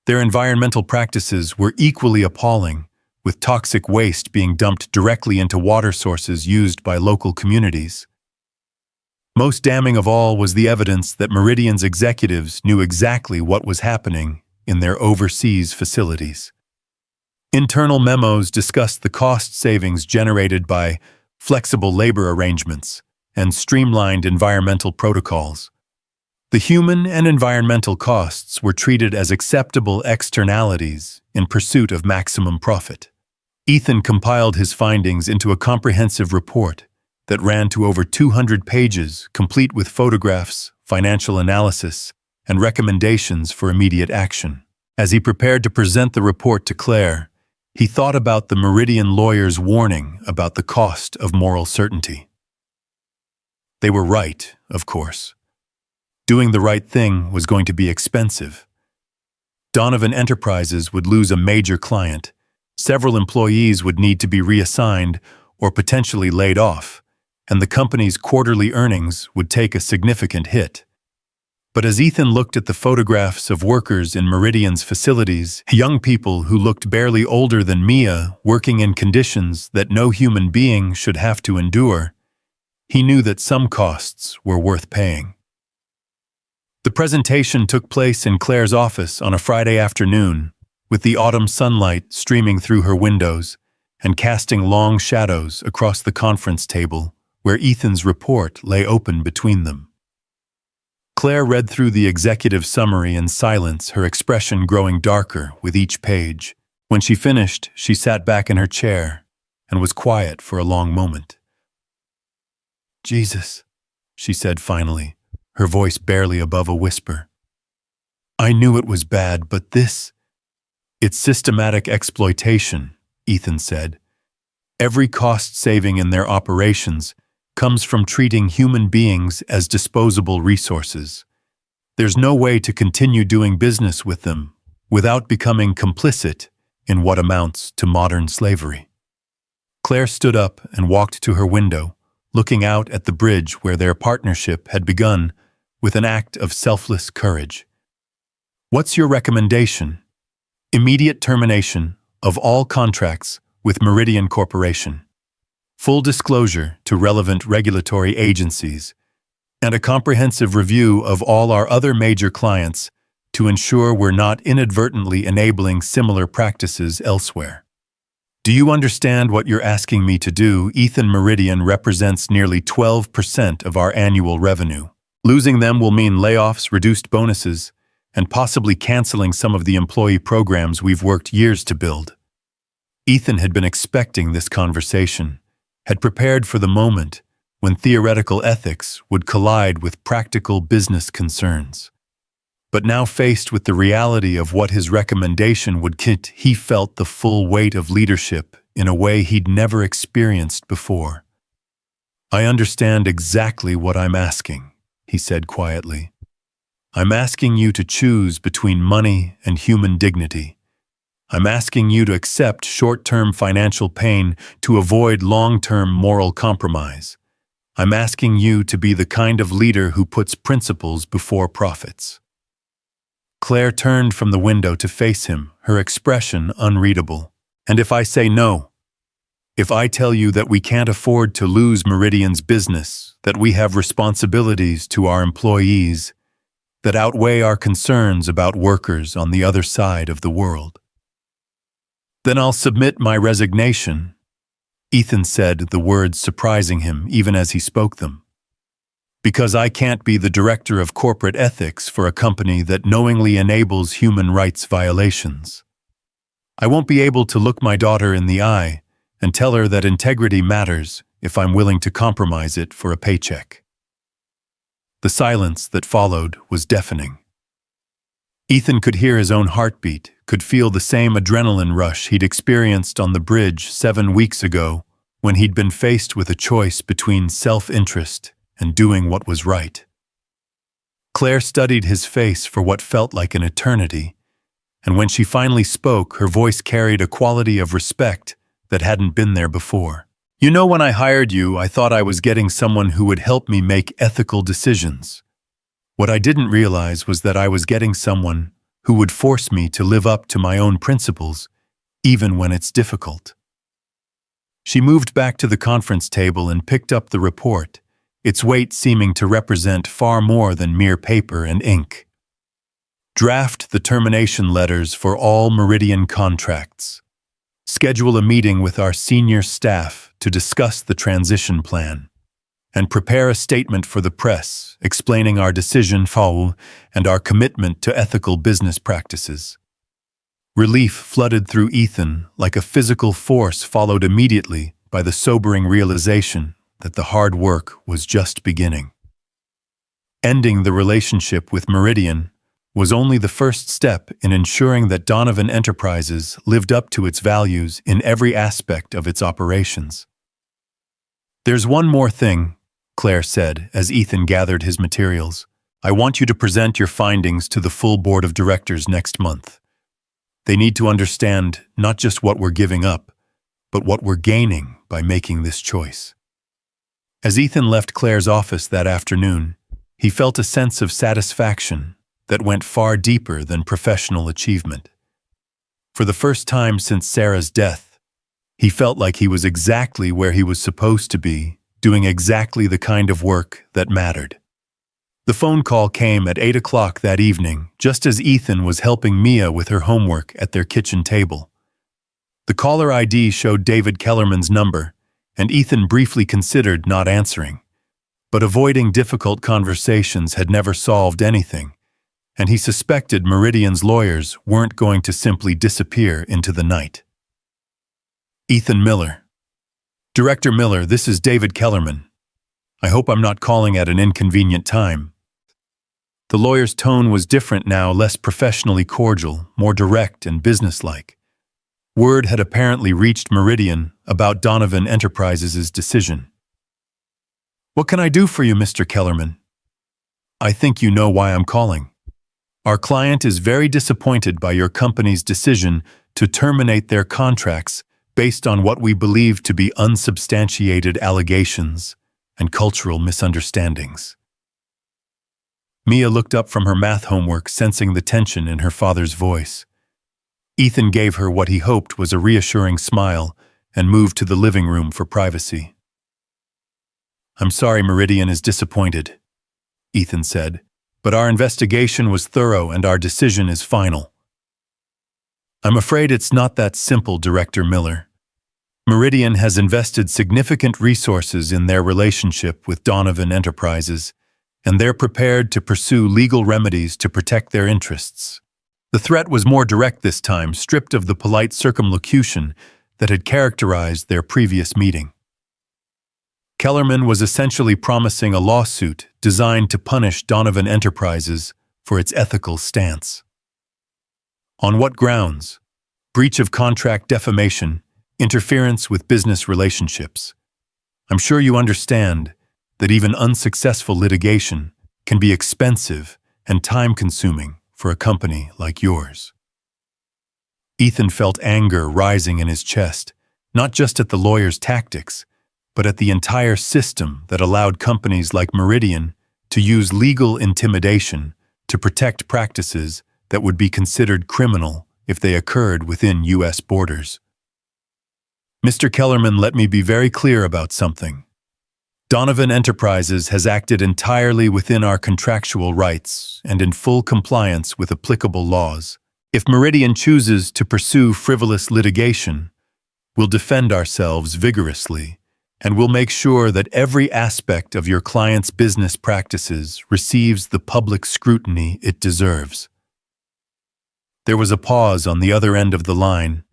Their environmental practices were equally appalling, with toxic waste being dumped directly into water sources used by local communities. Most damning of all was the evidence that Meridian's executives knew exactly what was happening in their overseas facilities. Internal memos discussed the cost savings generated by flexible labor arrangements and streamlined environmental protocols. The human and environmental costs were treated as acceptable externalities in pursuit of maximum profit. Ethan compiled his findings into a comprehensive report that ran to over 200 pages, complete with photographs, financial analysis, and recommendations for immediate action. As he prepared to present the report to Claire, he thought about the Meridian lawyer's warning about the cost of moral certainty. They were right, of course. Doing the right thing was going to be expensive. Donovan Enterprises would lose a major client, several employees would need to be reassigned or potentially laid off, and the company's quarterly earnings would take a significant hit. But as Ethan looked at the photographs of workers in Meridian's facilities, young people who looked barely older than Mia working in conditions that no human being should have to endure, he knew that some costs were worth paying. The presentation took place in Claire's office on a Friday afternoon, with the autumn sunlight streaming through her windows and casting long shadows across the conference table where Ethan's report lay open between them. Claire read through the executive summary in silence, her expression growing darker with each page. When she finished, she sat back in her chair and was quiet for a long moment. "Jesus," she said finally, her voice barely above a whisper. "I knew it was bad, but this—" "It's systematic exploitation," Ethan said. "Every cost saving in their operations comes from treating human beings as disposable resources. There's no way to continue doing business with them without becoming complicit in what amounts to modern slavery." Claire stood up and walked to her window, looking out at the bridge where their partnership had begun with an act of selfless courage. "What's your recommendation?" "Immediate termination of all contracts with Meridian Corporation. Full disclosure to relevant regulatory agencies, and a comprehensive review of all our other major clients to ensure we're not inadvertently enabling similar practices elsewhere." "Do you understand what you're asking me to do?" Ethan, Meridian represents nearly 12% of our annual revenue. Losing them will mean layoffs, reduced bonuses, and possibly canceling some of the employee programs we've worked years to build. Ethan had been expecting this conversation, had prepared for the moment when theoretical ethics would collide with practical business concerns. But now faced with the reality of what his recommendation would get, he felt the full weight of leadership in a way he'd never experienced before. "I understand exactly what I'm asking," he said quietly. "I'm asking you to choose between money and human dignity. I'm asking you to accept short-term financial pain to avoid long-term moral compromise. I'm asking you to be the kind of leader who puts principles before profits." Claire turned from the window to face him, her expression unreadable. "And if I say no? If I tell you that we can't afford to lose Meridian's business, that we have responsibilities to our employees that outweigh our concerns about workers on the other side of the world? Then I'll submit my resignation." Ethan said, the words surprising him even as he spoke them. "Because I can't be the director of corporate ethics for a company that knowingly enables human rights violations. I won't be able to look my daughter in the eye and tell her that integrity matters if I'm willing to compromise it for a paycheck." The silence that followed was deafening. Ethan could hear his own heartbeat, could feel the same adrenaline rush he'd experienced on the bridge 7 weeks ago when he'd been faced with a choice between self-interest and doing what was right. Claire studied his face for what felt like an eternity, and when she finally spoke, her voice carried a quality of respect that hadn't been there before. "You know, when I hired you, I thought I was getting someone who would help me make ethical decisions. What I didn't realize was that I was getting someone who would force me to live up to my own principles, even when it's difficult." She moved back to the conference table and picked up the report, its weight seeming to represent far more than mere paper and ink. "Draft the termination letters for all Meridian contracts. Schedule a meeting with our senior staff to discuss the transition plan. And prepare a statement for the press explaining our decision and our commitment to ethical business practices." Relief flooded through Ethan like a physical force, followed immediately by the sobering realization that the hard work was just beginning. Ending the relationship with Meridian was only the first step in ensuring that Donovan Enterprises lived up to its values in every aspect of its operations. "There's one more thing," Claire said as Ethan gathered his materials. "I want you to present your findings to the full board of directors next month. They need to understand not just what we're giving up, but what we're gaining by making this choice." As Ethan left Claire's office that afternoon, he felt a sense of satisfaction that went far deeper than professional achievement. For the first time since Sarah's death, he felt like he was exactly where he was supposed to be, doing exactly the kind of work that mattered. The phone call came at 8 o'clock that evening, just as Ethan was helping Mia with her homework at their kitchen table. The caller ID showed David Kellerman's number, and Ethan briefly considered not answering. But avoiding difficult conversations had never solved anything, and he suspected Meridian's lawyers weren't going to simply disappear into the night. "Ethan Miller. Director Miller, this is David Kellerman. I hope I'm not calling at an inconvenient time." The lawyer's tone was different now, less professionally cordial, more direct and businesslike. Word had apparently reached Meridian about Donovan Enterprises' decision. "What can I do for you, Mr. Kellerman?" "I think you know why I'm calling. Our client is very disappointed by your company's decision to terminate their contracts based on what we believe to be unsubstantiated allegations and cultural misunderstandings." Mia looked up from her math homework, sensing the tension in her father's voice. Ethan gave her what he hoped was a reassuring smile and moved to the living room for privacy. "I'm sorry Meridian is disappointed," Ethan said, "but our investigation was thorough and our decision is final." "I'm afraid it's not that simple, Director Miller. Meridian has invested significant resources in their relationship with Donovan Enterprises, and they're prepared to pursue legal remedies to protect their interests." The threat was more direct this time, stripped of the polite circumlocution that had characterized their previous meeting. Kellerman was essentially promising a lawsuit designed to punish Donovan Enterprises for its ethical stance. On what grounds? Breach of contract, defamation, interference with business relationships. I'm sure you understand that even unsuccessful litigation can be expensive and time-consuming for a company like yours. Ethan felt anger rising in his chest, not just at the lawyer's tactics, but at the entire system that allowed companies like Meridian to use legal intimidation to protect practices that would be considered criminal if they occurred within U.S. borders. "Mr. Kellerman, let me be very clear about something. Donovan Enterprises has acted entirely within our contractual rights and in full compliance with applicable laws. If Meridian chooses to pursue frivolous litigation, we'll defend ourselves vigorously, and we'll make sure that every aspect of your client's business practices receives the public scrutiny it deserves." There was a pause on the other end of the line,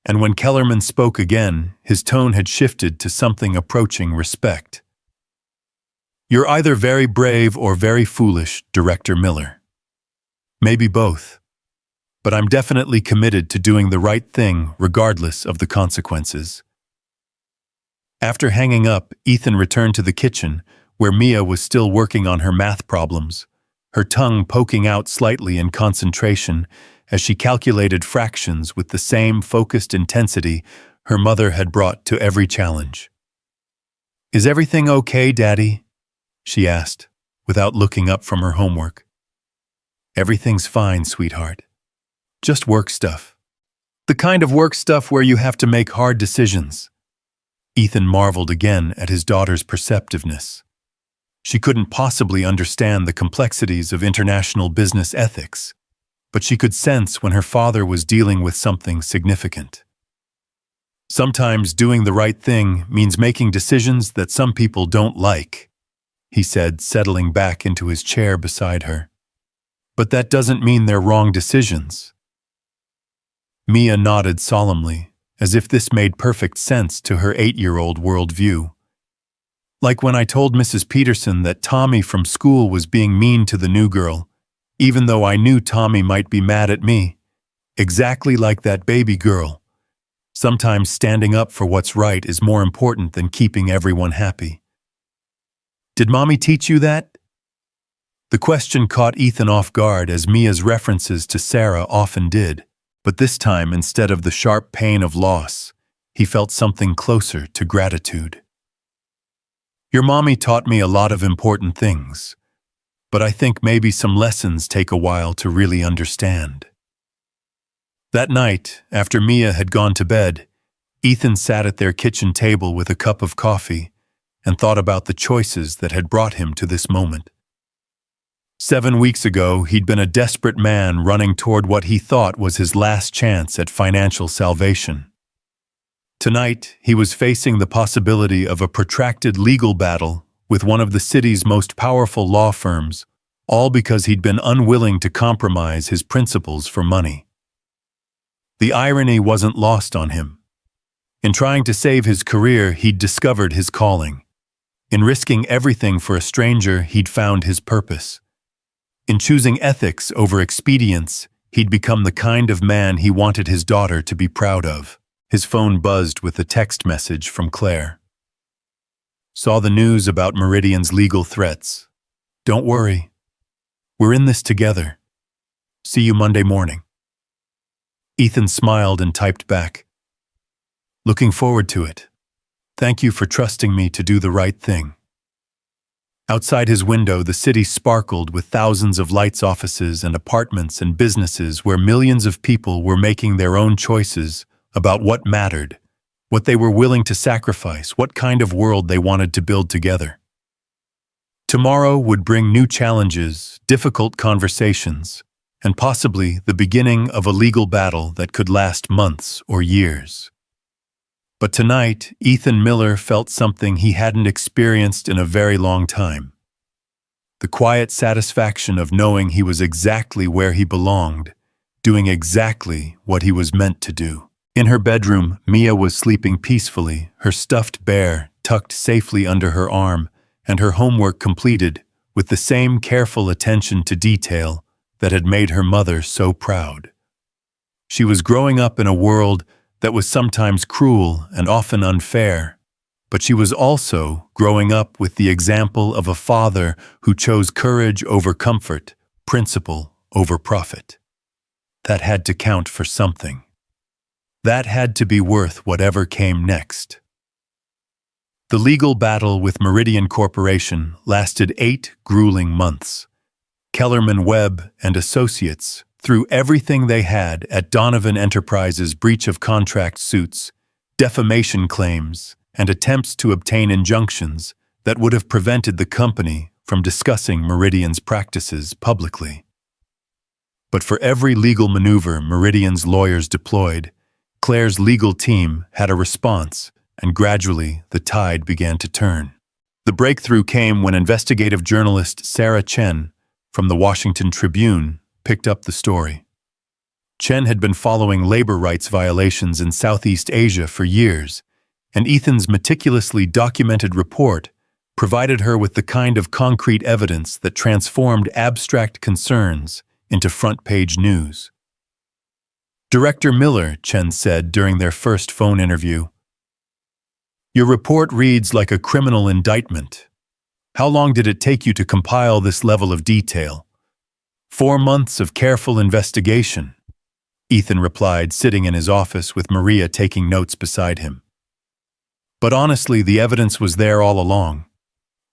and when Kellerman spoke again, his tone had shifted to something approaching respect. "You're either very brave or very foolish, Director Miller. Maybe both. But I'm definitely committed to doing the right thing regardless of the consequences." After hanging up, Ethan returned to the kitchen, where Mia was still working on her math problems, her tongue poking out slightly in concentration as she calculated fractions with the same focused intensity her mother had brought to every challenge. "Is everything okay, Daddy?" she asked, without looking up from her homework. "Everything's fine, sweetheart. Just work stuff. The kind of work stuff where you have to make hard decisions." Ethan marveled again at his daughter's perceptiveness. She couldn't possibly understand the complexities of international business ethics, but she could sense when her father was dealing with something significant. "Sometimes doing the right thing means making decisions that some people don't like," he said, settling back into his chair beside her. "But that doesn't mean they're wrong decisions." Mia nodded solemnly, as if this made perfect sense to her 8-year-old worldview. "Like when I told Mrs. Peterson that Tommy from school was being mean to the new girl, even though I knew Tommy might be mad at me. Exactly like that baby girl. Sometimes standing up for what's right is more important than keeping everyone happy." "Did Mommy teach you that?" The question caught Ethan off guard, as Mia's references to Sarah often did, but this time, instead of the sharp pain of loss, he felt something closer to gratitude. "Your mommy taught me a lot of important things, but I think maybe some lessons take a while to really understand." That night, after Mia had gone to bed, Ethan sat at their kitchen table with a cup of coffee and thought about the choices that had brought him to this moment. 7 weeks ago, he'd been a desperate man running toward what he thought was his last chance at financial salvation. Tonight, he was facing the possibility of a protracted legal battle with one of the city's most powerful law firms, all because he'd been unwilling to compromise his principles for money. The irony wasn't lost on him. In trying to save his career, he'd discovered his calling. In risking everything for a stranger, he'd found his purpose. In choosing ethics over expedience, he'd become the kind of man he wanted his daughter to be proud of. His phone buzzed with a text message from Claire. "Saw the news about Meridian's legal threats. Don't worry. We're in this together. See you Monday morning." Ethan smiled and typed back, "Looking forward to it. Thank you for trusting me to do the right thing." Outside his window, the city sparkled with thousands of lights, offices and apartments and businesses where millions of people were making their own choices about what mattered, what they were willing to sacrifice, what kind of world they wanted to build together. Tomorrow would bring new challenges, difficult conversations, and possibly the beginning of a legal battle that could last months or years. But tonight, Ethan Miller felt something he hadn't experienced in a very long time. The quiet satisfaction of knowing he was exactly where he belonged, doing exactly what he was meant to do. In her bedroom, Mia was sleeping peacefully, her stuffed bear tucked safely under her arm, and her homework completed with the same careful attention to detail that had made her mother so proud. She was growing up in a world that was sometimes cruel and often unfair, but she was also growing up with the example of a father who chose courage over comfort, principle over profit. That had to count for something. That had to be worth whatever came next. The legal battle with Meridian Corporation lasted 8 grueling months. Kellerman Webb and Associates threw everything they had at Donovan Enterprises' breach of contract suits, defamation claims, and attempts to obtain injunctions that would have prevented the company from discussing Meridian's practices publicly. But for every legal maneuver Meridian's lawyers deployed, Claire's legal team had a response, and gradually the tide began to turn. The breakthrough came when investigative journalist Sarah Chen from the Washington Tribune picked up the story. Chen had been following labor rights violations in Southeast Asia for years, and Ethan's meticulously documented report provided her with the kind of concrete evidence that transformed abstract concerns into front-page news. "Director Miller," Chen said during their first phone interview, "your report reads like a criminal indictment. How long did it take you to compile this level of detail?" 4 months of careful investigation," Ethan replied, sitting in his office with Maria taking notes beside him. But honestly, the evidence was there all along.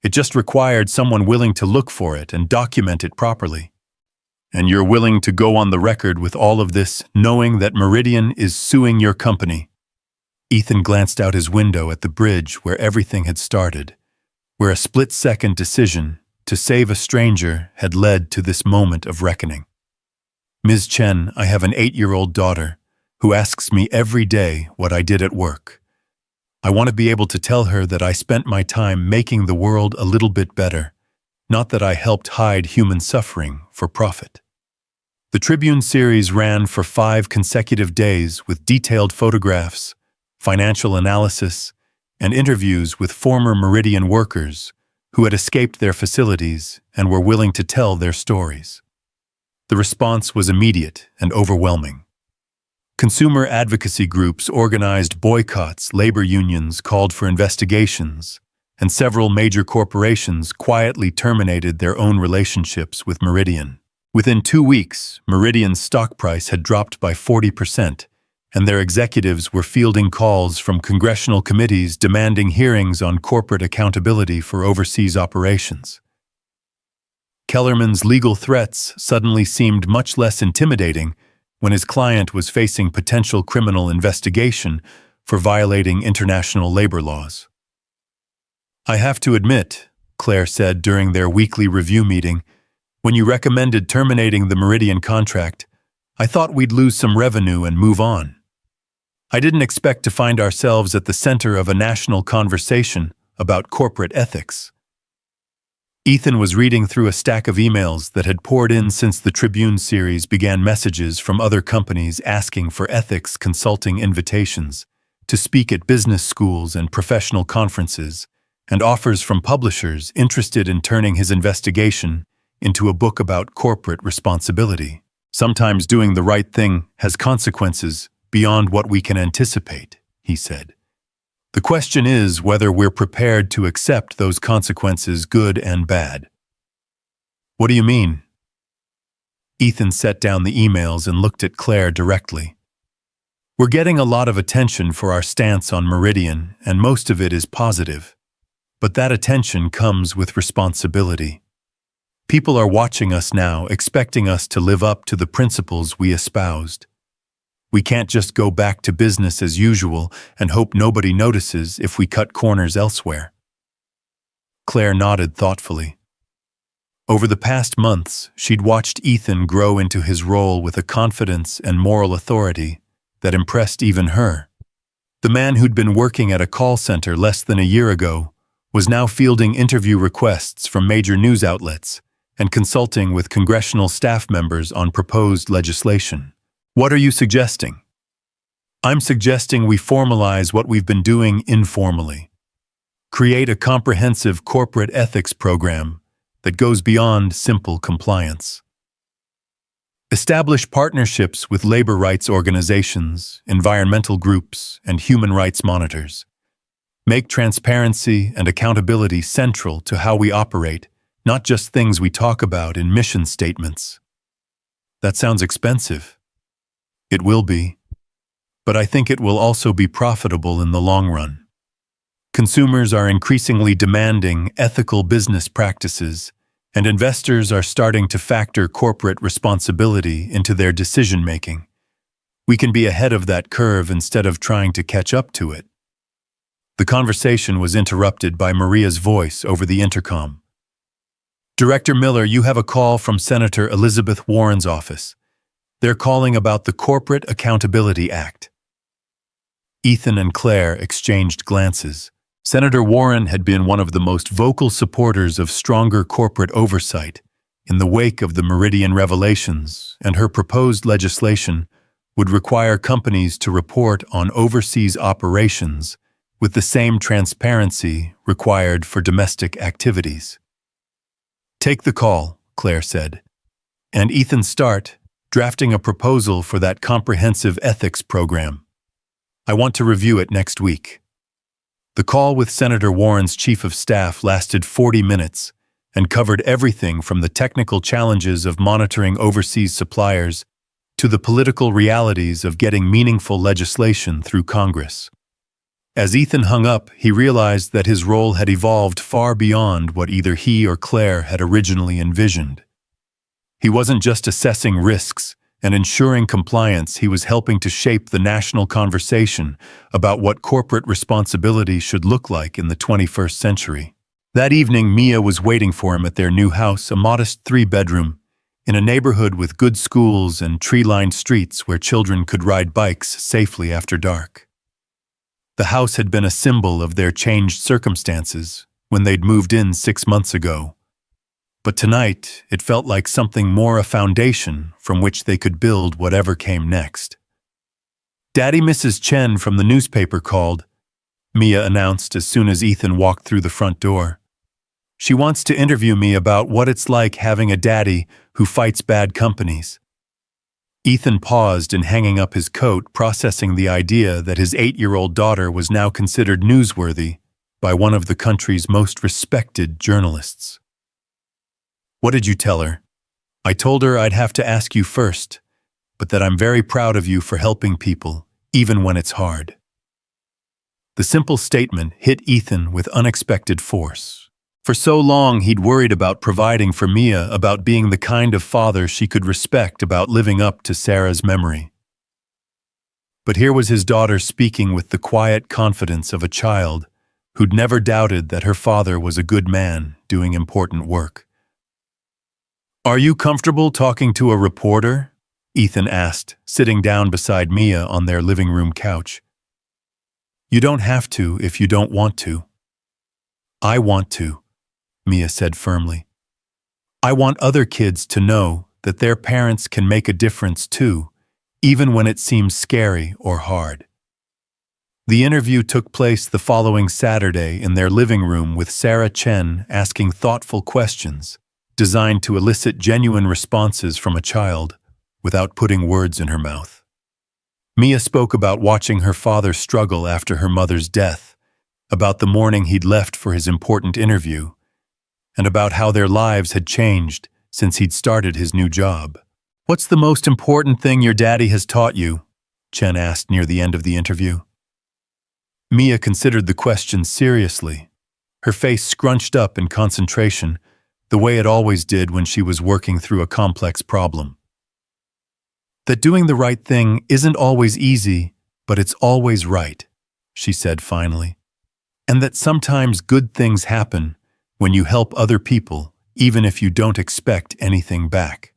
It just required someone willing to look for it and document it properly. And you're willing to go on the record with all of this, knowing that Meridian is suing your company. Ethan glanced out his window at the bridge where everything had started, where a split-second decision to save a stranger had led to this moment of reckoning. Ms. Chen, I have an 8-year-old daughter who asks me every day what I did at work. I want to be able to tell her that I spent my time making the world a little bit better, not that I helped hide human suffering for profit. The Tribune series ran for 5 consecutive days with detailed photographs, financial analysis, and interviews with former Meridian workers who had escaped their facilities and were willing to tell their stories. The response was immediate and overwhelming. Consumer advocacy groups organized boycotts, labor unions called for investigations, and several major corporations quietly terminated their own relationships with Meridian. Within 2 weeks, Meridian's stock price had dropped by 40%, and their executives were fielding calls from congressional committees demanding hearings on corporate accountability for overseas operations. Kellerman's legal threats suddenly seemed much less intimidating when his client was facing potential criminal investigation for violating international labor laws. I have to admit, Claire said during their weekly review meeting, when you recommended terminating the Meridian contract, I thought we'd lose some revenue and move on. I didn't expect to find ourselves at the center of a national conversation about corporate ethics. Ethan was reading through a stack of emails that had poured in since the Tribune series began, messages from other companies asking for ethics consulting invitations to speak at business schools and professional conferences, and offers from publishers interested in turning his investigation into a book about corporate responsibility. Sometimes doing the right thing has consequences beyond what we can anticipate, he said. The question is whether we're prepared to accept those consequences, good and bad. What do you mean? Ethan set down the emails and looked at Claire directly. We're getting a lot of attention for our stance on Meridian, and most of it is positive. But that attention comes with responsibility. People are watching us now, expecting us to live up to the principles we espoused. We can't just go back to business as usual and hope nobody notices if we cut corners elsewhere. Claire nodded thoughtfully. Over the past months, she'd watched Ethan grow into his role with a confidence and moral authority that impressed even her. The man who'd been working at a call center less than a year ago was now fielding interview requests from major news outlets and consulting with congressional staff members on proposed legislation. What are you suggesting? I'm suggesting we formalize what we've been doing informally. Create a comprehensive corporate ethics program that goes beyond simple compliance. Establish partnerships with labor rights organizations, environmental groups, and human rights monitors. Make transparency and accountability central to how we operate, not just things we talk about in mission statements. That sounds expensive. It will be, but I think it will also be profitable in the long run. Consumers are increasingly demanding ethical business practices, and investors are starting to factor corporate responsibility into their decision-making. We can be ahead of that curve instead of trying to catch up to it. The conversation was interrupted by Maria's voice over the intercom. Director Miller, you have a call from Senator Elizabeth Warren's office. They're calling about the Corporate Accountability Act. Ethan and Claire exchanged glances. Senator Warren had been one of the most vocal supporters of stronger corporate oversight in the wake of the Meridian revelations, and her proposed legislation would require companies to report on overseas operations with the same transparency required for domestic activities. Take the call, Claire said, and Ethan start drafting a proposal for that comprehensive ethics program. I want to review it next week. The call with Senator Warren's chief of staff lasted 40 minutes and covered everything from the technical challenges of monitoring overseas suppliers to the political realities of getting meaningful legislation through Congress. As Ethan hung up, he realized that his role had evolved far beyond what either he or Claire had originally envisioned. He wasn't just assessing risks and ensuring compliance, he was helping to shape the national conversation about what corporate responsibility should look like in the 21st century. That evening, Mia was waiting for him at their new house, a modest 3-bedroom, in a neighborhood with good schools and tree-lined streets where children could ride bikes safely after dark. The house had been a symbol of their changed circumstances when they'd moved in 6 months ago. But tonight, it felt like something more, a foundation from which they could build whatever came next. "Daddy, Mrs. Chen from the newspaper called," Mia announced as soon as Ethan walked through the front door. "She wants to interview me about what it's like having a daddy who fights bad companies." Ethan paused in hanging up his coat, processing the idea that his 8-year-old daughter was now considered newsworthy by one of the country's most respected journalists. "What did you tell her?" "I told her I'd have to ask you first, but that I'm very proud of you for helping people, even when it's hard." The simple statement hit Ethan with unexpected force. For so long, he'd worried about providing for Mia, about being the kind of father she could respect, about living up to Sarah's memory. But here was his daughter speaking with the quiet confidence of a child who'd never doubted that her father was a good man doing important work. "Are you comfortable talking to a reporter?" Ethan asked, sitting down beside Mia on their living room couch. "You don't have to if you don't want to." "I want to," Mia said firmly. "I want other kids to know that their parents can make a difference too, even when it seems scary or hard." The interview took place the following Saturday in their living room, with Sarah Chen asking thoughtful questions designed to elicit genuine responses from a child without putting words in her mouth. Mia spoke about watching her father struggle after her mother's death, about the morning he'd left for his important interview, and about how their lives had changed since he'd started his new job. "What's the most important thing your daddy has taught you?" Chen asked near the end of the interview. Mia considered the question seriously, her face scrunched up in concentration, the way it always did when she was working through a complex problem. "That doing the right thing isn't always easy, but it's always right," she said finally. "And that sometimes good things happen when you help other people, even if you don't expect anything back."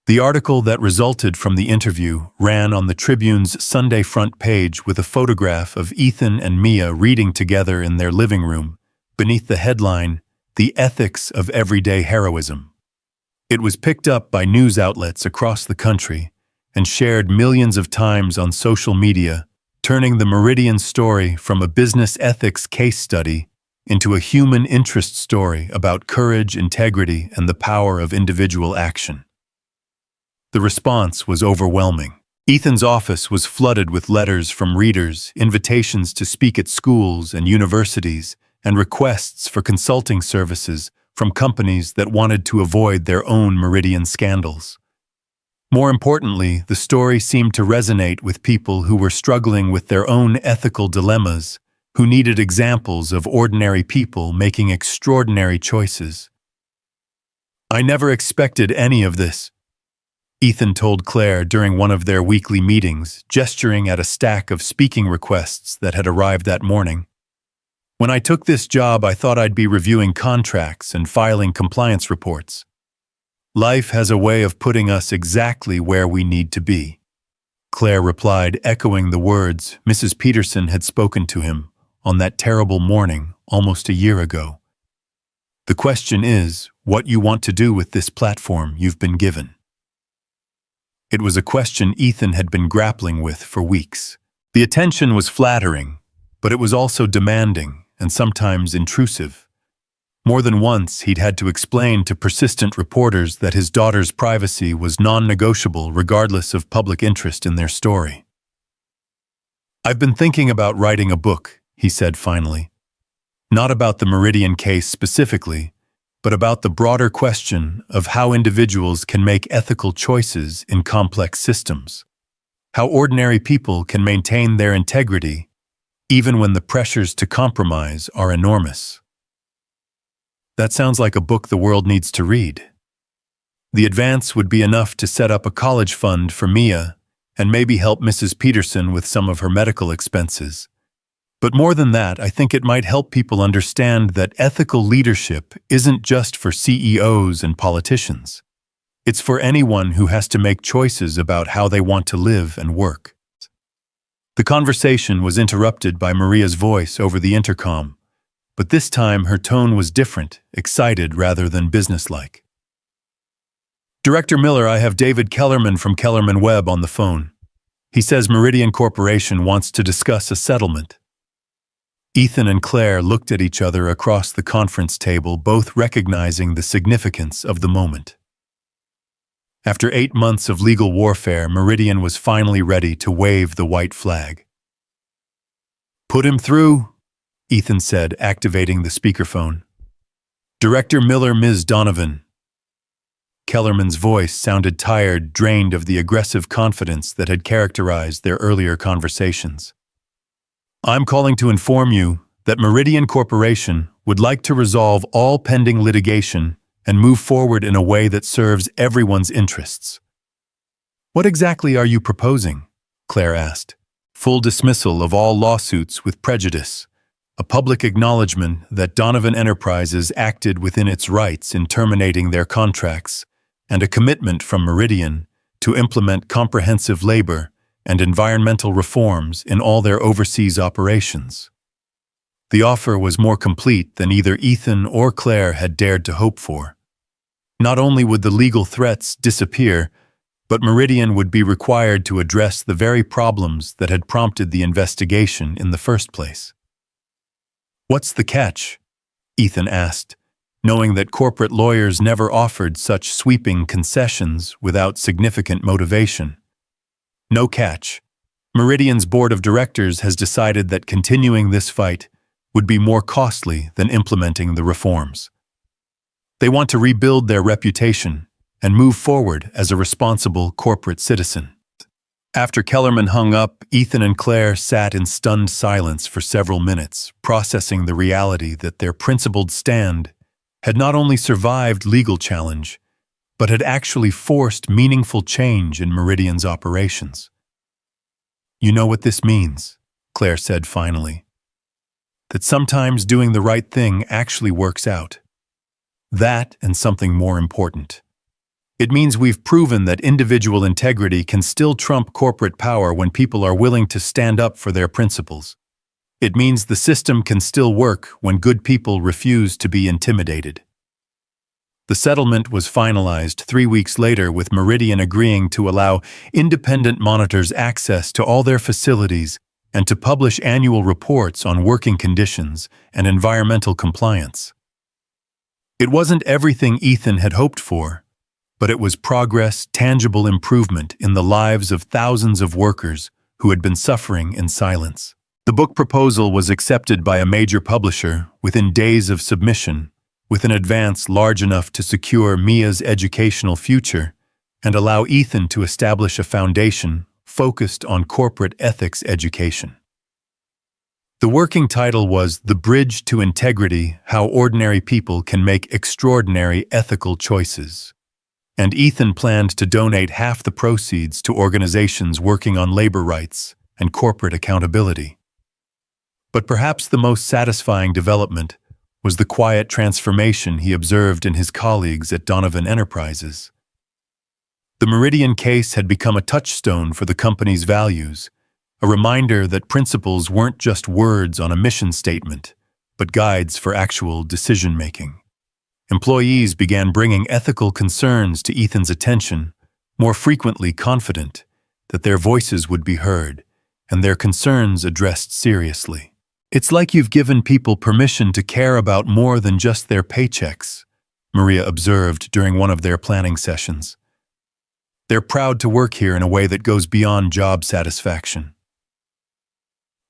The article that resulted from the interview ran on the Tribune's Sunday front page with a photograph of Ethan and Mia reading together in their living room, beneath the headline, "The Ethics of Everyday Heroism." It was picked up by news outlets across the country and shared millions of times on social media, turning the Meridian story from a business ethics case study into a human interest story about courage, integrity, and the power of individual action. The response was overwhelming. Ethan's office was flooded with letters from readers, invitations to speak at schools and universities, and requests for consulting services from companies that wanted to avoid their own Meridian scandals. More importantly, the story seemed to resonate with people who were struggling with their own ethical dilemmas, who needed examples of ordinary people making extraordinary choices. "I never expected any of this," Ethan told Claire during one of their weekly meetings, gesturing at a stack of speaking requests that had arrived that morning. "When I took this job, I thought I'd be reviewing contracts and filing compliance reports. Life has a way of putting us exactly where we need to be," Claire replied, echoing the words Mrs. Peterson had spoken to him on that terrible morning almost a year ago. "The question is, what you want to do with this platform you've been given." It was a question Ethan had been grappling with for weeks. The attention was flattering, but it was also demanding and sometimes intrusive. More than once, he'd had to explain to persistent reporters that his daughter's privacy was non-negotiable regardless of public interest in their story. "I've been thinking about writing a book," he said finally. "Not about the Meridian case specifically, but about the broader question of how individuals can make ethical choices in complex systems, how ordinary people can maintain their integrity even when the pressures to compromise are enormous. That sounds like a book the world needs to read. The advance would be enough to set up a college fund for Mia and maybe help Mrs. Peterson with some of her medical expenses. But more than that, I think it might help people understand that ethical leadership isn't just for CEOs and politicians. It's for anyone who has to make choices about how they want to live and work. The conversation was interrupted by Maria's voice over the intercom, but this time her tone was different, excited rather than businesslike. Director Miller, I have David Kellerman from Kellerman Webb on the phone. He says Meridian Corporation wants to discuss a settlement. Ethan and Claire looked at each other across the conference table, both recognizing the significance of the moment. After 8 months of legal warfare, Meridian was finally ready to wave the white flag. Put him through, Ethan said, activating the speakerphone. Director Miller, Ms. Donovan. Kellerman's voice sounded tired, drained of the aggressive confidence that had characterized their earlier conversations. I'm calling to inform you that Meridian Corporation would like to resolve all pending litigation and move forward in a way that serves everyone's interests. What exactly are you proposing? Claire asked. Full dismissal of all lawsuits with prejudice, a public acknowledgement that Donovan Enterprises acted within its rights in terminating their contracts, and a commitment from Meridian to implement comprehensive labor and environmental reforms in all their overseas operations. The offer was more complete than either Ethan or Claire had dared to hope for. Not only would the legal threats disappear, but Meridian would be required to address the very problems that had prompted the investigation in the first place. What's the catch? Ethan asked, knowing that corporate lawyers never offered such sweeping concessions without significant motivation. No catch. Meridian's board of directors has decided that continuing this fight would be more costly than implementing the reforms. They want to rebuild their reputation and move forward as a responsible corporate citizen. After Kellerman hung up, Ethan and Claire sat in stunned silence for several minutes, processing the reality that their principled stand had not only survived legal challenge, but had actually forced meaningful change in Meridian's operations. You know what this means, Claire said finally. That sometimes doing the right thing actually works out. That and something more important. It means we've proven that individual integrity can still trump corporate power when people are willing to stand up for their principles. It means the system can still work when good people refuse to be intimidated. The settlement was finalized 3 weeks later, with Meridian agreeing to allow independent monitors access to all their facilities and to publish annual reports on working conditions and environmental compliance. It wasn't everything Ethan had hoped for, but it was progress, tangible improvement in the lives of thousands of workers who had been suffering in silence. The book proposal was accepted by a major publisher within days of submission, with an advance large enough to secure Mia's educational future and allow Ethan to establish a foundation focused on corporate ethics education. The working title was The Bridge to Integrity: How Ordinary People Can Make Extraordinary Ethical Choices, and Ethan planned to donate half the proceeds to organizations working on labor rights and corporate accountability. But perhaps the most satisfying development was the quiet transformation he observed in his colleagues at Donovan Enterprises. The Meridian case had become a touchstone for the company's values, a reminder that principles weren't just words on a mission statement, but guides for actual decision-making. Employees began bringing ethical concerns to Ethan's attention, more frequently confident that their voices would be heard and their concerns addressed seriously. It's like you've given people permission to care about more than just their paychecks, Maria observed during one of their planning sessions. They're proud to work here in a way that goes beyond job satisfaction.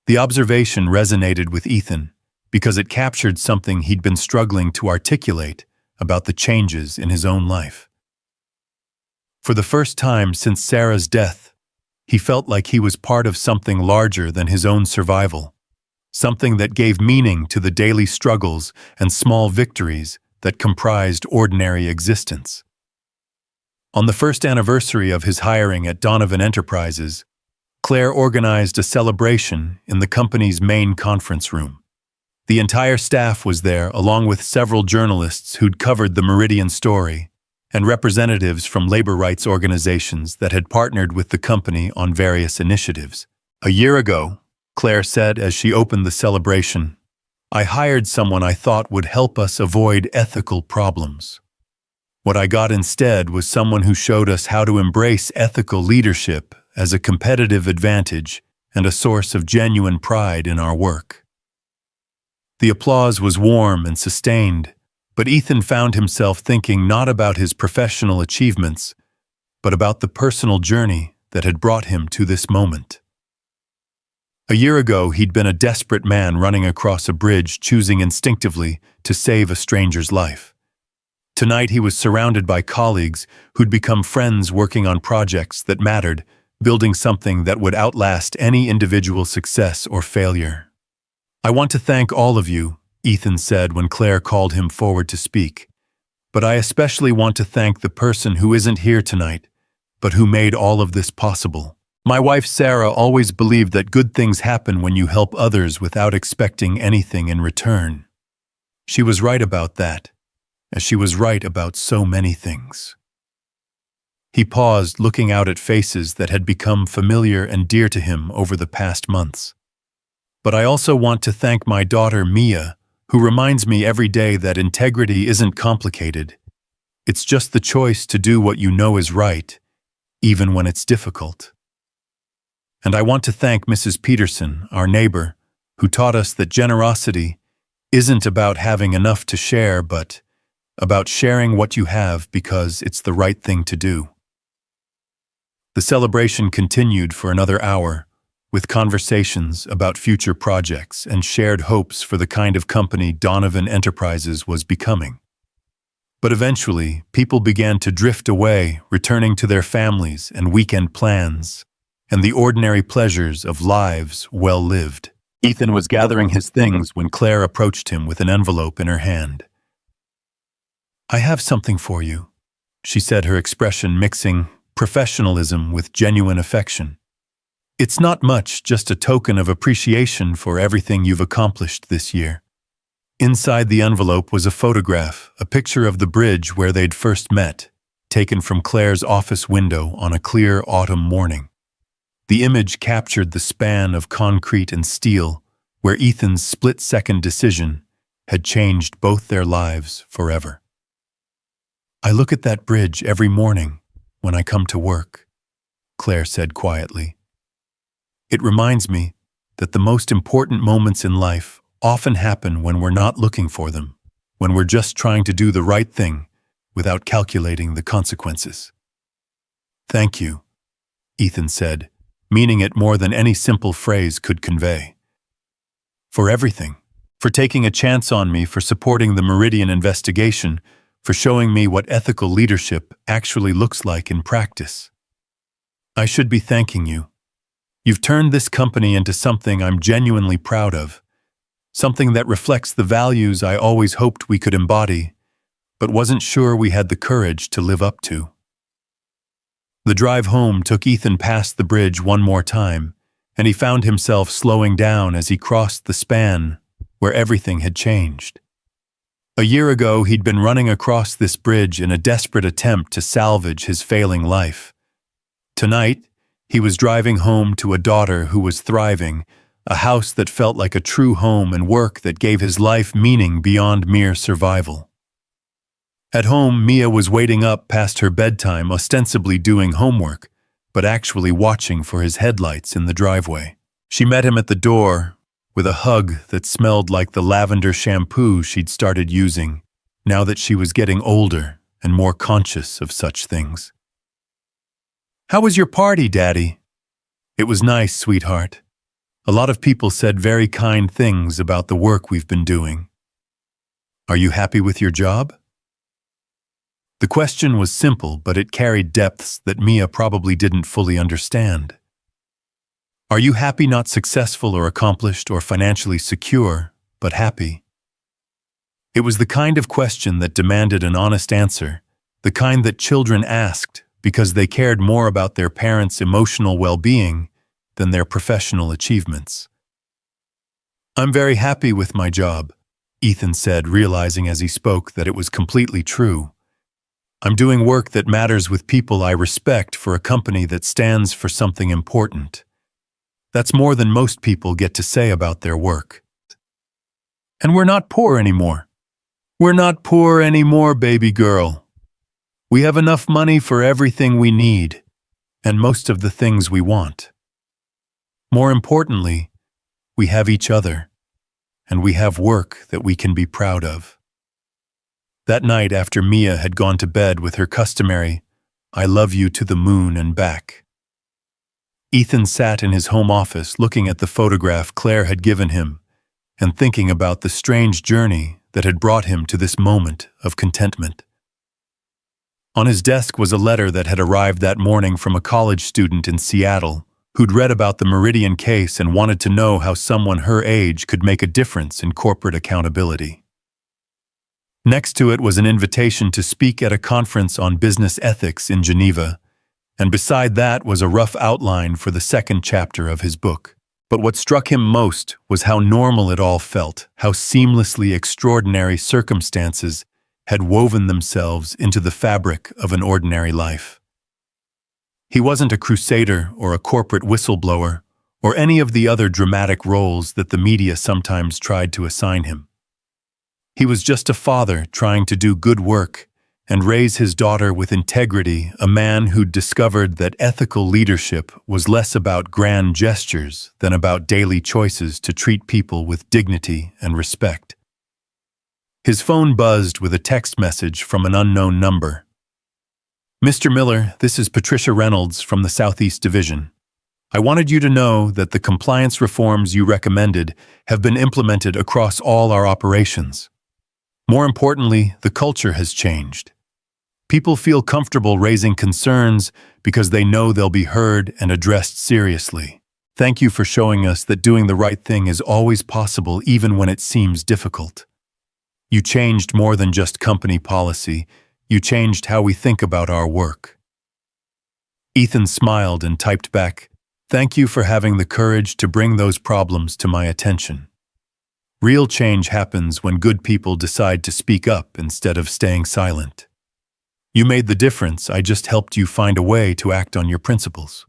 The observation resonated with Ethan because it captured something he'd been struggling to articulate about the changes in his own life. For the first time since Sarah's death, he felt like he was part of something larger than his own survival, something that gave meaning to the daily struggles and small victories that comprised ordinary existence. On the first anniversary of his hiring at Donovan Enterprises, Claire organized a celebration in the company's main conference room. The entire staff was there, along with several journalists who'd covered the Meridian story, and representatives from labor rights organizations that had partnered with the company on various initiatives. "A year ago," Claire said as she opened the celebration, "I hired someone I thought would help us avoid ethical problems. What I got instead was someone who showed us how to embrace ethical leadership as a competitive advantage and a source of genuine pride in our work." The applause was warm and sustained, but Ethan found himself thinking not about his professional achievements, but about the personal journey that had brought him to this moment. A year ago, he'd been a desperate man running across a bridge, choosing instinctively to save a stranger's life. Tonight, he was surrounded by colleagues who'd become friends working on projects that mattered, building something that would outlast any individual success or failure. "I want to thank all of you," Ethan said when Claire called him forward to speak. "But I especially want to thank the person who isn't here tonight, but who made all of this possible. My wife Sarah always believed that good things happen when you help others without expecting anything in return. She was right about that, as she was right about so many things." He paused, looking out at faces that had become familiar and dear to him over the past months. "But I also want to thank my daughter Mia, who reminds me every day that integrity isn't complicated. It's just the choice to do what you know is right, even when it's difficult. And I want to thank Mrs. Peterson, our neighbor, who taught us that generosity isn't about having enough to share, but about sharing what you have because it's the right thing to do." The celebration continued for another hour, with conversations about future projects and shared hopes for the kind of company Donovan Enterprises was becoming. But eventually, people began to drift away, returning to their families and weekend plans, and the ordinary pleasures of lives well lived. Ethan was gathering his things when Claire approached him with an envelope in her hand. "I have something for you," she said, her expression mixing professionalism with genuine affection. "It's not much, just a token of appreciation for everything you've accomplished this year." Inside the envelope was a photograph, a picture of the bridge where they'd first met, taken from Claire's office window on a clear autumn morning. The image captured the span of concrete and steel, where Ethan's split-second decision had changed both their lives forever. "I look at that bridge every morning when I come to work," Claire said quietly. "It reminds me that the most important moments in life often happen when we're not looking for them, when we're just trying to do the right thing without calculating the consequences." "Thank you," Ethan said, meaning it more than any simple phrase could convey. "For everything, for taking a chance on me, for supporting the Meridian investigation, for showing me what ethical leadership actually looks like in practice. I should be thanking you. You've turned this company into something I'm genuinely proud of, something that reflects the values I always hoped we could embody, but wasn't sure we had the courage to live up to." The drive home took Ethan past the bridge one more time, and he found himself slowing down as he crossed the span where everything had changed. A year ago, he'd been running across this bridge in a desperate attempt to salvage his failing life. Tonight, he was driving home to a daughter who was thriving, a house that felt like a true home and work that gave his life meaning beyond mere survival. At home, Mia was waiting up past her bedtime, ostensibly doing homework, but actually watching for his headlights in the driveway. She met him at the door with a hug that smelled like the lavender shampoo she'd started using, now that she was getting older and more conscious of such things. "How was your party, Daddy?" "It was nice, sweetheart. A lot of people said very kind things about the work we've been doing." "Are you happy with your job?" The question was simple, but it carried depths that Mia probably didn't fully understand. Are you happy, not successful or accomplished or financially secure, but happy? It was the kind of question that demanded an honest answer, the kind that children asked because they cared more about their parents' emotional well-being than their professional achievements. I'm very happy with my job, Ethan said, realizing as he spoke that it was completely true. I'm doing work that matters with people I respect for a company that stands for something important. That's more than most people get to say about their work. And we're not poor anymore. We're not poor anymore, baby girl. We have enough money for everything we need, and most of the things we want. More importantly, we have each other, and we have work that we can be proud of. That night, after Mia had gone to bed with her customary, "I love you to the moon and back," Ethan sat in his home office looking at the photograph Claire had given him and thinking about the strange journey that had brought him to this moment of contentment. On his desk was a letter that had arrived that morning from a college student in Seattle who'd read about the Meridian case and wanted to know how someone her age could make a difference in corporate accountability. Next to it was an invitation to speak at a conference on business ethics in Geneva, and beside that was a rough outline for the second chapter of his book. But what struck him most was how normal it all felt, how seamlessly extraordinary circumstances had woven themselves into the fabric of an ordinary life. He wasn't a crusader or a corporate whistleblower or any of the other dramatic roles that the media sometimes tried to assign him. He was just a father trying to do good work and raise his daughter with integrity, a man who'd discovered that ethical leadership was less about grand gestures than about daily choices to treat people with dignity and respect. His phone buzzed with a text message from an unknown number. "Mr. Miller, this is Patricia Reynolds from the Southeast Division. I wanted you to know that the compliance reforms you recommended have been implemented across all our operations. More importantly, the culture has changed. People feel comfortable raising concerns because they know they'll be heard and addressed seriously. Thank you for showing us that doing the right thing is always possible even when it seems difficult. You changed more than just company policy. You changed how we think about our work." Ethan smiled and typed back, "Thank you for having the courage to bring those problems to my attention. Real change happens when good people decide to speak up instead of staying silent. You made the difference. I just helped you find a way to act on your principles."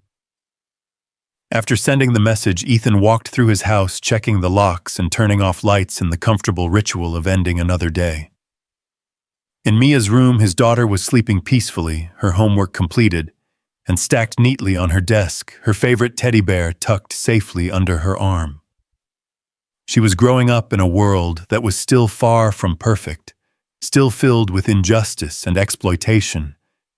After sending the message, Ethan walked through his house, checking the locks and turning off lights in the comfortable ritual of ending another day. In Mia's room, his daughter was sleeping peacefully, her homework completed, and stacked neatly on her desk, her favorite teddy bear tucked safely under her arm. She was growing up in a world that was still far from perfect, still filled with injustice and exploitation,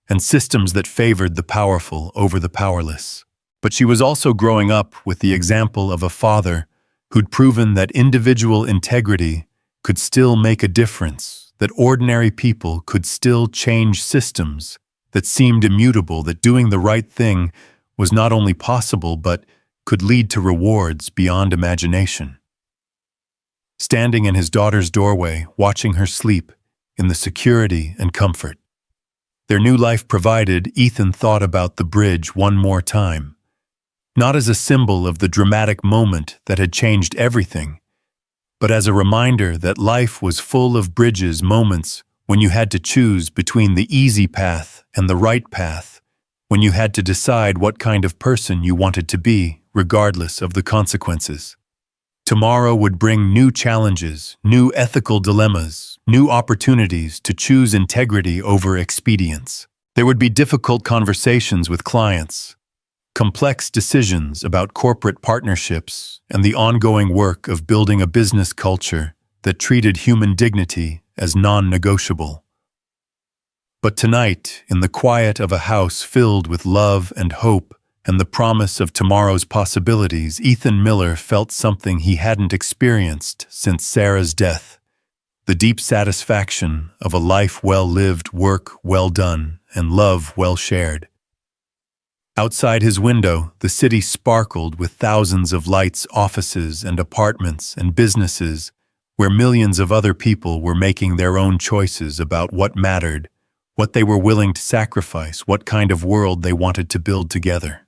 and systems that favored the powerful over the powerless. But she was also growing up with the example of a father who'd proven that individual integrity could still make a difference, that ordinary people could still change systems that seemed immutable, that doing the right thing was not only possible but could lead to rewards beyond imagination. Standing in his daughter's doorway, watching her sleep in the security and comfort their new life provided, Ethan thought about the bridge one more time. Not as a symbol of the dramatic moment that had changed everything, but as a reminder that life was full of bridges, moments when you had to choose between the easy path and the right path, when you had to decide what kind of person you wanted to be, regardless of the consequences. Tomorrow would bring new challenges, new ethical dilemmas, new opportunities to choose integrity over expedience. There would be difficult conversations with clients, complex decisions about corporate partnerships, and the ongoing work of building a business culture that treated human dignity as non-negotiable. But tonight, in the quiet of a house filled with love and hope and the promise of tomorrow's possibilities, Ethan Miller felt something he hadn't experienced since Sarah's death. the deep satisfaction of a life well lived, work well done, and love well shared. Outside his window, the city sparkled with thousands of lights, offices and apartments and businesses where millions of other people were making their own choices about what mattered, what they were willing to sacrifice, what kind of world they wanted to build together.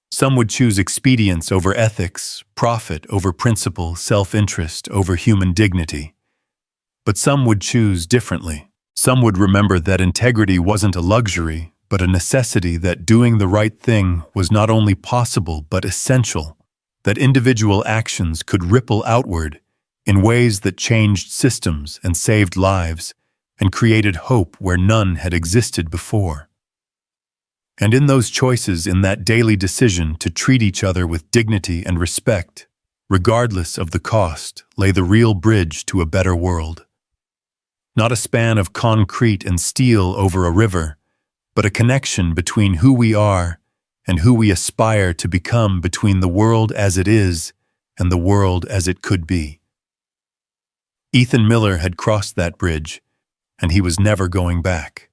Some would choose expedience over ethics, profit over principle, self-interest over human dignity. But some would choose differently. Some would remember that integrity wasn't a luxury, but a necessity, that doing the right thing was not only possible but essential, that individual actions could ripple outward in ways that changed systems and saved lives and created hope where none had existed before. And in those choices, in that daily decision to treat each other with dignity and respect, regardless of the cost, lay the real bridge to a better world. Not a span of concrete and steel over a river, but a connection between who we are and who we aspire to become, between the world as it is and the world as it could be. Ethan Miller had crossed that bridge, and he was never going back.